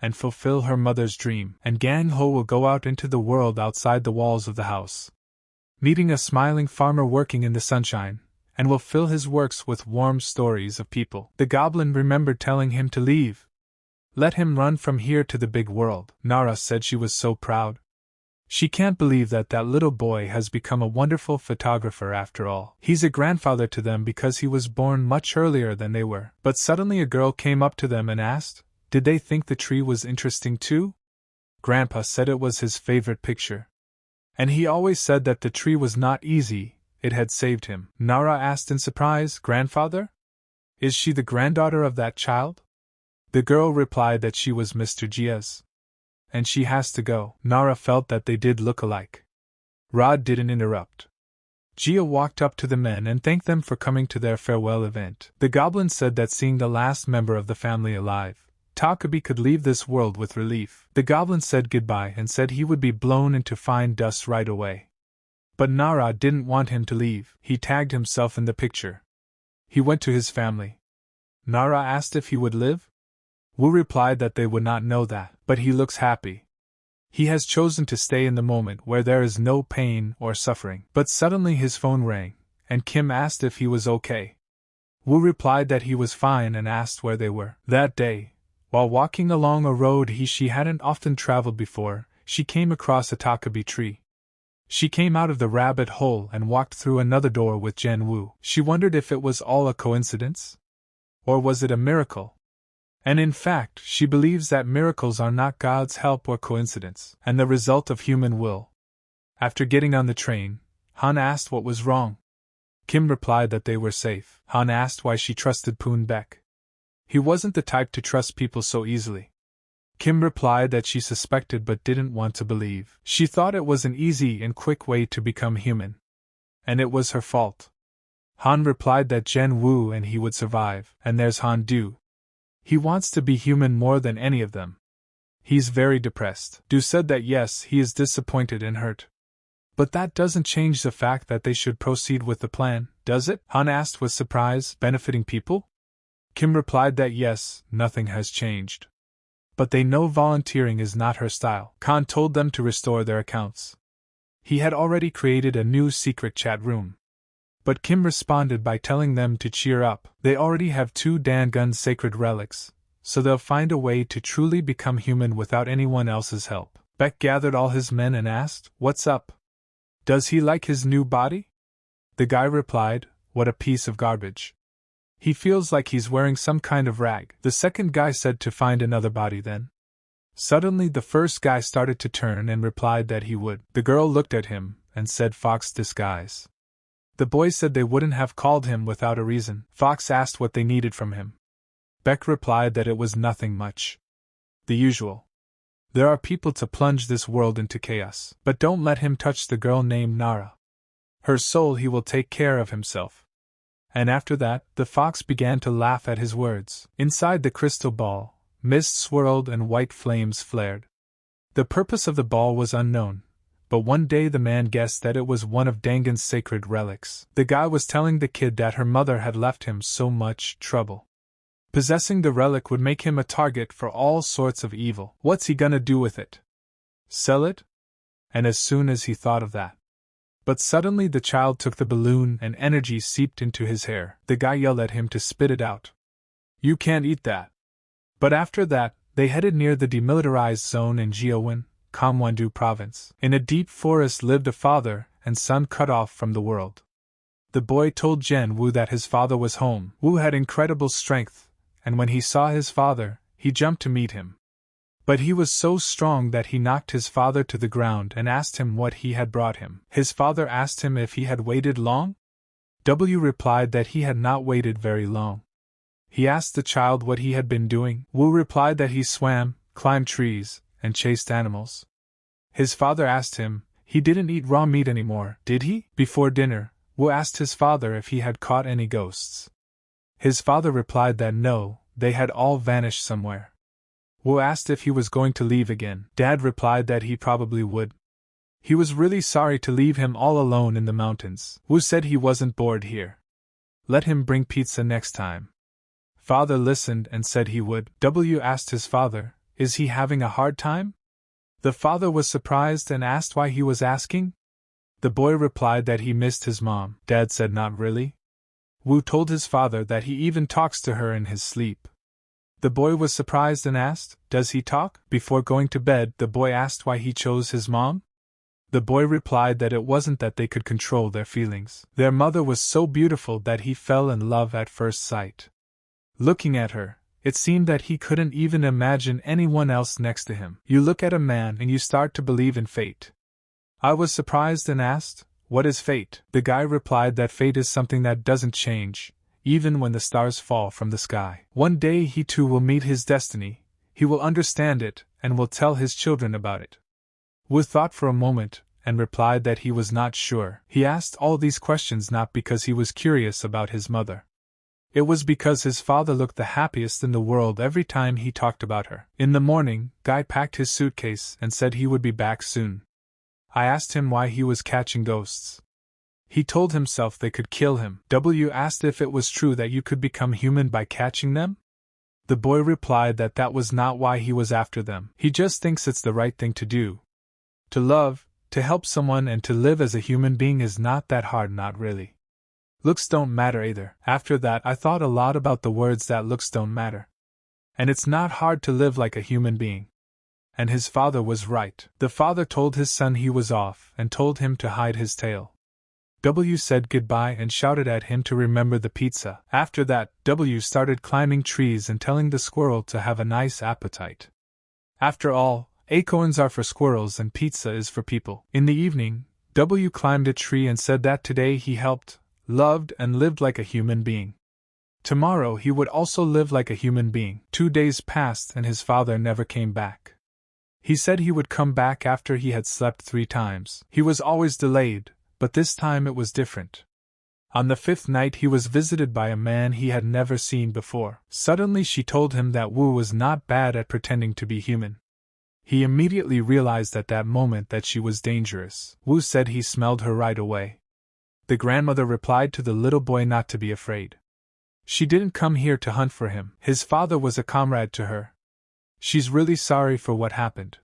and fulfill her mother's dream. And Gang Ho will go out into the world outside the walls of the house, meeting a smiling farmer working in the sunshine, and will fill his works with warm stories of people. The goblin remembered telling him to leave. Let him run from here to the big world. Nara said she was so proud. She can't believe that that little boy has become a wonderful photographer after all. He's a grandfather to them because he was born much earlier than they were. But suddenly a girl came up to them and asked, did they think the tree was interesting too? Grandpa said it was his favorite picture. And he always said that the tree was not easy, it had saved him. Nara asked in surprise, grandfather? Is she the granddaughter of that child? The girl replied that she was Mr. Jia's. And she has to go. Nara felt that they did look alike. Rod didn't interrupt. Jia walked up to the men and thanked them for coming to their farewell event. The goblin said that seeing the last member of the family alive, Takabe could leave this world with relief. The goblin said goodbye and said he would be blown into fine dust right away. But Nara didn't want him to leave. He tagged himself in the picture. He went to his family. Nara asked if he would live. Wu replied that they would not know that, but he looks happy. He has chosen to stay in the moment where there is no pain or suffering. But suddenly his phone rang, and Kim asked if he was okay. Wu replied that he was fine and asked where they were. That day, while walking along a road she hadn't often traveled before, she came across a takabi tree. She came out of the rabbit hole and walked through another door with Jen Wu. She wondered if it was all a coincidence? Or was it a miracle? And in fact, she believes that miracles are not God's help or coincidence, and the result of human will. After getting on the train, Han asked what was wrong. Kim replied that they were safe. Han asked why she trusted Poon Baek. He wasn't the type to trust people so easily. Kim replied that she suspected but didn't want to believe. She thought it was an easy and quick way to become human. And it was her fault. Han replied that Jen Wu and he would survive, and there's Han Du. He wants to be human more than any of them. He's very depressed. Du said that yes, he is disappointed and hurt. But that doesn't change the fact that they should proceed with the plan, does it? Han asked with surprise. Benefiting people? Kim replied that yes, nothing has changed. But they know volunteering is not her style. Khan told them to restore their accounts. He had already created a new secret chat room. But Kim responded by telling them to cheer up. They already have 2 Tangen sacred relics, so they'll find a way to truly become human without anyone else's help. Baek gathered all his men and asked, "What's up? Does he like his new body?" The guy replied, "What a piece of garbage. He feels like he's wearing some kind of rag." The second guy said to find another body then. Suddenly the first guy started to turn and replied that he would. The girl looked at him and said Fox disguise. The boys said they wouldn't have called him without a reason. Fox asked what they needed from him. Baek replied that it was nothing much. The usual. There are people to plunge this world into chaos. But don't let him touch the girl named Nara. Her soul he will take care of himself. And after that, the fox began to laugh at his words. Inside the crystal ball, mist swirled and white flames flared. The purpose of the ball was unknown, but one day the man guessed that it was one of Tangen's sacred relics. The guy was telling the kid that her mother had left him so much trouble. Possessing the relic would make him a target for all sorts of evil. What's he gonna do with it? Sell it? And as soon as he thought of that. But suddenly the child took the balloon and energy seeped into his hair. The guy yelled at him to spit it out. "You can't eat that." But after that, they headed near the demilitarized zone in Jiawen, Kamwandu province. In a deep forest lived a father and son cut off from the world. The boy told Jen Wu that his father was home. Wu had incredible strength, and when he saw his father, he jumped to meet him. But he was so strong that he knocked his father to the ground and asked him what he had brought him. His father asked him if he had waited long? W replied that he had not waited very long. He asked the child what he had been doing. Wu replied that he swam, climbed trees, and chased animals. His father asked him, he didn't eat raw meat anymore, did he? Before dinner, Wu asked his father if he had caught any ghosts. His father replied that no, they had all vanished somewhere. Wu asked if he was going to leave again. Dad replied that he probably would. He was really sorry to leave him all alone in the mountains. Wu said he wasn't bored here. Let him bring pizza next time. Father listened and said he would. W asked his father, is he having a hard time? The father was surprised and asked why he was asking. The boy replied that he missed his mom. Dad said not really. Wu told his father that he even talks to her in his sleep. The boy was surprised and asked, does he talk? Before going to bed, the boy asked why he chose his mom. The boy replied that it wasn't that they could control their feelings. Their mother was so beautiful that he fell in love at first sight. Looking at her, it seemed that he couldn't even imagine anyone else next to him. You look at a man and you start to believe in fate. I was surprised and asked, what is fate? The guy replied that fate is something that doesn't change, even when the stars fall from the sky. One day he too will meet his destiny, he will understand it, and will tell his children about it. Wu thought for a moment, and replied that he was not sure. He asked all these questions not because he was curious about his mother. It was because his father looked the happiest in the world every time he talked about her. In the morning, Guy packed his suitcase and said he would be back soon. I asked him why he was catching ghosts. He told himself they could kill him. W asked if it was true that you could become human by catching them. The boy replied that that was not why he was after them. He just thinks it's the right thing to do. To love, to help someone, and to live as a human being is not that hard, not really. Looks don't matter either. After that, I thought a lot about the words that looks don't matter. And it's not hard to live like a human being. And his father was right. The father told his son he was off and told him to hide his tail. W said goodbye and shouted at him to remember the pizza. After that, W started climbing trees and telling the squirrel to have a nice appetite. After all, acorns are for squirrels and pizza is for people. In the evening, W climbed a tree and said that today he helped, loved, and lived like a human being. Tomorrow he would also live like a human being. 2 days passed and his father never came back. He said he would come back after he had slept 3 times. He was always delayed, but this time it was different. On the 5th night he was visited by a man he had never seen before. Suddenly she told him that Wu was not bad at pretending to be human. He immediately realized at that moment that she was dangerous. Wu said he smelled her right away. The grandmother replied to the little boy not to be afraid. She didn't come here to hunt for him. His father was a comrade to her. She's really sorry for what happened.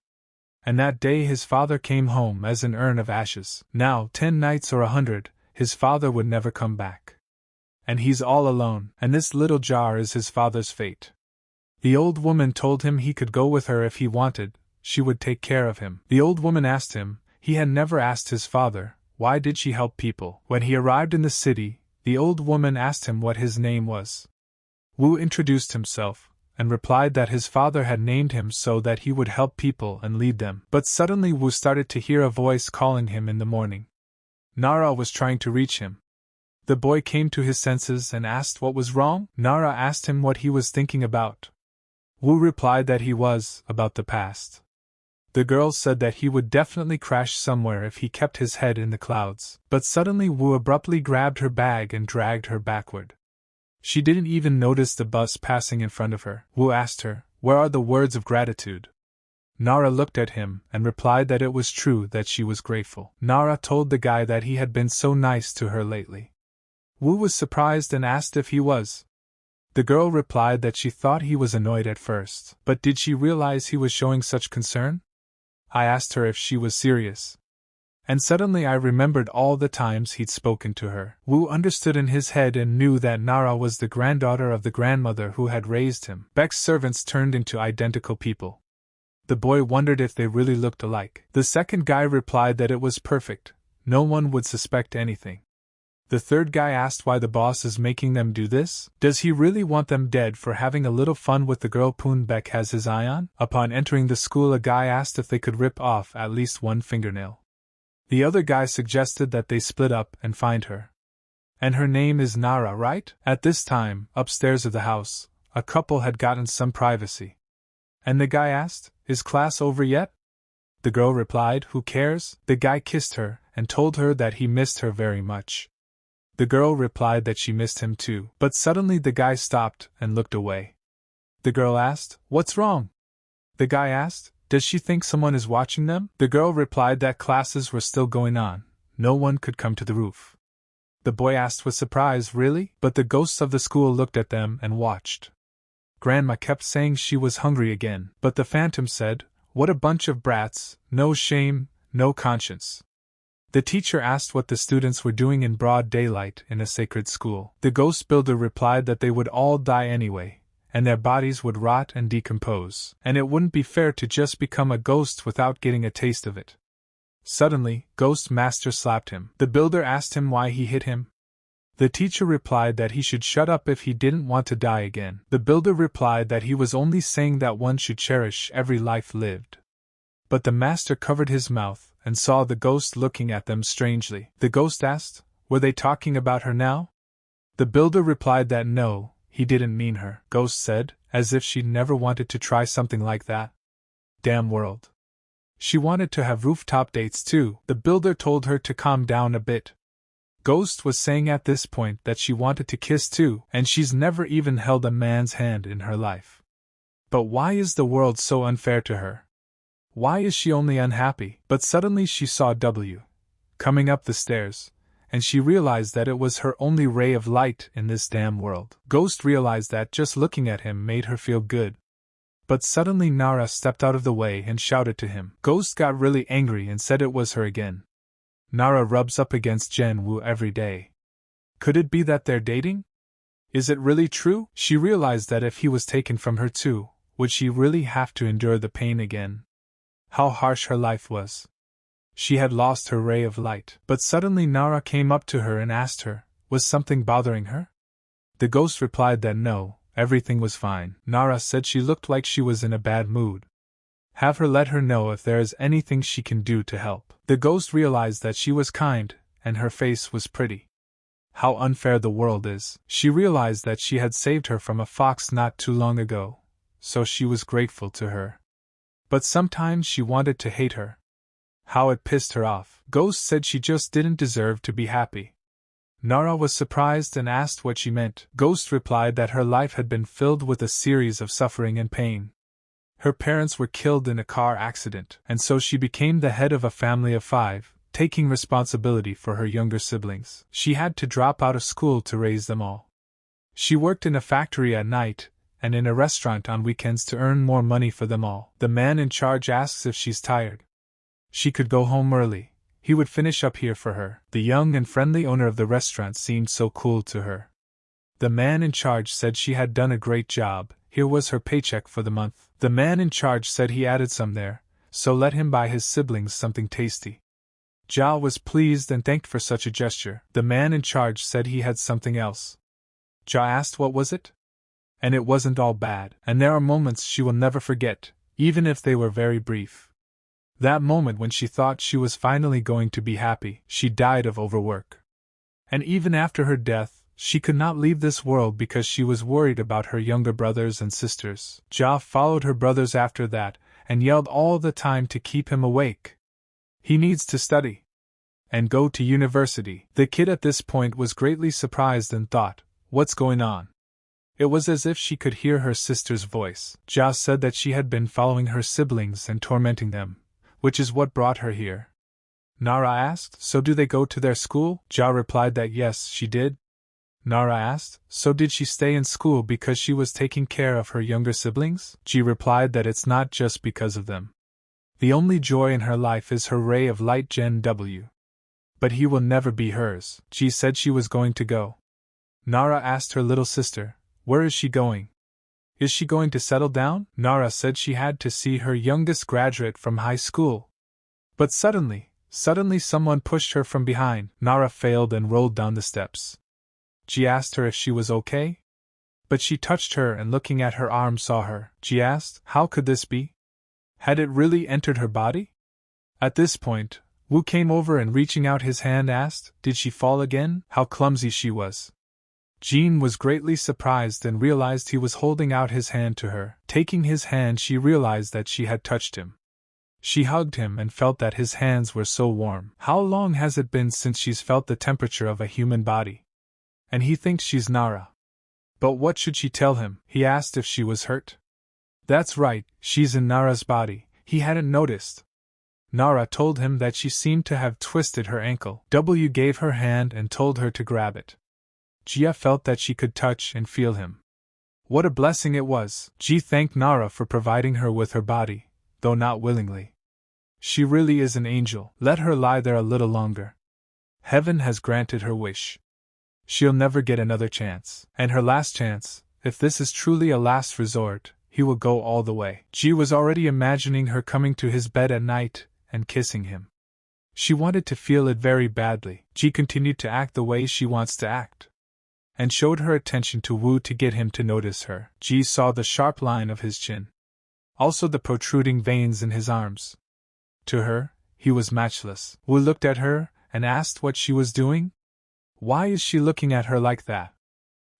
And that day his father came home as an urn of ashes. Now, 10 nights or 100, his father would never come back. And he's all alone, and this little jar is his father's fate. The old woman told him he could go with her if he wanted, she would take care of him. The old woman asked him, he had never asked his father, why did she help people? When he arrived in the city, the old woman asked him what his name was. Wu introduced himself, and replied that his father had named him so that he would help people and lead them. But suddenly Wu started to hear a voice calling him in the morning. Nara was trying to reach him. The boy came to his senses and asked what was wrong. Nara asked him what he was thinking about. Wu replied that he was about the past. The girl said that he would definitely crash somewhere if he kept his head in the clouds. But suddenly Wu abruptly grabbed her bag and dragged her backward. She didn't even notice the bus passing in front of her. Wu asked her, where are the words of gratitude? Nara looked at him and replied that it was true that she was grateful. Nara told the guy that he had been so nice to her lately. Wu was surprised and asked if he was. The girl replied that she thought he was annoyed at first, but did she realize he was showing such concern? I asked her if she was serious. And suddenly I remembered all the times he'd spoken to her. Wu understood in his head and knew that Nara was the granddaughter of the grandmother who had raised him. Beck's servants turned into identical people. The boy wondered if they really looked alike. The second guy replied that it was perfect, no one would suspect anything. The third guy asked why the boss is making them do this. Does he really want them dead for having a little fun with the girl Poon Beck has his eye on? Upon entering the school, a guy asked if they could rip off at least one fingernail. The other guy suggested that they split up and find her. And her name is Nara, right? At this time, upstairs of the house, a couple had gotten some privacy. And the guy asked, is class over yet? The girl replied, who cares? The guy kissed her and told her that he missed her very much. The girl replied that she missed him too, but suddenly the guy stopped and looked away. The girl asked, what's wrong? The guy asked, does she think someone is watching them? The girl replied that classes were still going on, no one could come to the roof. The boy asked with surprise, really? But the ghosts of the school looked at them and watched. Grandma kept saying she was hungry again, but the phantom said, what a bunch of brats, no shame, no conscience. The teacher asked what the students were doing in broad daylight in a sacred school. The ghost builder replied that they would all die anyway, and their bodies would rot and decompose, and it wouldn't be fair to just become a ghost without getting a taste of it. Suddenly, Ghost Master slapped him. The builder asked him why he hit him. The teacher replied that he should shut up if he didn't want to die again. The builder replied that he was only saying that one should cherish every life lived. But the master covered his mouth and saw the ghost looking at them strangely. The ghost asked, were they talking about her now? The builder replied that no, he didn't mean her. Ghost said, as if she'd never wanted to try something like that. Damn world. She wanted to have rooftop dates too. The builder told her to calm down a bit. Ghost was saying at this point that she wanted to kiss too, and she's never even held a man's hand in her life. But why is the world so unfair to her? Why is she only unhappy? But suddenly she saw W coming up the stairs, and she realized that it was her only ray of light in this damn world. Ghost realized that just looking at him made her feel good. But suddenly Nara stepped out of the way and shouted to him. Ghost got really angry and said it was her again. Nara rubs up against Jen Woo every day. Could it be that they're dating? Is it really true? She realized that if he was taken from her too, would she really have to endure the pain again? How harsh her life was. She had lost her ray of light. But suddenly Nara came up to her and asked her, was something bothering her? The ghost replied that no, everything was fine. Nara said she looked like she was in a bad mood. Have her let her know if there is anything she can do to help. The ghost realized that she was kind, and her face was pretty. How unfair the world is. She realized that she had saved her from a fox not too long ago, so she was grateful to her. But sometimes she wanted to hate her. How it pissed her off. Ghost said she just didn't deserve to be happy. Nara was surprised and asked what she meant. Ghost replied that her life had been filled with a series of suffering and pain. Her parents were killed in a car accident, and so she became the head of a family of 5, taking responsibility for her younger siblings. She had to drop out of school to raise them all. She worked in a factory at night, and in a restaurant on weekends to earn more money for them all. The man in charge asks if she's tired. She could go home early. He would finish up here for her. The young and friendly owner of the restaurant seemed so cool to her. The man in charge said she had done a great job. Here was her paycheck for the month. The man in charge said he added some there, so let him buy his siblings something tasty. Ja was pleased and thanked for such a gesture. The man in charge said he had something else. Ja asked what was it? And it wasn't all bad. And there are moments she will never forget, even if they were very brief. That moment when she thought she was finally going to be happy. She died of overwork. And even after her death, she could not leave this world because she was worried about her younger brothers and sisters. Ja followed her brothers after that, and yelled all the time to keep him awake. He needs to study and go to university. The kid at this point was greatly surprised and thought, what's going on? It was as if she could hear her sister's voice. Ja said that she had been following her siblings and tormenting them, which is what brought her here. Nara asked, so do they go to their school? Ja replied that yes, she did. Nara asked, so did she stay in school because she was taking care of her younger siblings? Ji replied that it's not just because of them. The only joy in her life is her ray of light Gen W. But he will never be hers. Ji said she was going to go. Nara asked her little sister, where is she going? Is she going to settle down? Nara said she had to see her youngest graduate from high school. But suddenly someone pushed her from behind. Nara failed and rolled down the steps. Ji asked her if she was okay. But she touched her and looking at her arm saw her. Ji asked, how could this be? Had it really entered her body? At this point, Wu came over and reaching out his hand asked, did she fall again? How clumsy she was. Jean was greatly surprised and realized he was holding out his hand to her. Taking his hand, she realized that she had touched him. She hugged him and felt that his hands were so warm. How long has it been since she's felt the temperature of a human body? And he thinks she's Nara. But what should she tell him? He asked if she was hurt. That's right, she's in Nara's body. He hadn't noticed. Nara told him that she seemed to have twisted her ankle. W gave her hand and told her to grab it. Jia felt that she could touch and feel him. What a blessing it was. Ji thanked Nara for providing her with her body, though not willingly. She really is an angel. Let her lie there a little longer. Heaven has granted her wish. She'll never get another chance. And her last chance, if this is truly a last resort, he will go all the way. Ji was already imagining her coming to his bed at night and kissing him. She wanted to feel it very badly. Ji continued to act the way she wants to act, and showed her attention to Wu to get him to notice her. Ji saw the sharp line of his chin, also the protruding veins in his arms. To her, he was matchless. Wu looked at her and asked what she was doing. Why is she looking at her like that?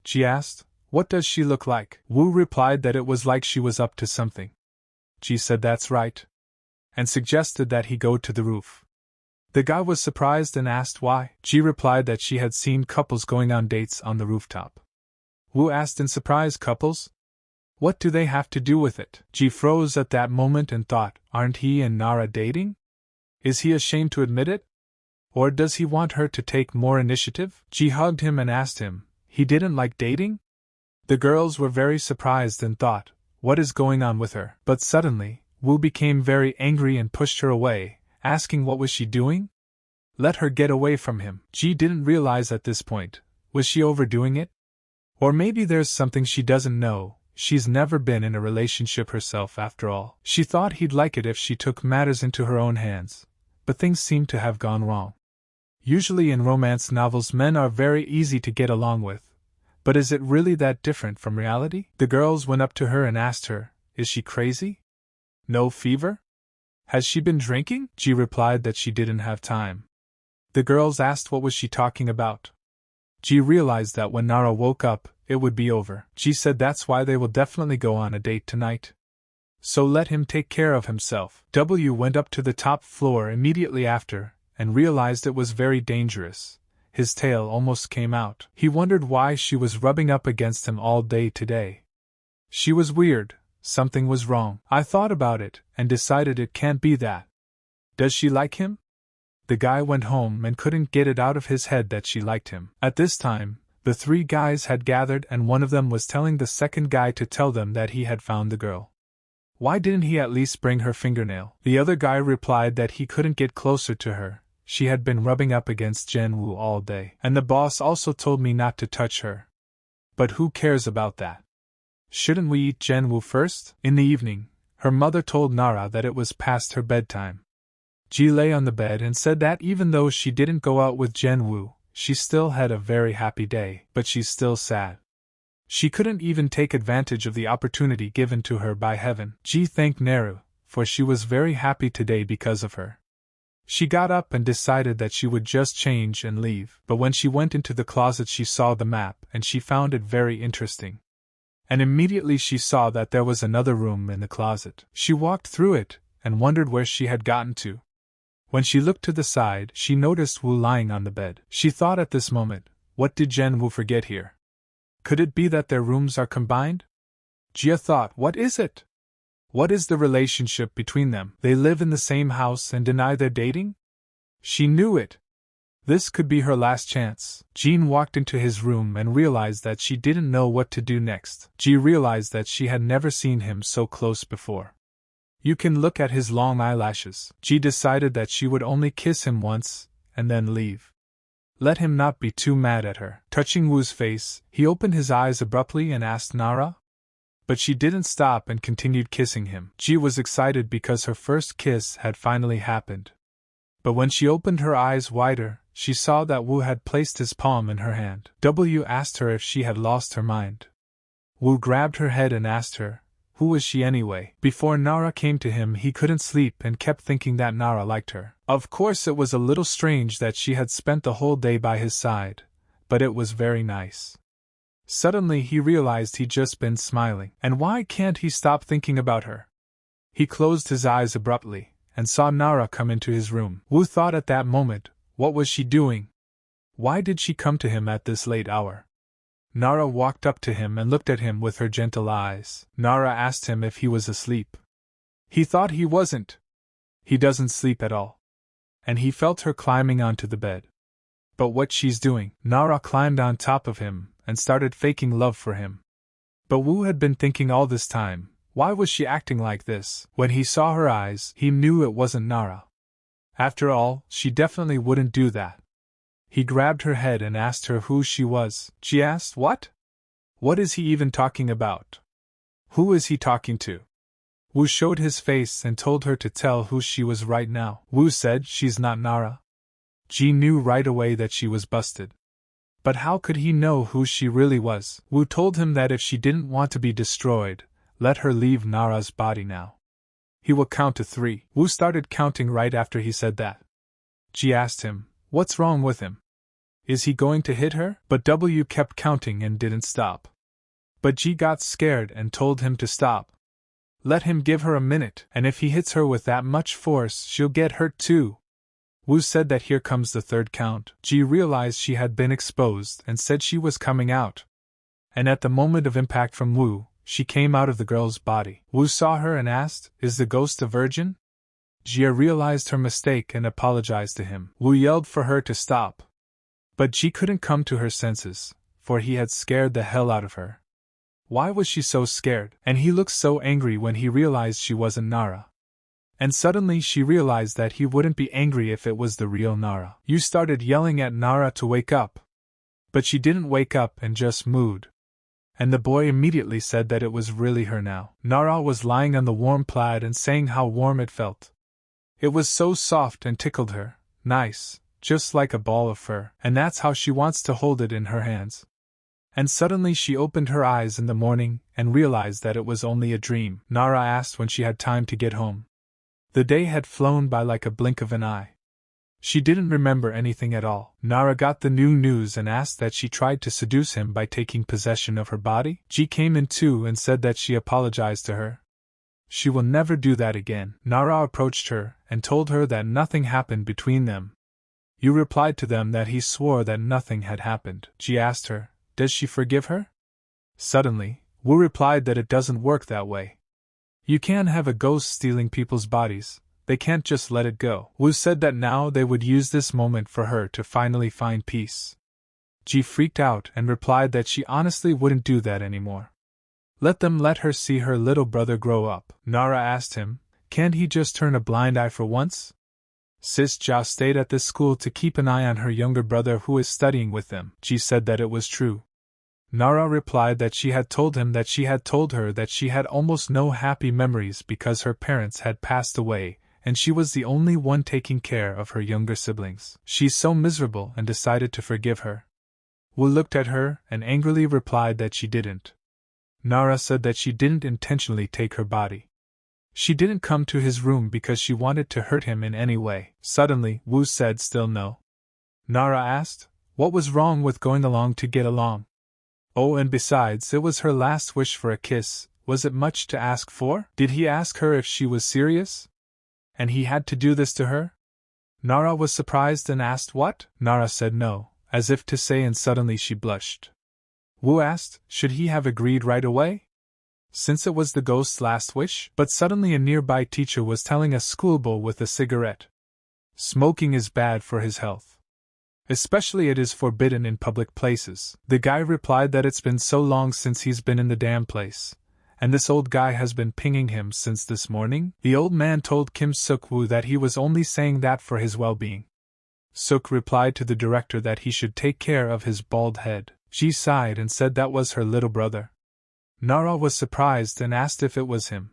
Ji asked, what does she look like? Wu replied that it was like she was up to something. Ji said that's right, and suggested that he go to the roof. The guy was surprised and asked why. Ji replied that she had seen couples going on dates on the rooftop. Wu asked in surprise, couples? What do they have to do with it? Ji froze at that moment and thought, aren't he and Nara dating? Is he ashamed to admit it? Or does he want her to take more initiative? Ji hugged him and asked him, he didn't like dating? The girls were very surprised and thought, what is going on with her? But suddenly, Wu became very angry and pushed her away, asking what was she doing? Let her get away from him. Ji didn't realize at this point, was she overdoing it? Or maybe there's something she doesn't know, she's never been in a relationship herself after all. She thought he'd like it if she took matters into her own hands, but things seemed to have gone wrong. Usually in romance novels men are very easy to get along with, but is it really that different from reality? The girls went up to her and asked her, is she crazy? No fever? Has she been drinking? Ji replied that she didn't have time. The girls asked what was she talking about. Ji realized that when Nara woke up, it would be over. Ji said that's why they will definitely go on a date tonight. So let him take care of himself. W went up to the top floor immediately after, and realized it was very dangerous. His tail almost came out. He wondered why she was rubbing up against him all day today. She was weird, something was wrong. I thought about it, and decided it can't be that. Does she like him? The guy went home and couldn't get it out of his head that she liked him. At this time, the three guys had gathered and one of them was telling the second guy to tell them that he had found the girl. Why didn't he at least bring her fingernail? The other guy replied that he couldn't get closer to her. She had been rubbing up against Jen-woo all day. And the boss also told me not to touch her. But who cares about that? Shouldn't we eat Jen-woo first? In the evening, her mother told Nara that it was past her bedtime. Ji lay on the bed and said that even though she didn't go out with Jen-woo, she still had a very happy day, but she's still sad. She couldn't even take advantage of the opportunity given to her by heaven. Ji thanked Nara, for she was very happy today because of her. She got up and decided that she would just change and leave, but when she went into the closet she saw the map and she found it very interesting. And immediately she saw that there was another room in the closet. She walked through it and wondered where she had gotten to. When she looked to the side, she noticed Wu lying on the bed. She thought at this moment, what did Jen-woo forget here? Could it be that their rooms are combined? Jia thought, what is it? What is the relationship between them? They live in the same house and deny their dating? She knew it. This could be her last chance. Jean walked into his room and realized that she didn't know what to do next. Ji realized that she had never seen him so close before. You can look at his long eyelashes. Ji decided that she would only kiss him once, and then leave. Let him not be too mad at her. Touching Wu's face, he opened his eyes abruptly and asked Nara? But she didn't stop and continued kissing him. Ji was excited because her first kiss had finally happened. But when she opened her eyes wider, she saw that Wu had placed his palm in her hand. W asked her if she had lost her mind. Wu grabbed her head and asked her, who was she anyway? Before Nara came to him he couldn't sleep and kept thinking that Nara liked her. Of course it was a little strange that she had spent the whole day by his side, but it was very nice. Suddenly he realized he'd just been smiling. And why can't he stop thinking about her? He closed his eyes abruptly, and saw Nara come into his room. Wu thought at that moment, what was she doing? Why did she come to him at this late hour? Nara walked up to him and looked at him with her gentle eyes. Nara asked him if he was asleep. He thought he wasn't. He doesn't sleep at all. And he felt her climbing onto the bed. But what she's doing? Nara climbed on top of him and started faking love for him. But Wu had been thinking all this time, why was she acting like this? When he saw her eyes, he knew it wasn't Nara. After all, she definitely wouldn't do that. He grabbed her head and asked her who she was. She asked, what? What is he even talking about? Who is he talking to? Wu showed his face and told her to tell who she was right now. Wu said, she's not Nara. Ji knew right away that she was busted. But how could he know who she really was? Wu told him that if she didn't want to be destroyed, let her leave Nara's body now. He will count to 3. Wu started counting right after he said that. Ji asked him, what's wrong with him? Is he going to hit her? But W kept counting and didn't stop. But Ji got scared and told him to stop. Let him give her a minute, and if he hits her with that much force, she'll get hurt too. Wu said that here comes the 3rd count. Ji realized she had been exposed and said she was coming out. And at the moment of impact from Wu, she came out of the girl's body. Wu saw her and asked, is the ghost a virgin? Jia realized her mistake and apologized to him. Wu yelled for her to stop. But she couldn't come to her senses, for he had scared the hell out of her. Why was she so scared? And he looked so angry when he realized she wasn't Nara. And suddenly she realized that he wouldn't be angry if it was the real Nara. You started yelling at Nara to wake up. But she didn't wake up and just moved. And the boy immediately said that it was really her now. Nara was lying on the warm plaid and saying how warm it felt. It was so soft and tickled her, nice, just like a ball of fur, and that's how she wants to hold it in her hands. And suddenly she opened her eyes in the morning and realized that it was only a dream. Nara asked when she had time to get home. The day had flown by like a blink of an eye. She didn't remember anything at all. Nara got the new news and asked that she tried to seduce him by taking possession of her body. Ji came in too and said that she apologized to her. She will never do that again. Nara approached her and told her that nothing happened between them. You replied to them that he swore that nothing had happened. Ji asked her, does she forgive her? Suddenly, Wu replied that it doesn't work that way. You can't have a ghost stealing people's bodies. They can't just let it go. Wu said that now they would use this moment for her to finally find peace. Ji freaked out and replied that she honestly wouldn't do that anymore. Let her see her little brother grow up. Nara asked him, can't he just turn a blind eye for once? Sis Jia stayed at this school to keep an eye on her younger brother who is studying with them. Ji said that it was true. Nara replied that she had told him that she had told her that she had almost no happy memories because her parents had passed away, and she was the only one taking care of her younger siblings. She's so miserable and decided to forgive her. Wu looked at her and angrily replied that she didn't. Nara said that she didn't intentionally take her body. She didn't come to his room because she wanted to hurt him in any way. Suddenly, Wu said still no. Nara asked, what was wrong with going along to get along? Oh, and besides, it was her last wish for a kiss. Was it much to ask for? Did he ask her if she was serious? And he had to do this to her? Nara was surprised and asked what? Nara said no, as if to say, and suddenly she blushed. Wu asked, should he have agreed right away? Since it was the ghost's last wish? But suddenly a nearby teacher was telling a schoolboy with a cigarette. Smoking is bad for his health. Especially it is forbidden in public places. The guy replied that it's been so long since he's been in the damn place. And this old guy has been pinging him since this morning? The old man told Kim Suk-woo that he was only saying that for his well-being. Suk replied to the director that he should take care of his bald head. She sighed and said that was her little brother. Nara was surprised and asked if it was him.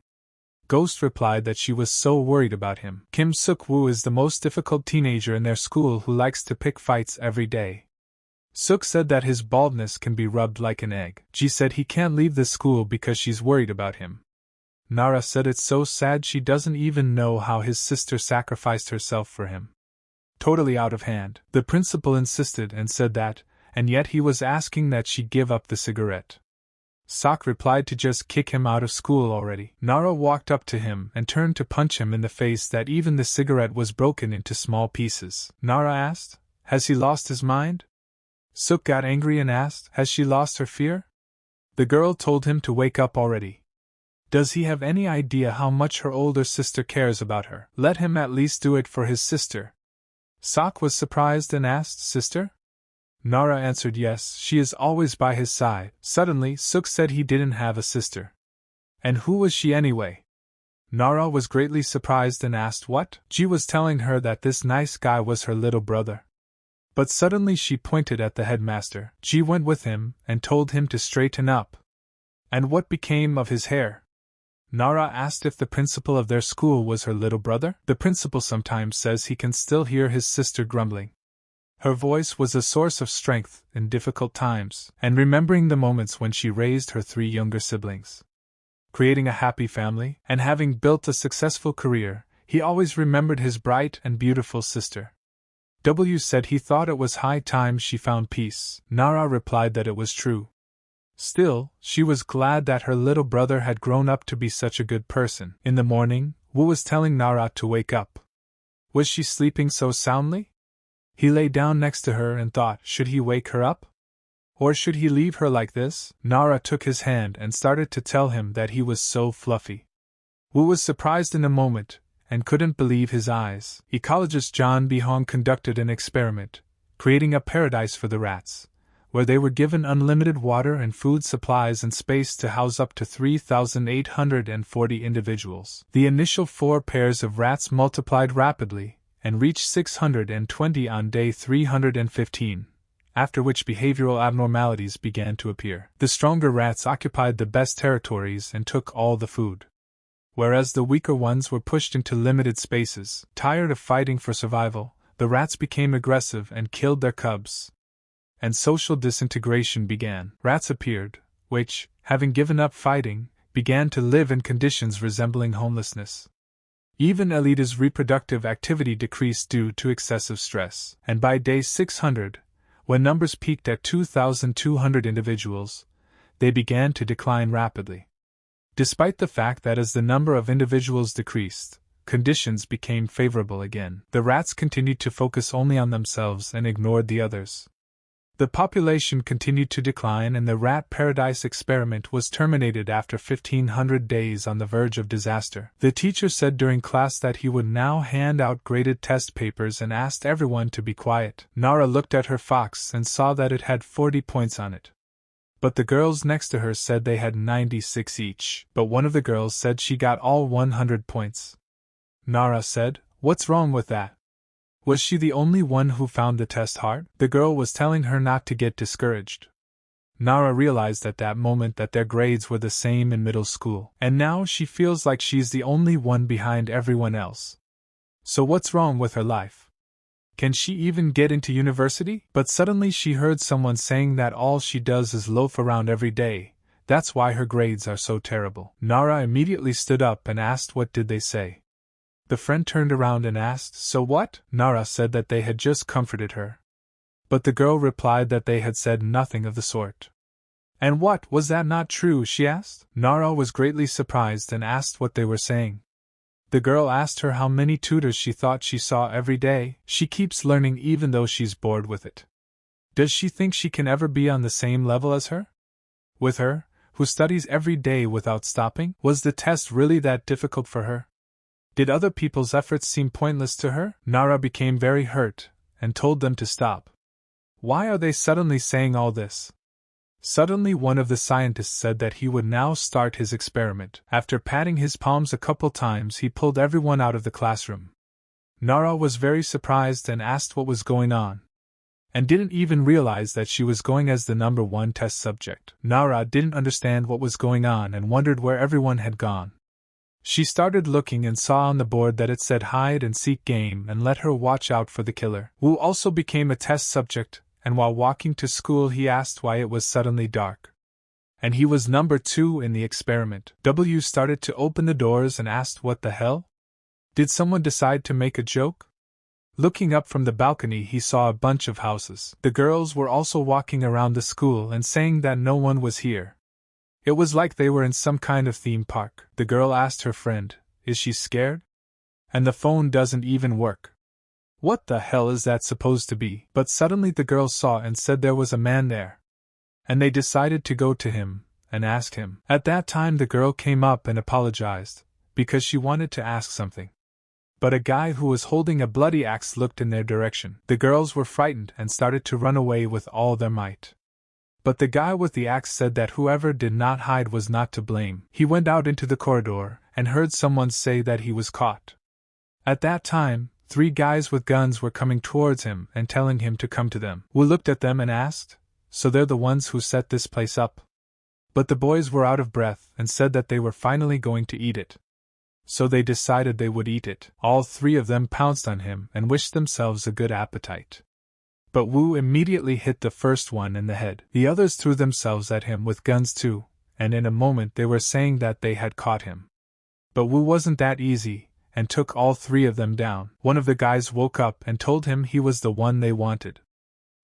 Ghost replied that she was so worried about him. Kim Suk-woo is the most difficult teenager in their school who likes to pick fights every day. Suk said that his baldness can be rubbed like an egg. Ji said he can't leave the school because she's worried about him. Nara said it's so sad she doesn't even know how his sister sacrificed herself for him. Totally out of hand. The principal insisted and said that, and yet he was asking that she give up the cigarette. Sok replied to just kick him out of school already. Nara walked up to him and turned to punch him in the face that even the cigarette was broken into small pieces. Nara asked, has he lost his mind? Suk got angry and asked, has she lost her fear? The girl told him to wake up already. Does he have any idea how much her older sister cares about her? Let him at least do it for his sister. Sok was surprised and asked, sister? Nara answered yes, she is always by his side. Suddenly, Suk said he didn't have a sister. And who was she anyway? Nara was greatly surprised and asked what? Ji was telling her that this nice guy was her little brother. But suddenly she pointed at the headmaster. Ji went with him and told him to straighten up. And what became of his hair? Nara asked if the principal of their school was her little brother. The principal sometimes says he can still hear his sister grumbling. Her voice was a source of strength in difficult times, and remembering the moments when she raised her 3 younger siblings. Creating a happy family, and having built a successful career, he always remembered his bright and beautiful sister. W said he thought it was high time she found peace. Nara replied that it was true. Still, she was glad that her little brother had grown up to be such a good person. In the morning, Wu was telling Nara to wake up. Was she sleeping so soundly? He lay down next to her and thought, should he wake her up? Or should he leave her like this? Nara took his hand and started to tell him that he was so fluffy. Wu was surprised in a moment, and couldn't believe his eyes. Ecologist John B. Hong conducted an experiment, creating a paradise for the rats, where they were given unlimited water and food supplies and space to house up to 3,840 individuals. The initial 4 pairs of rats multiplied rapidly and reached 620 on day 315, after which behavioral abnormalities began to appear. The stronger rats occupied the best territories and took all the food, whereas the weaker ones were pushed into limited spaces. Tired of fighting for survival, the rats became aggressive and killed their cubs, and social disintegration began. Rats appeared, which, having given up fighting, began to live in conditions resembling homelessness. Even Elita's reproductive activity decreased due to excessive stress, and by day 600, when numbers peaked at 2,200 individuals, they began to decline rapidly. Despite the fact that as the number of individuals decreased, conditions became favorable again. The rats continued to focus only on themselves and ignored the others. The population continued to decline and the rat paradise experiment was terminated after 1,500 days on the verge of disaster. The teacher said during class that he would now hand out graded test papers and asked everyone to be quiet. Nara looked at her fox and saw that it had 40 points on it. But the girls next to her said they had 96 each. But one of the girls said she got all 100 points. Nara said, "What's wrong with that? Was she the only one who found the test hard?" The girl was telling her not to get discouraged. Nara realized at that moment that their grades were the same in middle school, and now she feels like she's the only one behind everyone else. So what's wrong with her life? Can she even get into university? But suddenly she heard someone saying that all she does is loaf around every day, that's why her grades are so terrible. Nara immediately stood up and asked what did they say. The friend turned around and asked, "So what?" Nara said that they had just comforted her. But the girl replied that they had said nothing of the sort. "And what, was that not true?" she asked. Nara was greatly surprised and asked what they were saying. The girl asked her how many tutors she thought she saw every day. "She keeps learning even though she's bored with it. Does she think she can ever be on the same level as her? With her, who studies every day without stopping? Was the test really that difficult for her? Did other people's efforts seem pointless to her?" Nara became very hurt, and told them to stop. "Why are they suddenly saying all this?" Suddenly one of the scientists said that he would now start his experiment. After patting his palms a couple times he pulled everyone out of the classroom. Nara was very surprised and asked what was going on, and didn't even realize that she was going as the number 1 test subject. Nara didn't understand what was going on and wondered where everyone had gone. She started looking and saw on the board that it said hide and seek game and let her watch out for the killer. Wu also became a test subject, and while walking to school he asked why it was suddenly dark. And he was number 2 in the experiment. W started to open the doors and asked what the hell? Did someone decide to make a joke? Looking up from the balcony he saw a bunch of houses. The girls were also walking around the school and saying that no one was here. It was like they were in some kind of theme park. The girl asked her friend, "Is she scared? And the phone doesn't even work. What the hell is that supposed to be?" But suddenly the girl saw and said there was a man there. And they decided to go to him and ask him. At that time the girl came up and apologized, because she wanted to ask something. But a guy who was holding a bloody axe looked in their direction. The girls were frightened and started to run away with all their might. But the guy with the axe said that whoever did not hide was not to blame. He went out into the corridor and heard someone say that he was caught. At that time, 3 guys with guns were coming towards him and telling him to come to them. Wu looked at them and asked, "So they're the ones who set this place up?" But the boys were out of breath and said that they were finally going to eat it. So they decided they would eat it. All 3 of them pounced on him and wished themselves a good appetite. But Wu immediately hit the first one in the head. The others threw themselves at him with guns too, and in a moment they were saying that they had caught him. But Wu wasn't that easy, and took all 3 of them down. One of the guys woke up and told him he was the one they wanted.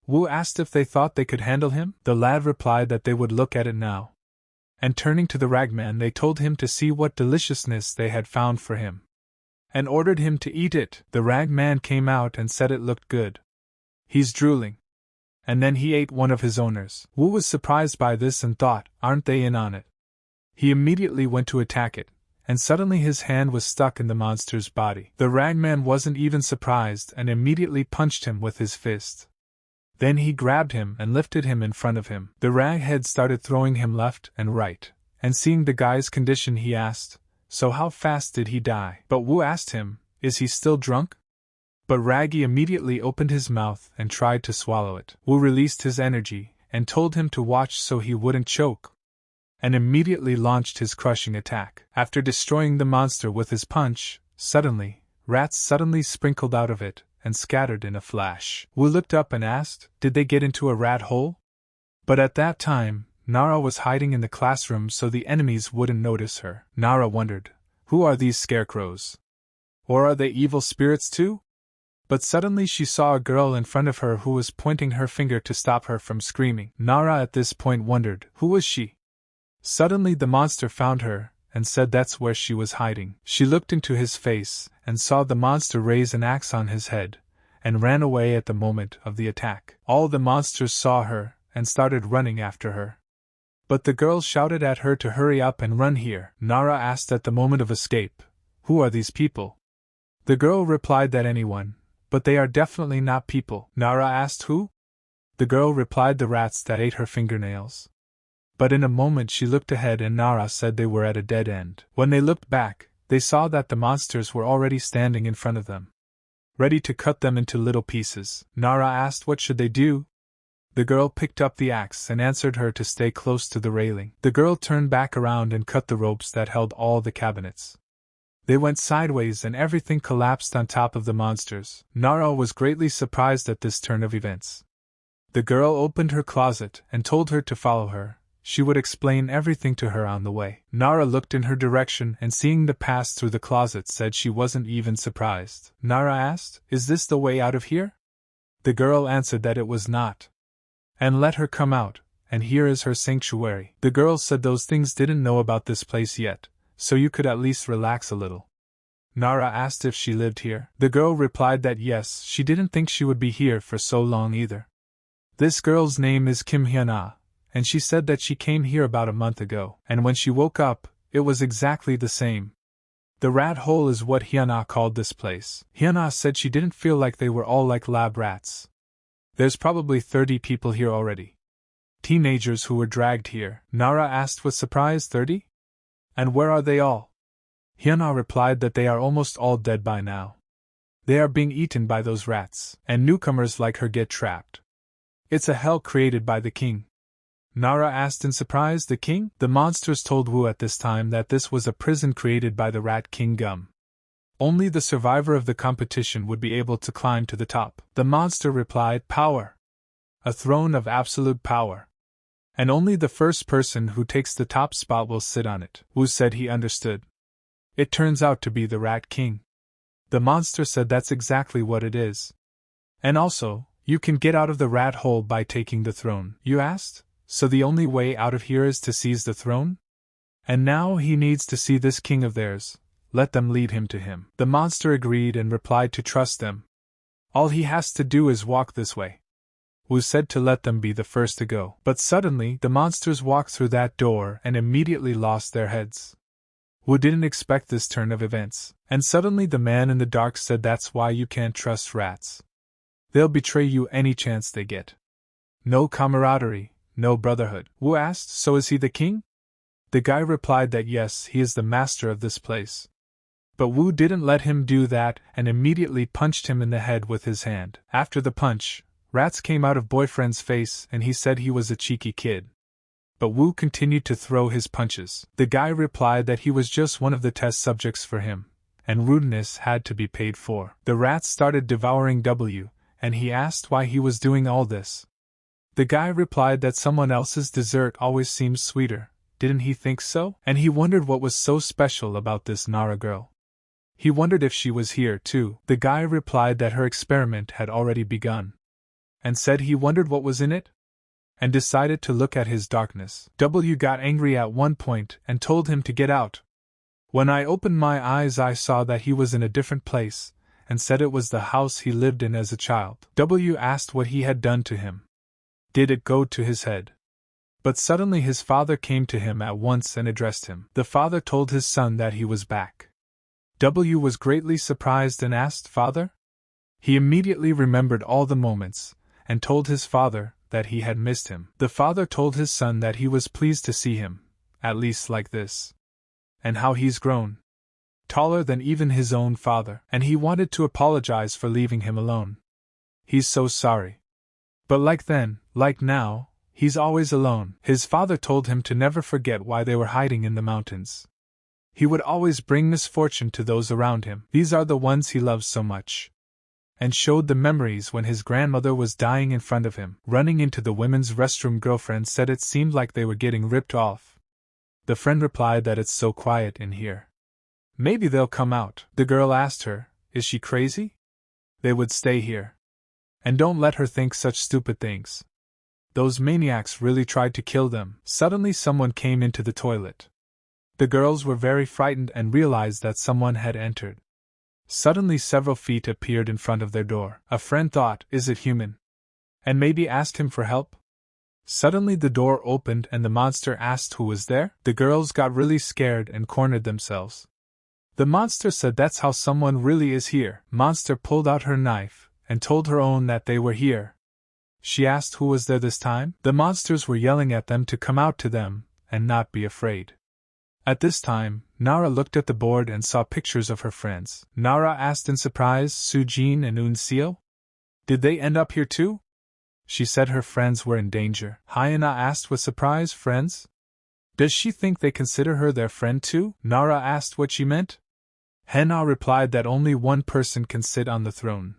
Wu asked if they thought they could handle him. The lad replied that they would look at it now. And turning to the ragman they told him to see what deliciousness they had found for him, and ordered him to eat it. The ragman came out and said it looked good. "He's drooling." And then he ate one of his owners. Wu was surprised by this and thought, aren't they in on it? He immediately went to attack it, and suddenly his hand was stuck in the monster's body. The ragman wasn't even surprised and immediately punched him with his fist. Then he grabbed him and lifted him in front of him. The raghead started throwing him left and right, and seeing the guy's condition he asked, "So how fast did he die?" But Wu asked him, "Is he still drunk?" But Raggy immediately opened his mouth and tried to swallow it. Wu released his energy and told him to watch so he wouldn't choke, and immediately launched his crushing attack. After destroying the monster with his punch, suddenly, rats suddenly sprinkled out of it and scattered in a flash. Wu looked up and asked, "Did they get into a rat hole?" But at that time, Nara was hiding in the classroom so the enemies wouldn't notice her. Nara wondered, who are these scarecrows? Or are they evil spirits too? But suddenly she saw a girl in front of her who was pointing her finger to stop her from screaming. Nara at this point wondered, who was she? Suddenly the monster found her, and said that's where she was hiding. She looked into his face, and saw the monster raise an axe on his head, and ran away at the moment of the attack. All the monsters saw her, and started running after her. But the girl shouted at her to hurry up and run here. Nara asked at the moment of escape, "Who are these people?" The girl replied that anyone, but they are definitely not people. Nara asked who? The girl replied the rats that ate her fingernails. But in a moment she looked ahead and Nara said they were at a dead end. When they looked back, they saw that the monsters were already standing in front of them, ready to cut them into little pieces. Nara asked what should they do? The girl picked up the axe and answered her to stay close to the railing. The girl turned back around and cut the ropes that held all the cabinets. They went sideways and everything collapsed on top of the monsters. Nara was greatly surprised at this turn of events. The girl opened her closet and told her to follow her. She would explain everything to her on the way. Nara looked in her direction and seeing the pass through the closet said she wasn't even surprised. Nara asked, "Is this the way out of here?" The girl answered that it was not. And let her come out, and here is her sanctuary. The girl said those things didn't know about this place yet, so you could at least relax a little. Nara asked if she lived here. The girl replied that yes, she didn't think she would be here for so long either. This girl's name is Kim Hyuna, and she said that she came here about a month ago, and when she woke up, it was exactly the same. The rat hole is what Hyuna called this place. Hyuna said she didn't feel like they were all like lab rats. There's probably 30 people here already. Teenagers who were dragged here. Nara asked with surprise, 30? And where are they all? Hyuna replied that they are almost all dead by now. They are being eaten by those rats, and newcomers like her get trapped. It's a hell created by the king. Nara asked in surprise, the king? The monsters told Wu at this time that this was a prison created by the rat king Gum. Only the survivor of the competition would be able to climb to the top. The monster replied, power. A throne of absolute power. And only the first person who takes the top spot will sit on it. Wu said he understood. It turns out to be the Rat King. The monster said that's exactly what it is. And also, you can get out of the rat hole by taking the throne. You asked? So the only way out of here is to seize the throne? And now he needs to see this king of theirs. Let them lead him to him. The monster agreed and replied to trust them. All he has to do is walk this way. Wu said to let them be the first to go. But suddenly, the monsters walked through that door and immediately lost their heads. Wu didn't expect this turn of events. And suddenly the man in the dark said that's why you can't trust rats. They'll betray you any chance they get. No camaraderie, no brotherhood. Wu asked, so is he the king? The guy replied that yes, he is the master of this place. But Wu didn't let him do that and immediately punched him in the head with his hand. After the punch, rats came out of boyfriend's face and he said he was a cheeky kid. But Wu continued to throw his punches. The guy replied that he was just one of the test subjects for him, and rudeness had to be paid for. The rats started devouring W, and he asked why he was doing all this. The guy replied that someone else's dessert always seems sweeter, didn't he think so? And he wondered what was so special about this Nara girl. He wondered if she was here too. The guy replied that her experiment had already begun, and said he wondered what was in it, and decided to look at his darkness. W got angry at one point and told him to get out. When I opened my eyes I saw that he was in a different place, and said it was the house he lived in as a child. W asked what he had done to him. Did it go to his head? But suddenly his father came to him at once and addressed him. The father told his son that he was back. W was greatly surprised and asked, "Father?" He immediately remembered all the moments, and told his father that he had missed him. The father told his son that he was pleased to see him, at least like this. And how he's grown. Taller than even his own father, and he wanted to apologize for leaving him alone. He's so sorry. But like then, like now, he's always alone. His father told him to never forget why they were hiding in the mountains. He would always bring misfortune to those around him. These are the ones he loves so much. And showed the memories when his grandmother was dying in front of him. Running into the women's restroom, girlfriend said it seemed like they were getting ripped off. The friend replied that it's so quiet in here. Maybe they'll come out. The girl asked her, is she crazy? They would stay here. And don't let her think such stupid things. Those maniacs really tried to kill them. Suddenly someone came into the toilet. The girls were very frightened and realized that someone had entered. Suddenly several feet appeared in front of their door. A friend thought, is it human? And maybe asked him for help. Suddenly the door opened and the monster asked who was there. The girls got really scared and cornered themselves. The monster said that's how someone really is here. Monster pulled out her knife and told her own that they were here. She asked who was there this time. The monsters were yelling at them to come out to them and not be afraid. At this time, Nara looked at the board and saw pictures of her friends. Nara asked in surprise, Sujin and Unseo? Did they end up here too? She said her friends were in danger. Hyena asked with surprise, friends? Does she think they consider her their friend too? Nara asked what she meant. Hena replied that only one person can sit on the throne.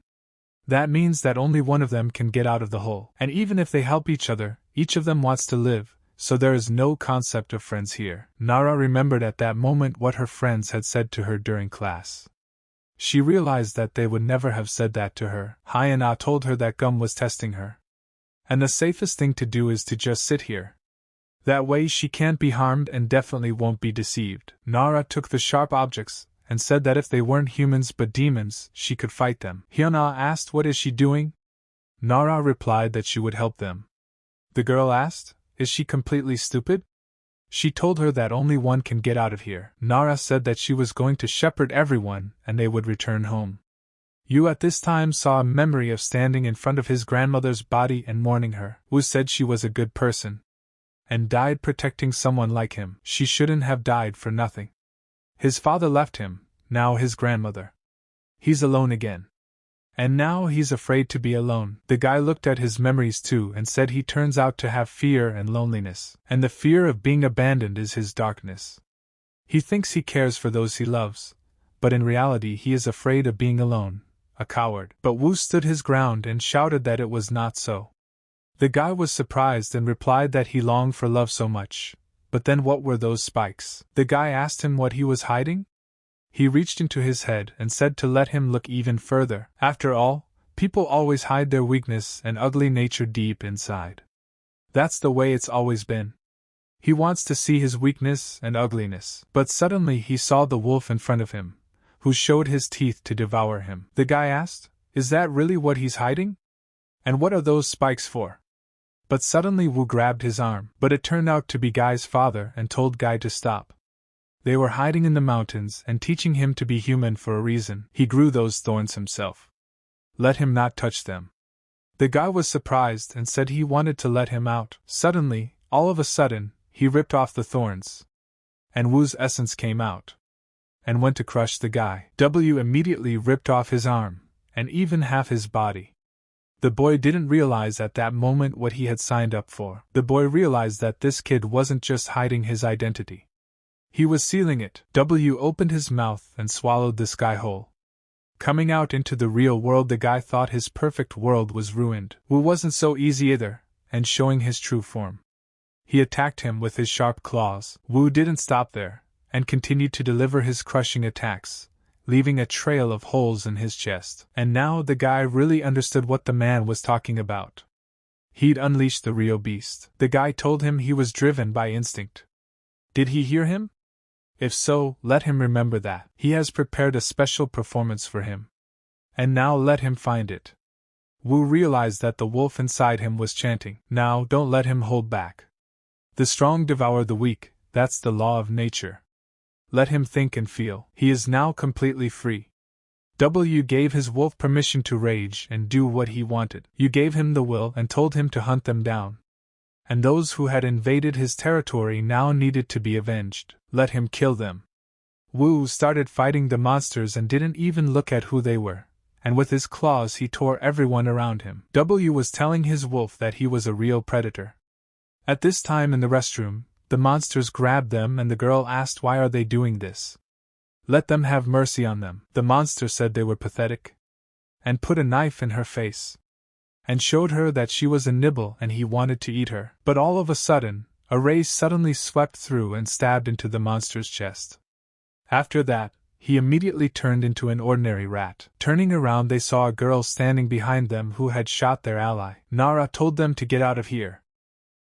That means that only one of them can get out of the hole. And even if they help each other, each of them wants to live. So there is no concept of friends here. Nara remembered at that moment what her friends had said to her during class. She realized that they would never have said that to her. Hyena told her that Gum was testing her. And the safest thing to do is to just sit here. That way she can't be harmed and definitely won't be deceived. Nara took the sharp objects and said that if they weren't humans but demons, she could fight them. Hyuna asked what is she doing? Nara replied that she would help them. The girl asked, is she completely stupid? She told her that only one can get out of here. Nara said that she was going to shepherd everyone and they would return home. Yu at this time saw a memory of standing in front of his grandmother's body and mourning her. Wu said she was a good person and died protecting someone like him. She shouldn't have died for nothing. His father left him, now his grandmother. He's alone again. And now he's afraid to be alone. The guy looked at his memories too and said he turns out to have fear and loneliness. And the fear of being abandoned is his darkness. He thinks he cares for those he loves, but in reality he is afraid of being alone, a coward. But Wu stood his ground and shouted that it was not so. The guy was surprised and replied that he longed for love so much. But then what were those spikes? The guy asked him what he was hiding. He reached into his head and said to let him look even further. After all, people always hide their weakness and ugly nature deep inside. That's the way it's always been. He wants to see his weakness and ugliness. But suddenly he saw the wolf in front of him, who showed his teeth to devour him. The guy asked, is that really what he's hiding? And what are those spikes for? But suddenly Wu grabbed his arm, but it turned out to be Guy's father and told Guy to stop. They were hiding in the mountains and teaching him to be human for a reason. He grew those thorns himself. Let him not touch them. The guy was surprised and said he wanted to let him out. Suddenly, all of a sudden, he ripped off the thorns. And Wu's essence came out and went to crush the guy. W immediately ripped off his arm, and even half his body. The boy didn't realize at that moment what he had signed up for. The boy realized that this kid wasn't just hiding his identity. He was sealing it. W opened his mouth and swallowed this guy whole. Coming out into the real world, the guy thought his perfect world was ruined. Wu wasn't so easy either, and showing his true form. He attacked him with his sharp claws. Wu didn't stop there, and continued to deliver his crushing attacks, leaving a trail of holes in his chest. And now the guy really understood what the man was talking about. He'd unleashed the real beast. The guy told him he was driven by instinct. Did he hear him? If so, let him remember that. He has prepared a special performance for him. And now let him find it. Wu realized that the wolf inside him was chanting, now don't let him hold back. The strong devour the weak, that's the law of nature. Let him think and feel. He is now completely free. W gave his wolf permission to rage and do what he wanted. You gave him the will and told him to hunt them down. And those who had invaded his territory now needed to be avenged. Let him kill them. Wu started fighting the monsters and didn't even look at who they were, and with his claws he tore everyone around him. W was telling his wolf that he was a real predator. At this time in the restroom, the monsters grabbed them and the girl asked why are they doing this. Let them have mercy on them. The monster said they were pathetic, and put a knife in her face, and showed her that she was a nibble and he wanted to eat her. But all of a sudden, a ray suddenly swept through and stabbed into the monster's chest. After that, he immediately turned into an ordinary rat. Turning around, they saw a girl standing behind them who had shot their ally. Nara told them to get out of here.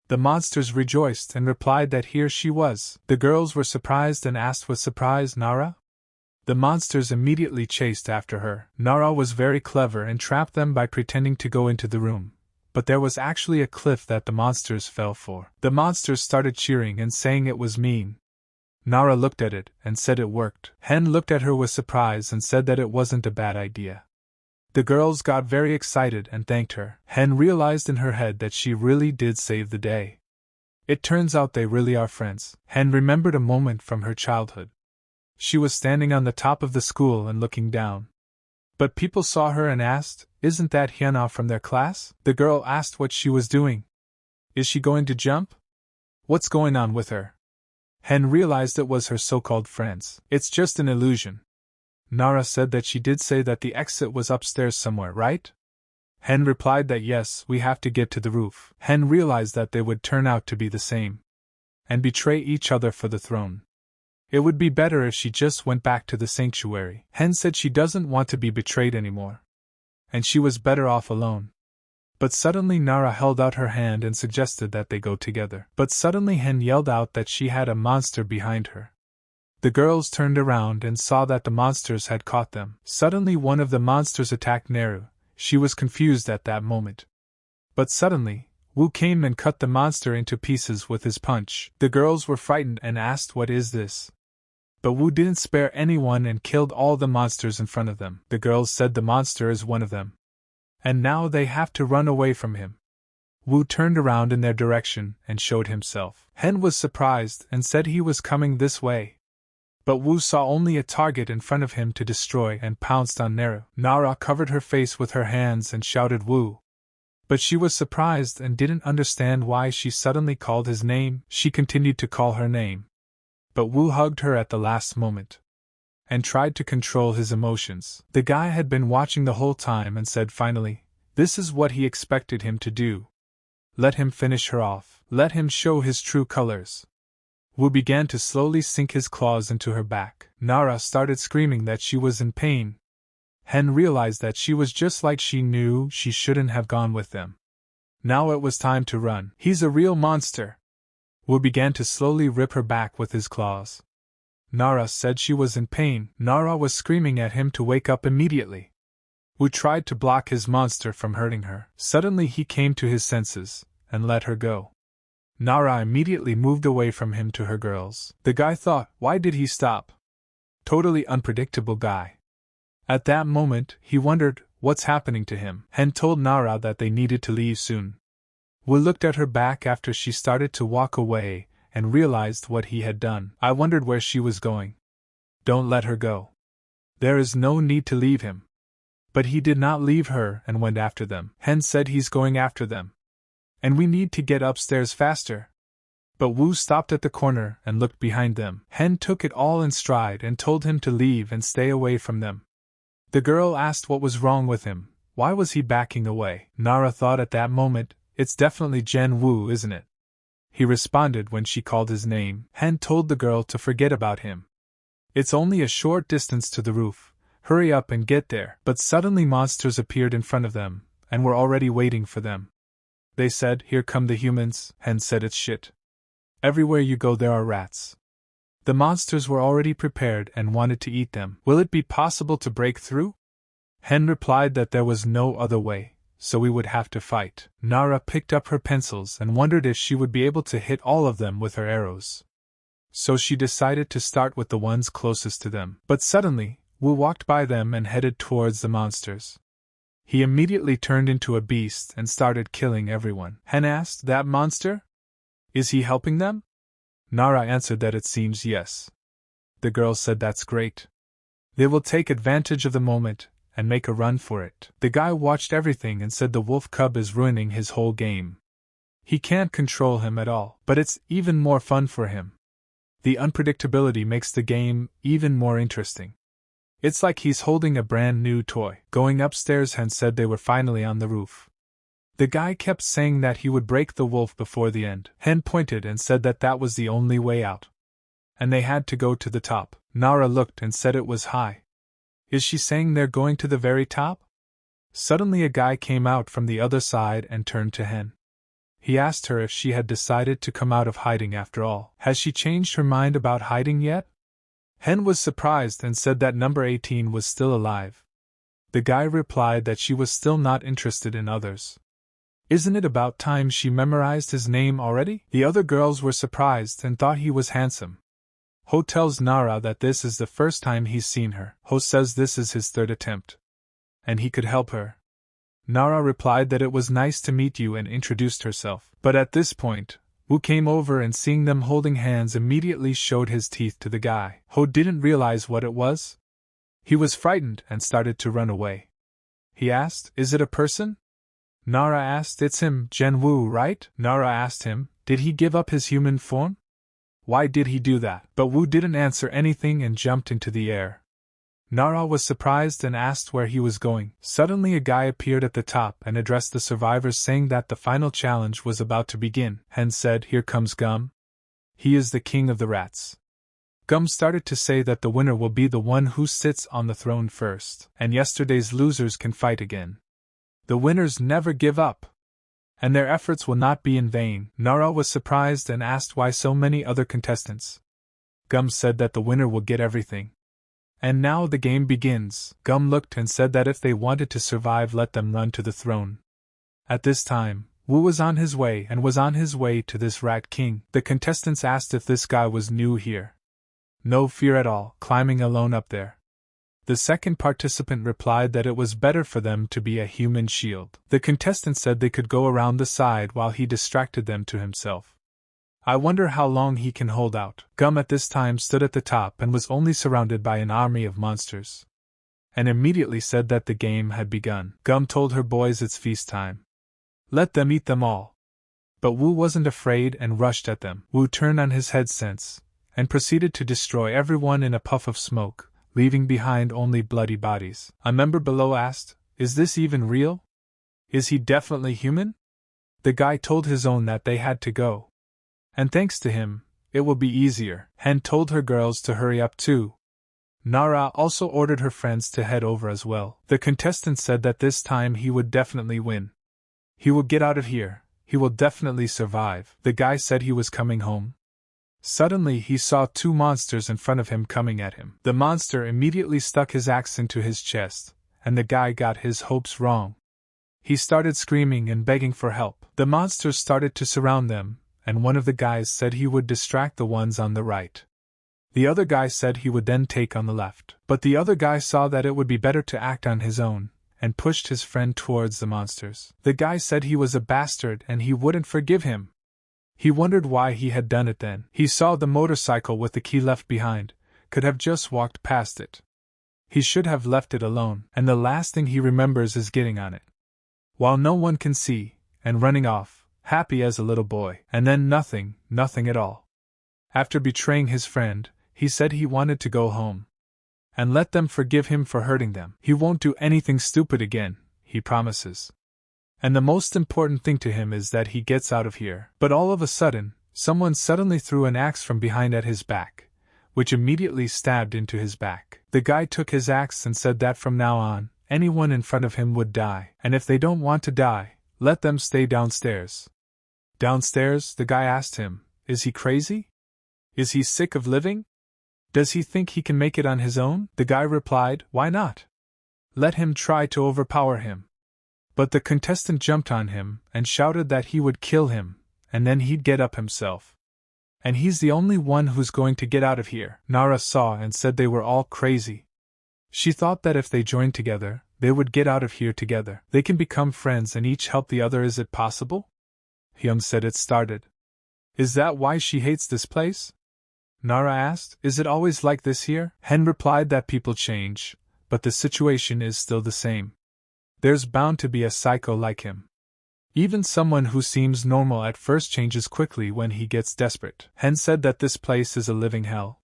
The monsters rejoiced and replied that here she was. The girls were surprised and asked with surprise, Nara? The monsters immediately chased after her. Nara was very clever and trapped them by pretending to go into the room, but there was actually a cliff that the monsters fell for. The monsters started cheering and saying it was mean. Nara looked at it and said it worked. Hen looked at her with surprise and said that it wasn't a bad idea. The girls got very excited and thanked her. Hen realized in her head that she really did save the day. It turns out they really are friends. Hen remembered a moment from her childhood. She was standing on the top of the school and looking down. But people saw her and asked, "Isn't that Hyuna from their class?" The girl asked what she was doing. "Is she going to jump? What's going on with her?" Hen realized it was her so-called friends. "It's just an illusion." Nara said that she did say that the exit was upstairs somewhere, right? Hen replied that yes, we have to get to the roof. Hen realized that they would turn out to be the same, and betray each other for the throne. It would be better if she just went back to the sanctuary. Hen said she doesn't want to be betrayed anymore, and she was better off alone. But suddenly Nara held out her hand and suggested that they go together. But suddenly Hen yelled out that she had a monster behind her. The girls turned around and saw that the monsters had caught them. Suddenly one of the monsters attacked Nara. She was confused at that moment. But suddenly, Wu came and cut the monster into pieces with his punch. The girls were frightened and asked, "What is this?" But Wu didn't spare anyone and killed all the monsters in front of them. The girls said the monster is one of them, and now they have to run away from him. Wu turned around in their direction and showed himself. Hen was surprised and said he was coming this way. But Wu saw only a target in front of him to destroy and pounced on Nara. Nara covered her face with her hands and shouted Wu. But she was surprised and didn't understand why she suddenly called his name. She continued to call her name, but Wu hugged her at the last moment and tried to control his emotions. The guy had been watching the whole time and said finally, this is what he expected him to do. Let him finish her off. Let him show his true colors. Wu began to slowly sink his claws into her back. Nara started screaming that she was in pain. Hen realized that she was just like she knew she shouldn't have gone with them. Now it was time to run. He's a real monster. Wu began to slowly rip her back with his claws. Nara said she was in pain. Nara was screaming at him to wake up immediately. Wu tried to block his monster from hurting her. Suddenly he came to his senses and let her go. Nara immediately moved away from him to her girls. The guy thought, why did he stop? Totally unpredictable guy. At that moment, he wondered, what's happening to him? Hen told Nara that they needed to leave soon. Wu looked at her back after she started to walk away and realized what he had done. I wondered where she was going. Don't let her go. There is no need to leave him. But he did not leave her and went after them. Hen said he's going after them, and we need to get upstairs faster. But Wu stopped at the corner and looked behind them. Hen took it all in stride and told him to leave and stay away from them. The girl asked what was wrong with him. Why was he backing away? Nara thought at that moment, it's definitely Jen Wu, isn't it? He responded when she called his name. Hen told the girl to forget about him. It's only a short distance to the roof. Hurry up and get there. But suddenly monsters appeared in front of them and were already waiting for them. They said, here come the humans. Hen said, it's shit. Everywhere you go there are rats. The monsters were already prepared and wanted to eat them. Will it be possible to break through? Hen replied that there was no other way, so we would have to fight. Nara picked up her pencils and wondered if she would be able to hit all of them with her arrows. So she decided to start with the ones closest to them. But suddenly, Wu walked by them and headed towards the monsters. He immediately turned into a beast and started killing everyone. Hen asked, "That monster? Is he helping them?" Nara answered that it seems yes. The girl said, "That's great. They will take advantage of the moment and make a run for it." The guy watched everything and said the wolf cub is ruining his whole game. He can't control him at all, but it's even more fun for him. The unpredictability makes the game even more interesting. It's like he's holding a brand new toy. Going upstairs, Hen said they were finally on the roof. The guy kept saying that he would break the wolf before the end. Hen pointed and said that that was the only way out. And they had to go to the top. Nara looked and said it was high. Is she saying they're going to the very top? Suddenly a guy came out from the other side and turned to Hen. He asked her if she had decided to come out of hiding after all. Has she changed her mind about hiding yet? Hen was surprised and said that number 18 was still alive. The guy replied that she was still not interested in others. Isn't it about time she memorized his name already? The other girls were surprised and thought he was handsome. Ho tells Nara that this is the first time he's seen her. Ho says this is his third attempt. And he could help her. Nara replied that it was nice to meet you and introduced herself. But at this point, Wu came over and seeing them holding hands immediately showed his teeth to the guy. Ho didn't realize what it was. He was frightened and started to run away. He asked, "Is it a person?" Nara asked, "It's him, Jen Wu, right?" Nara asked him, "Did he give up his human form? Why did he do that?" But Wu didn't answer anything and jumped into the air. Nara was surprised and asked where he was going. Suddenly a guy appeared at the top and addressed the survivors saying that the final challenge was about to begin. Hen said, "Here comes Gum. He is the king of the rats." Gum started to say that the winner will be the one who sits on the throne first, and yesterday's losers can fight again. The winners never give up, and their efforts will not be in vain. Nara was surprised and asked why so many other contestants. Gum said that the winner will get everything. And now the game begins. Gum looked and said that if they wanted to survive, let them run to the throne. At this time, Wu was on his way and was on his way to this rat king. The contestants asked if this guy was new here. No fear at all, climbing alone up there. The second participant replied that it was better for them to be a human shield. The contestant said they could go around the side while he distracted them to himself. I wonder how long he can hold out. Gum at this time stood at the top and was only surrounded by an army of monsters. And immediately said that the game had begun. Gum told her boys it's feast time. Let them eat them all. But Wu wasn't afraid and rushed at them. Wu turned on his head sense and proceeded to destroy everyone in a puff of smoke, leaving behind only bloody bodies. A member below asked, "Is this even real? Is he definitely human?" The guy told his own that they had to go. And thanks to him, it will be easier. Hen told her girls to hurry up too. Nara also ordered her friends to head over as well. The contestant said that this time he would definitely win. He will get out of here, he will definitely survive. The guy said he was coming home. Suddenly he saw two monsters in front of him coming at him. The monster immediately stuck his axe into his chest, and the guy got his hopes wrong. He started screaming and begging for help. The monsters started to surround them, and one of the guys said he would distract the ones on the right. The other guy said he would then take on the left. But the other guy saw that it would be better to act on his own, and pushed his friend towards the monsters. The guy said he was a bastard and he wouldn't forgive him. He wondered why he had done it then. He saw the motorcycle with the key left behind, could have just walked past it. He should have left it alone, and the last thing he remembers is getting on it, while no one can see, and running off, happy as a little boy. And then nothing at all. After betraying his friend, he said he wanted to go home and let them forgive him for hurting them. He won't do anything stupid again, he promises. And the most important thing to him is that he gets out of here. But all of a sudden, someone suddenly threw an axe from behind at his back, which immediately stabbed into his back. The guy took his axe and said that from now on, anyone in front of him would die, and if they don't want to die, let them stay downstairs. Downstairs? The guy asked him, is he crazy? Is he sick of living? Does he think he can make it on his own? The guy replied, why not? Let him try to overpower him. But the contestant jumped on him and shouted that he would kill him, and then he'd get up himself. And he's the only one who's going to get out of here. Nara saw and said they were all crazy. She thought that if they joined together, they would get out of here together. They can become friends and each help the other. Is it possible? Hyung said it started. Is that why she hates this place? Nara asked. Is it always like this here? Hen replied that people change, but the situation is still the same. There's bound to be a psycho like him. Even someone who seems normal at first changes quickly when he gets desperate. Hen said that this place is a living hell.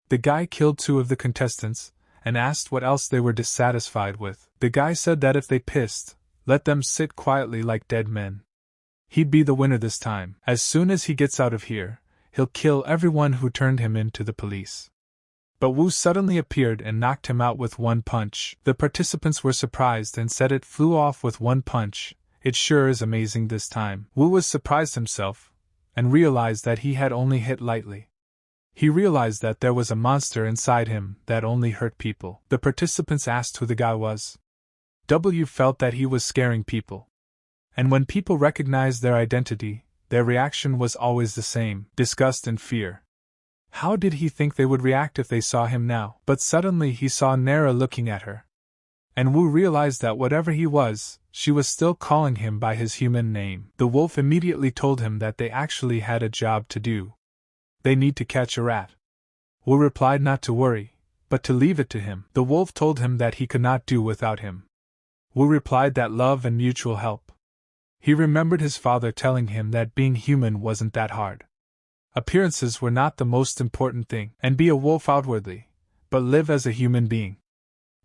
The guy killed 2 of the contestants, and asked what else they were dissatisfied with. The guy said that if they pissed, let them sit quietly like dead men. He'd be the winner this time. As soon as he gets out of here, he'll kill everyone who turned him in to the police. But Wu suddenly appeared and knocked him out with 1 punch. The participants were surprised and said it flew off with 1 punch. It sure is amazing this time. Wu was surprised himself, and realized that he had only hit lightly. He realized that there was a monster inside him that only hurt people. The participants asked who the guy was. W felt that he was scaring people. And when people recognized their identity, their reaction was always the same: disgust and fear. How did he think they would react if they saw him now? But suddenly he saw Nara looking at her. And Wu realized that whatever he was, she was still calling him by his human name. The wolf immediately told him that they actually had a job to do. They need to catch a rat. Wu replied not to worry, but to leave it to him. The wolf told him that he could not do without him. Wu replied that love and mutual help. He remembered his father telling him that being human wasn't that hard. Appearances were not the most important thing, and be a wolf outwardly, but live as a human being.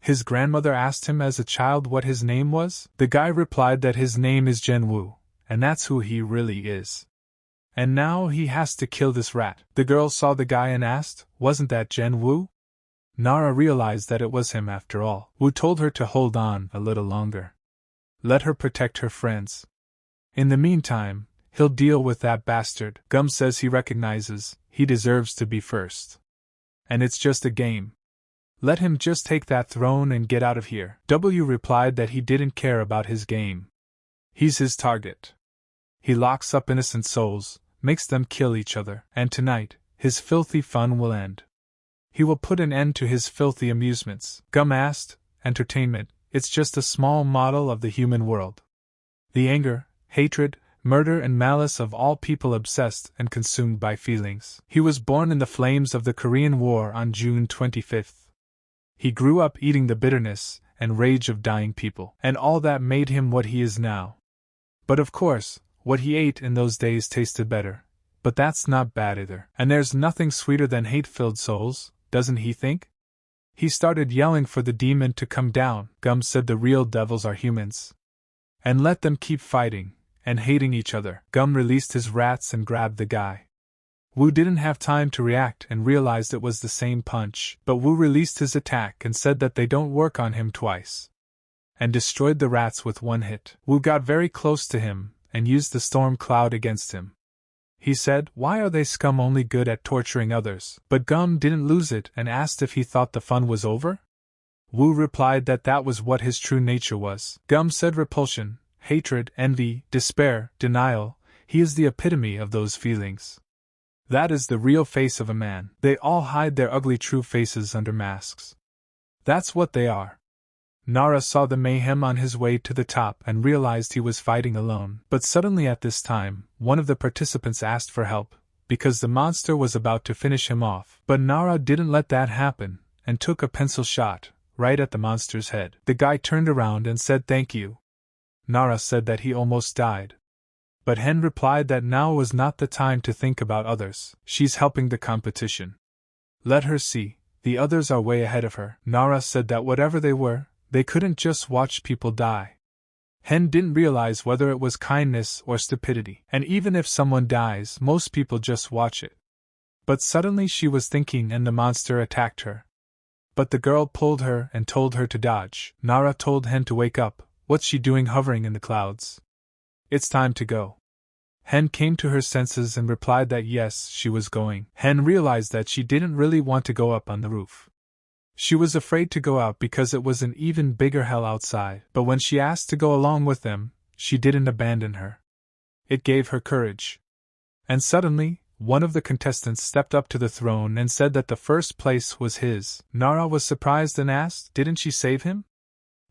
His grandmother asked him as a child what his name was. The guy replied that his name is Jen Wu, and that's who he really is. And now he has to kill this rat. The girl saw the guy and asked, wasn't that Jen Wu? Nara realized that it was him after all. Wu told her to hold on a little longer. Let her protect her friends. In the meantime, he'll deal with that bastard. Gum says he recognizes he deserves to be first. And it's just a game. Let him just take that throne and get out of here. W replied that he didn't care about his game. He's his target. He locks up innocent souls, makes them kill each other, and tonight, his filthy fun will end. He will put an end to his filthy amusements. Gum asked, entertainment, it's just a small model of the human world. The anger, hatred, murder and malice of all people obsessed and consumed by feelings. He was born in the flames of the Korean War on June 25th. He grew up eating the bitterness and rage of dying people, and all that made him what he is now. But of course, what he ate in those days tasted better, but that's not bad either. And there's nothing sweeter than hate-filled souls, doesn't he think? He started yelling for the demon to come down. Gum said the real devils are humans. And let them keep fighting and hating each other. Gum released his rats and grabbed the guy. Wu didn't have time to react and realized it was the same punch, but Wu released his attack and said that they don't work on him twice, and destroyed the rats with 1 hit. Wu got very close to him and used the storm cloud against him. He said, why are they scum only good at torturing others? But Gum didn't lose it and asked if he thought the fun was over? Wu replied that that was what his true nature was. Gum said repulsion, hatred, envy, despair, denial, he is the epitome of those feelings. That is the real face of a man. They all hide their ugly true faces under masks. That's what they are. Nara saw the mayhem on his way to the top and realized he was fighting alone. But suddenly at this time, one of the participants asked for help, because the monster was about to finish him off. But Nara didn't let that happen, and took a pencil shot, right at the monster's head. The guy turned around and said thank you. Nara said that he almost died. But Hen replied that now was not the time to think about others. She's helping the competition. Let her see, the others are way ahead of her. Nara said that whatever they were, they couldn't just watch people die. Hen didn't realize whether it was kindness or stupidity. And even if someone dies, most people just watch it. But suddenly she was thinking and the monster attacked her. But the girl pulled her and told her to dodge. Nara told Hen to wake up. What's she doing hovering in the clouds? It's time to go. Hen came to her senses and replied that yes, she was going. Hen realized that she didn't really want to go up on the roof. She was afraid to go out because it was an even bigger hell outside, but when she asked to go along with them, she didn't abandon her. It gave her courage. And suddenly, one of the contestants stepped up to the throne and said that the first place was his. Nara was surprised and asked, didn't she save him?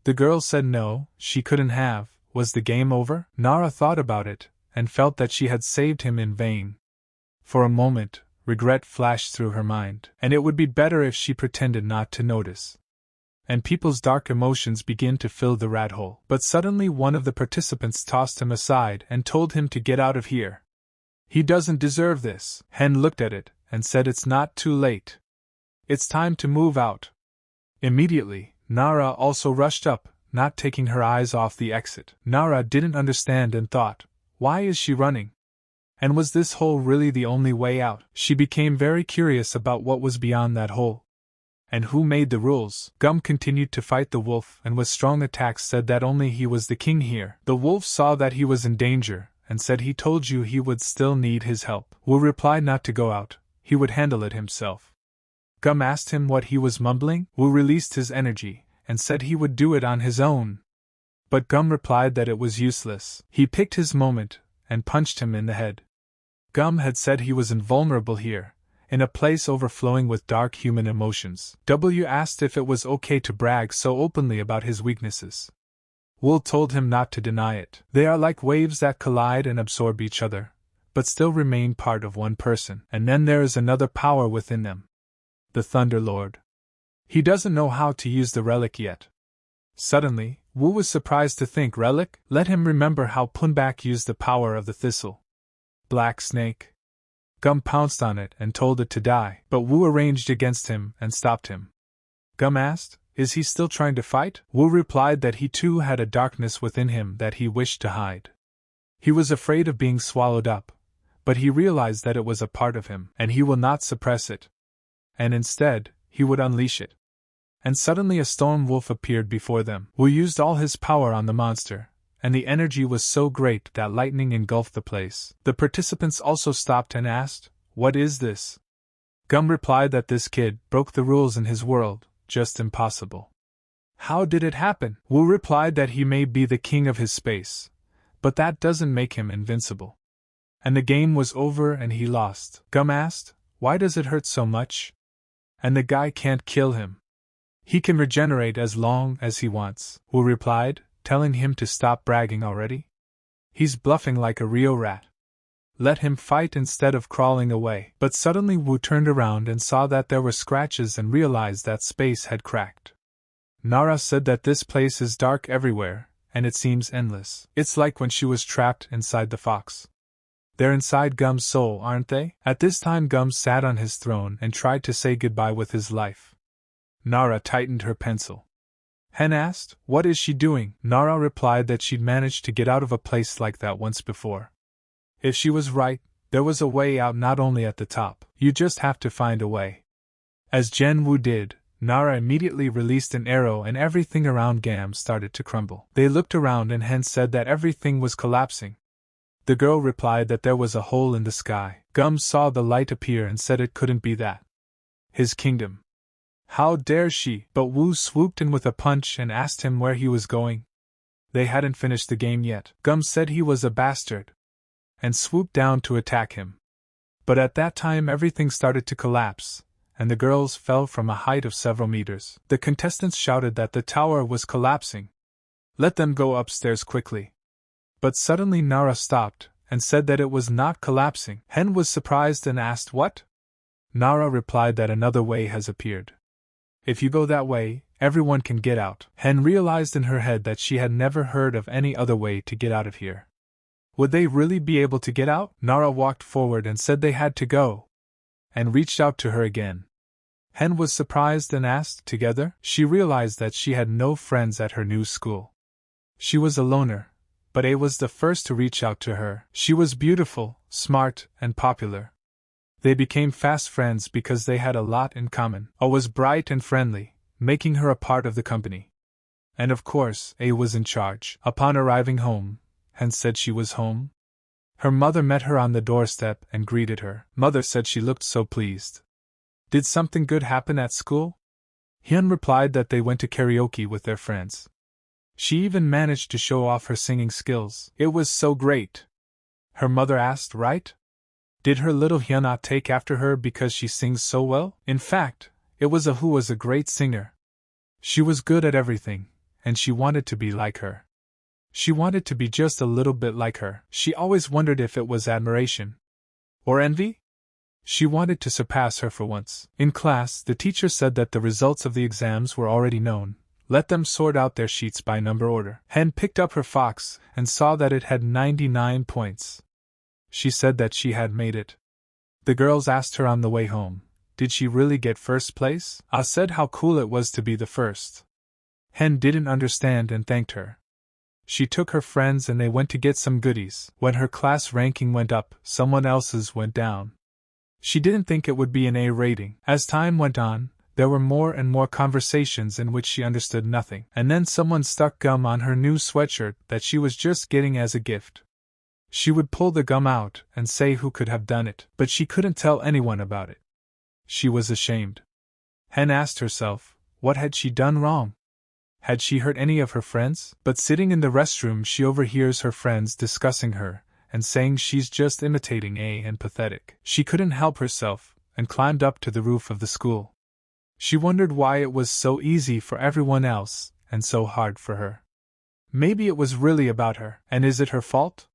The girl said no, she couldn't have. Was the game over? Nara thought about it, and felt that she had saved him in vain. For a moment, regret flashed through her mind, and it would be better if she pretended not to notice. And people's dark emotions begin to fill the rat hole. But suddenly one of the participants tossed him aside and told him to get out of here. He doesn't deserve this. Hen looked at it, and said it's not too late. It's time to move out. Immediately, Nara also rushed up, not taking her eyes off the exit. Nara didn't understand and thought, why is she running? And was this hole really the only way out? She became very curious about what was beyond that hole. And who made the rules? Gum continued to fight the wolf and with strong attacks said that only he was the king here. The wolf saw that he was in danger and said he told you he would still need his help. Wu replied not to go out, he would handle it himself. Gum asked him what he was mumbling. Wu released his energy and said he would do it on his own. But Gum replied that it was useless. He picked his moment and punched him in the head. Gum had said he was invulnerable here, in a place overflowing with dark human emotions. W asked if it was okay to brag so openly about his weaknesses. Wool told him not to deny it. They are like waves that collide and absorb each other, but still remain part of one person. And then there is another power within them. The Thunder Lord. He doesn't know how to use the relic yet. Suddenly, Wu was surprised to think relic. Let him remember how Punbak used the power of the thistle. Black snake. Gum pounced on it and told it to die, but Wu arranged against him and stopped him. Gum asked, is he still trying to fight? Wu replied that he too had a darkness within him that he wished to hide. He was afraid of being swallowed up, but he realized that it was a part of him, and he will not suppress it. And instead, he would unleash it. And suddenly a storm wolf appeared before them. Wu used all his power on the monster, and the energy was so great that lightning engulfed the place. The participants also stopped and asked, what is this? Gum replied that this kid broke the rules in his world, just impossible. How did it happen? Wu replied that he may be the king of his space, but that doesn't make him invincible. And the game was over and he lost. Gum asked, why does it hurt so much? And the guy can't kill him. He can regenerate as long as he wants. Wu replied, telling him to stop bragging already. He's bluffing like a Rio rat. Let him fight instead of crawling away. But suddenly Wu turned around and saw that there were scratches and realized that space had cracked. Nara said that this place is dark everywhere, and it seems endless. It's like when she was trapped inside the fox. They're inside Gum's soul, aren't they? At this time Gum sat on his throne and tried to say goodbye with his life. Nara tightened her pencil. Hen asked, what is she doing? Nara replied that she'd managed to get out of a place like that once before. If she was right, there was a way out not only at the top, you just have to find a way. As Jen Wu did, Nara immediately released an arrow and everything around Gam started to crumble. They looked around and Hen said that everything was collapsing. The girl replied that there was a hole in the sky. Gum saw the light appear and said it couldn't be that. His kingdom. How dare she? But Wu swooped in with a punch and asked him where he was going. They hadn't finished the game yet. Gum said he was a bastard, and swooped down to attack him. But at that time everything started to collapse, and the girls fell from a height of several meters. The contestants shouted that the tower was collapsing. Let them go upstairs quickly. But suddenly Nara stopped, and said that it was not collapsing. Hen was surprised and asked what? Nara replied that another way has appeared. If you go that way, everyone can get out. Hen realized in her head that she had never heard of any other way to get out of here. Would they really be able to get out? Nara walked forward and said they had to go, and reached out to her again. Hen was surprised and asked, together? She realized that she had no friends at her new school. She was a loner, but A was the first to reach out to her. She was beautiful, smart, and popular. They became fast friends because they had a lot in common. A was bright and friendly, making her a part of the company. And of course, A was in charge. Upon arriving home, Hen said she was home. Her mother met her on the doorstep and greeted her. Mother said she looked so pleased. Did something good happen at school? Hyun replied that they went to karaoke with their friends. She even managed to show off her singing skills. It was so great. Her mother asked, right? Did her little Hyuna take after her because she sings so well? In fact, it was who was a great singer. She was good at everything, and she wanted to be like her. She wanted to be just a little bit like her. She always wondered if it was admiration or envy. She wanted to surpass her for once. In class, the teacher said that the results of the exams were already known. Let them sort out their sheets by number order. Hen picked up her fox and saw that it had 99 points. She said that she had made it. The girls asked her on the way home, did she really get first place? Ah said how cool it was to be the first. Hen didn't understand and thanked her. She took her friends and they went to get some goodies. When her class ranking went up, someone else's went down. She didn't think it would be an A rating. As time went on, there were more and more conversations in which she understood nothing. And then someone stuck gum on her new sweatshirt that she was just getting as a gift. She would pull the gum out and say who could have done it, but she couldn't tell anyone about it. She was ashamed. Hen asked herself, what had she done wrong? Had she hurt any of her friends? But sitting in the restroom, she overhears her friends discussing her and saying she's just imitating A and pathetic. She couldn't help herself and climbed up to the roof of the school. She wondered why it was so easy for everyone else and so hard for her. Maybe it was really about her, and is it her fault?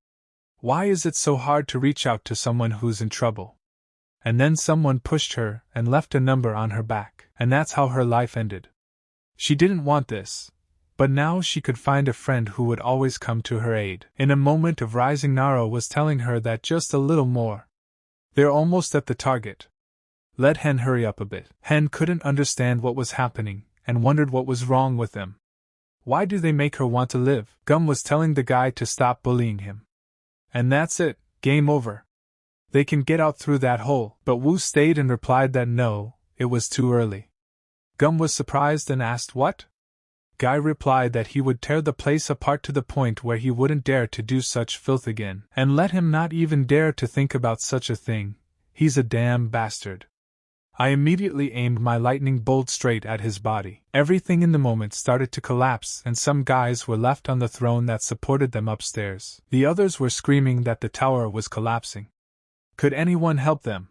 Why is it so hard to reach out to someone who's in trouble? And then someone pushed her and left a number on her back, and that's how her life ended. She didn't want this, but now she could find a friend who would always come to her aid. In a moment of rising, Nara was telling her that just a little more. They're almost at the target. Let Hen hurry up a bit. Hen couldn't understand what was happening and wondered what was wrong with them. Why do they make her want to live? Gum was telling the guy to stop bullying him. And that's it, game over. They can get out through that hole. But Wu stayed and replied that no, it was too early. Gum was surprised and asked what? Guy replied that he would tear the place apart to the point where he wouldn't dare to do such filth again, and let him not even dare to think about such a thing. He's a damn bastard. I immediately aimed my lightning bolt straight at his body. Everything in the moment started to collapse, and some guys were left on the throne that supported them upstairs. The others were screaming that the tower was collapsing. Could anyone help them?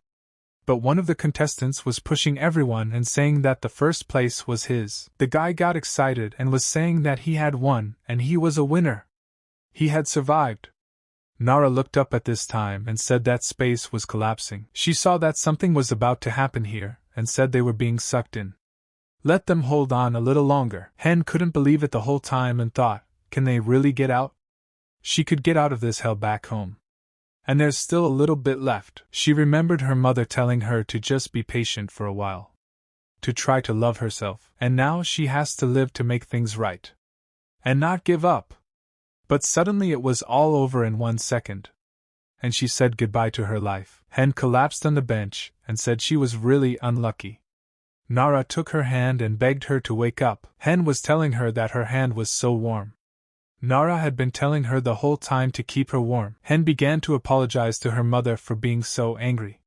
But one of the contestants was pushing everyone and saying that the first place was his. The guy got excited and was saying that he had won and he was a winner. He had survived. Nara looked up at this time and said that space was collapsing. She saw that something was about to happen here and said they were being sucked in. Let them hold on a little longer. Hen couldn't believe it the whole time and thought, can they really get out? She could get out of this hell back home. And there's still a little bit left. She remembered her mother telling her to just be patient for a while. To try to love herself. And now she has to live to make things right. And not give up. But suddenly it was all over in 1 second. And she said goodbye to her life. Hen collapsed on the bench and said she was really unlucky. Nara took her hand and begged her to wake up. Hen was telling her that her hand was so warm. Nara had been telling her the whole time to keep her warm. Hen began to apologize to her mother for being so angry.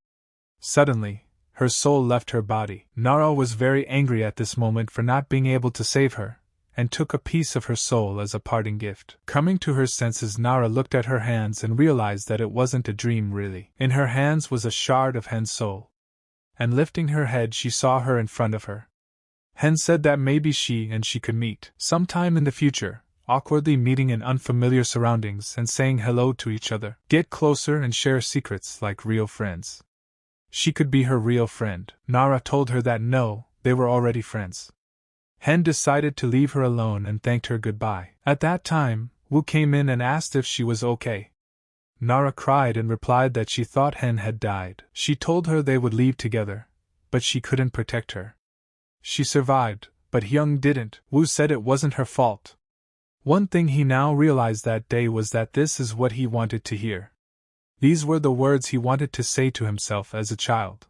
Suddenly, her soul left her body. Nara was very angry at this moment for not being able to save her, and took a piece of her soul as a parting gift. Coming to her senses, Nara looked at her hands and realized that it wasn't a dream really. In her hands was a shard of Hen's soul. And lifting her head, she saw her in front of her. Hen said that maybe she and she could meet sometime in the future, awkwardly meeting in unfamiliar surroundings and saying hello to each other, get closer and share secrets like real friends. She could be her real friend. Nara told her that no, they were already friends. Hen decided to leave her alone and thanked her goodbye. At that time, Wu came in and asked if she was okay. Nara cried and replied that she thought Hen had died. She told her they would leave together, but she couldn't protect her. She survived, but Hyung didn't. Wu said it wasn't her fault. One thing he now realized that day was that this is what he wanted to hear. These were the words he wanted to say to himself as a child.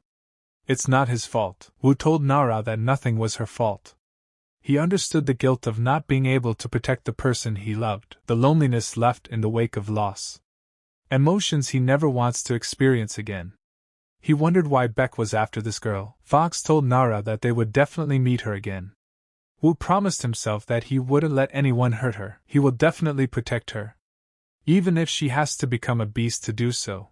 It's not his fault. Wu told Nara that nothing was her fault. He understood the guilt of not being able to protect the person he loved, the loneliness left in the wake of loss. Emotions he never wants to experience again. He wondered why Beck was after this girl. Fox told Nara that they would definitely meet her again. Wu promised himself that he wouldn't let anyone hurt her. He will definitely protect her, even if she has to become a beast to do so.